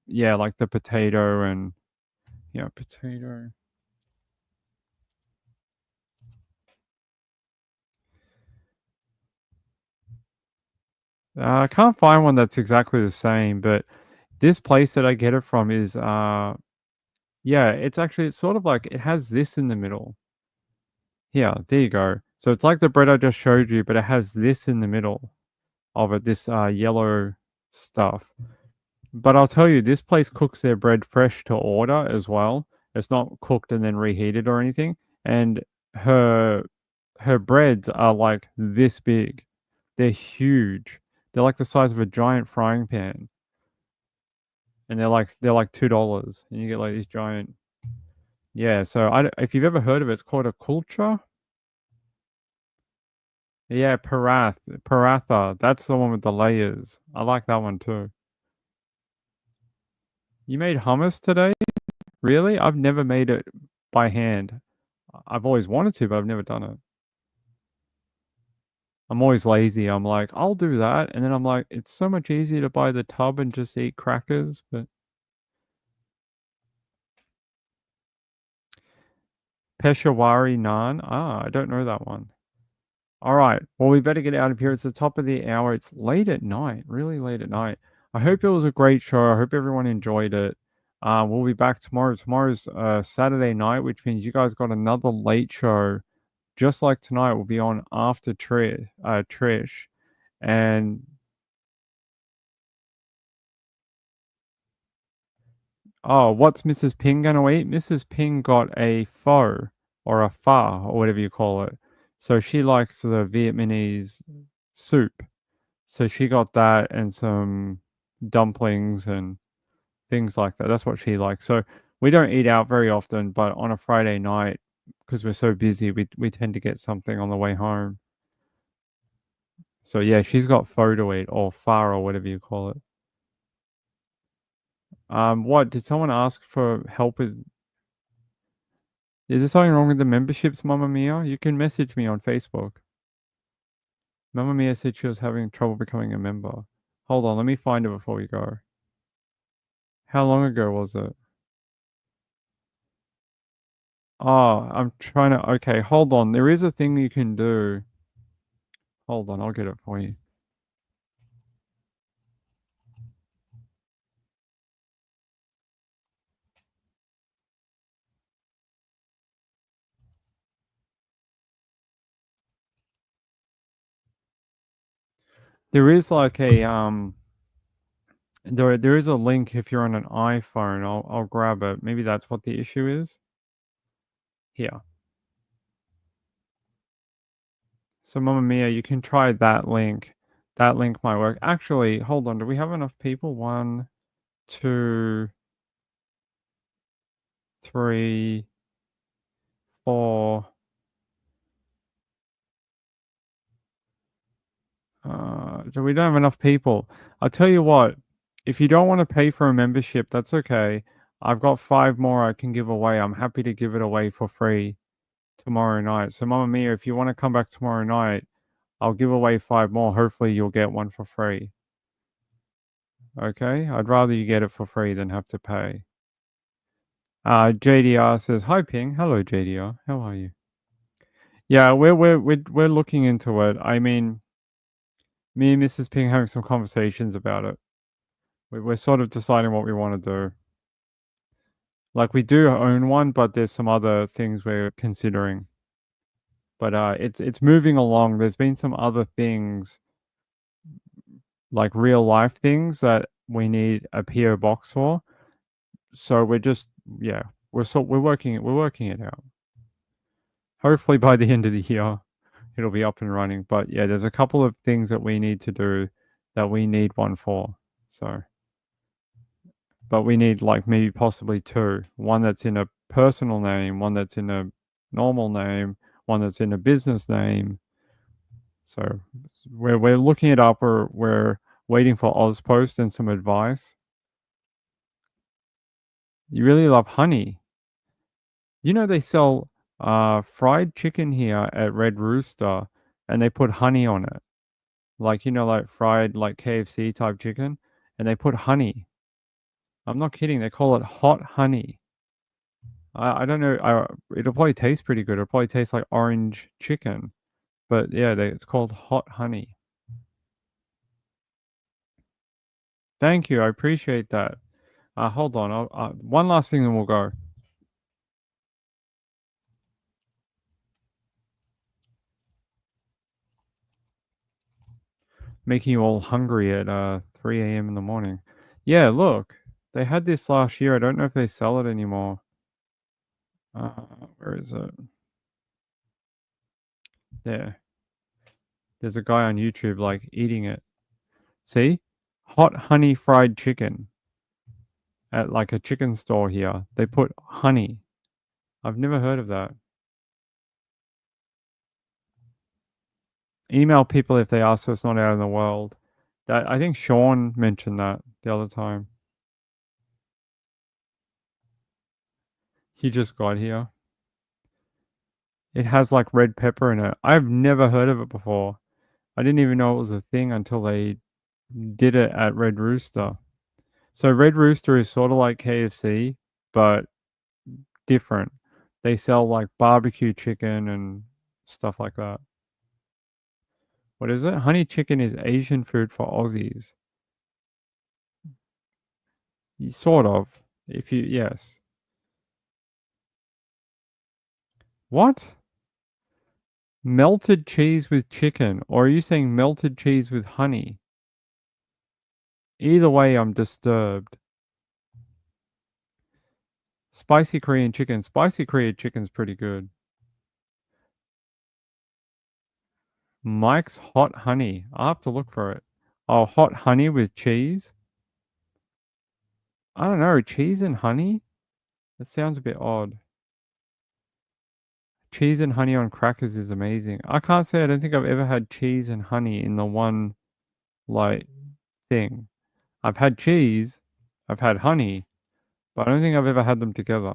A: yeah, like the potato and yeah, potato. I can't find one that's exactly the same, but this place that I get it from is yeah, it's sort of like it has this in the middle. Yeah, there you go. So it's like the bread I just showed you, but it has this in the middle of it, this yellow stuff. But I'll tell you, this place cooks their bread fresh to order as well. It's not cooked and then reheated or anything. And her her breads are like this big. They're huge. They're like the size of a giant frying pan. And they're like $2 and you get like these giant. Yeah, so if you've ever heard of it, it's called a kulcha. Yeah, paratha. That's the one with the layers. I like that one too. You made hummus today? Really? I've never made it by hand. I've always wanted to, but I've never done it. I'm always lazy. I'm like, I'll do that, and then I'm like, it's so much easier to buy the tub and just eat crackers, but Peshawari naan. I don't know that one. All right. Well, we better get out of here. It's the top of the hour. It's late at night, really late at night. I hope it was a great show. I hope everyone enjoyed it. We'll be back tomorrow. Tomorrow's Saturday night, which means you guys got another late show. Just like tonight, we'll be on after Trish. And oh, what's Mrs. Ping gonna eat? Mrs. Ping got a pho or a pho or whatever you call it. So she likes the Vietnamese soup. So she got that and some dumplings and things like that. That's what she likes. So we don't eat out very often, but on a Friday night, because we're so busy, we tend to get something on the way home. So yeah, she's got pho to eat or pho or whatever you call it. What did someone ask for help with? Is there something wrong with the memberships, Mamma Mia? You can message me on Facebook. Mamma Mia said she was having trouble becoming a member. Hold on, let me find it before we go. How long ago was it? Oh, I'm trying to. Okay, hold on. There is a thing you can do. Hold on, I'll get it for you. There is like a there is a link if you're on an iPhone. I'll grab it. Maybe that's what the issue is. Here. So Mamma Mia, you can try that link. That link might work. Actually, hold on. Do we have enough people? 1, 2, 3, 4. We don't have enough people. I'll tell you what. If you don't want to pay for a membership, that's okay. I've got 5 more I can give away. I'm happy to give it away for free tomorrow night. So Mamma Mia, if you want to come back tomorrow night, I'll give away 5 more. Hopefully you'll get one for free. Okay? I'd rather you get it for free than have to pay. JDR says, "Hi Ping." Hello JDR. How are you? Yeah, we're looking into it. I mean, me and Mrs. Ping having some conversations about it. We're sort of deciding what we want to do. Like we do own one, but there's some other things we're considering. But it's moving along. There's been some other things, like real life things that we need a PO box for. So we're just we're working it out. Hopefully by the end of the year, it'll be up and running. But yeah, there's a couple of things that we need to do that we need one for. So, but we need like maybe possibly 2. One that's in a personal name, one that's in a normal name, one that's in a business name. So we're looking it up. We're waiting for Ozpost and some advice. You really love honey. You know they sell fried chicken here at Red Rooster, and they put honey on it. Like, like fried, like KFC type chicken, and they put honey. I'm not kidding. They call it hot honey. I don't know. It'll probably taste pretty good. It'll probably taste like orange chicken, but yeah, it's called hot honey. Thank you. I appreciate that. Hold on. One last thing, and we'll go. Making you all hungry at 3 a.m. in the morning. Yeah, look, they had this last year. I don't know if they sell it anymore. Where is it? There. There's a guy on YouTube like eating it. See? Hot honey fried chicken at like a chicken store here. They put honey. I've never heard of that. Email people if they ask so it's not out in the world. That I think Sean mentioned that the other time. He just got here. It has like red pepper in it. I've never heard of it before. I didn't even know it was a thing until they did it at Red Rooster. So Red Rooster is sort of like KFC, but different. They sell like barbecue chicken and stuff like that. What is it? Honey chicken is Asian food for Aussies. Sort of. Yes. What? Melted cheese with chicken, or are you saying melted cheese with honey? Either way, I'm disturbed. Spicy Korean chicken. Spicy Korean chicken's pretty good. Mike's Hot Honey. I'll have to look for it. Oh, hot honey with cheese? I don't know, cheese and honey? That sounds a bit odd. Cheese and honey on crackers is amazing. I can't say I don't think I've ever had cheese and honey in the one, like, thing. I've had cheese, I've had honey, but I don't think I've ever had them together.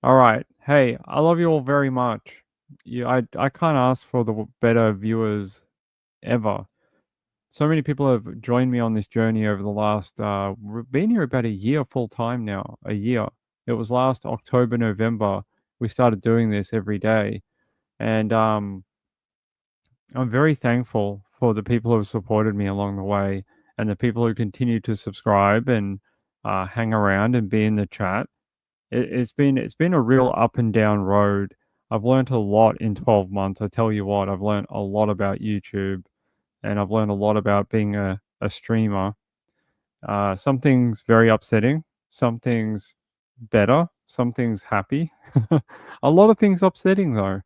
A: All right. Hey, I love you all very much. I can't ask for the better viewers ever. So many people have joined me on this journey over the last, we've been here about a year full time now, a year. It was last October, November, we started doing this every day. And I'm very thankful for the people who have supported me along the way and the people who continue to subscribe and hang around and be in the chat. It's been a real up and down road. I've learned a lot in 12 months. I tell you what, I've learned a lot about YouTube and I've learned a lot about being a streamer. Some things very upsetting, some things better, some things happy. A lot of things upsetting though.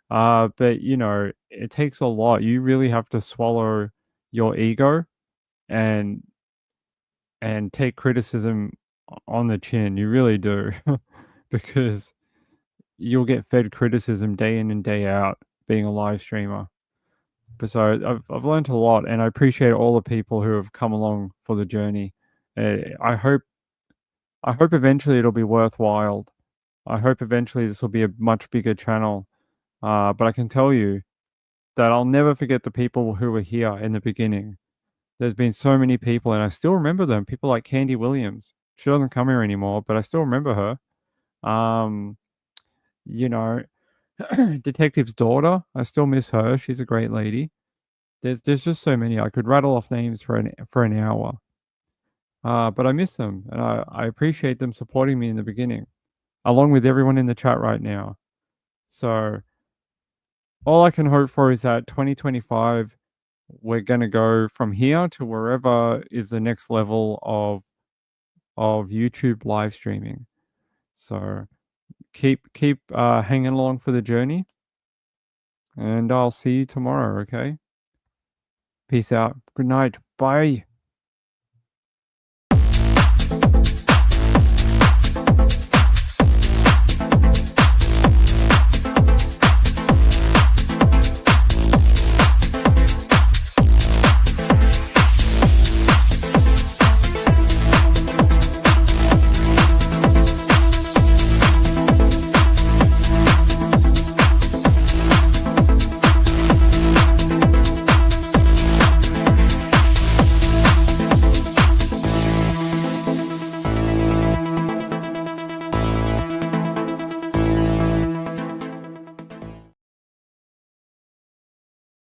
A: But you know, it takes a lot. You really have to swallow your ego and take criticism on the chin. You really do. Because you'll get fed criticism day in and day out being a live streamer. But so I've learned a lot, and I appreciate all the people who have come along for the journey. I hope eventually it'll be worthwhile. I hope eventually this will be a much bigger channel. But I can tell you that I'll never forget the people who were here in the beginning. There's been so many people, and I still remember them. People like Candy Williams. She doesn't come here anymore, but I still remember her. You know, Detective's daughter. I still miss her. She's a great lady. There's just so many. I could rattle off names for an hour. But I miss them, and I appreciate them supporting me in the beginning, along with everyone in the chat right now. So all I can hope for is that 2025, we're gonna go from here to wherever is the next level of YouTube live streaming. So keep hanging along for the journey, and I'll see you tomorrow. Okay. Peace out. Good night. Bye.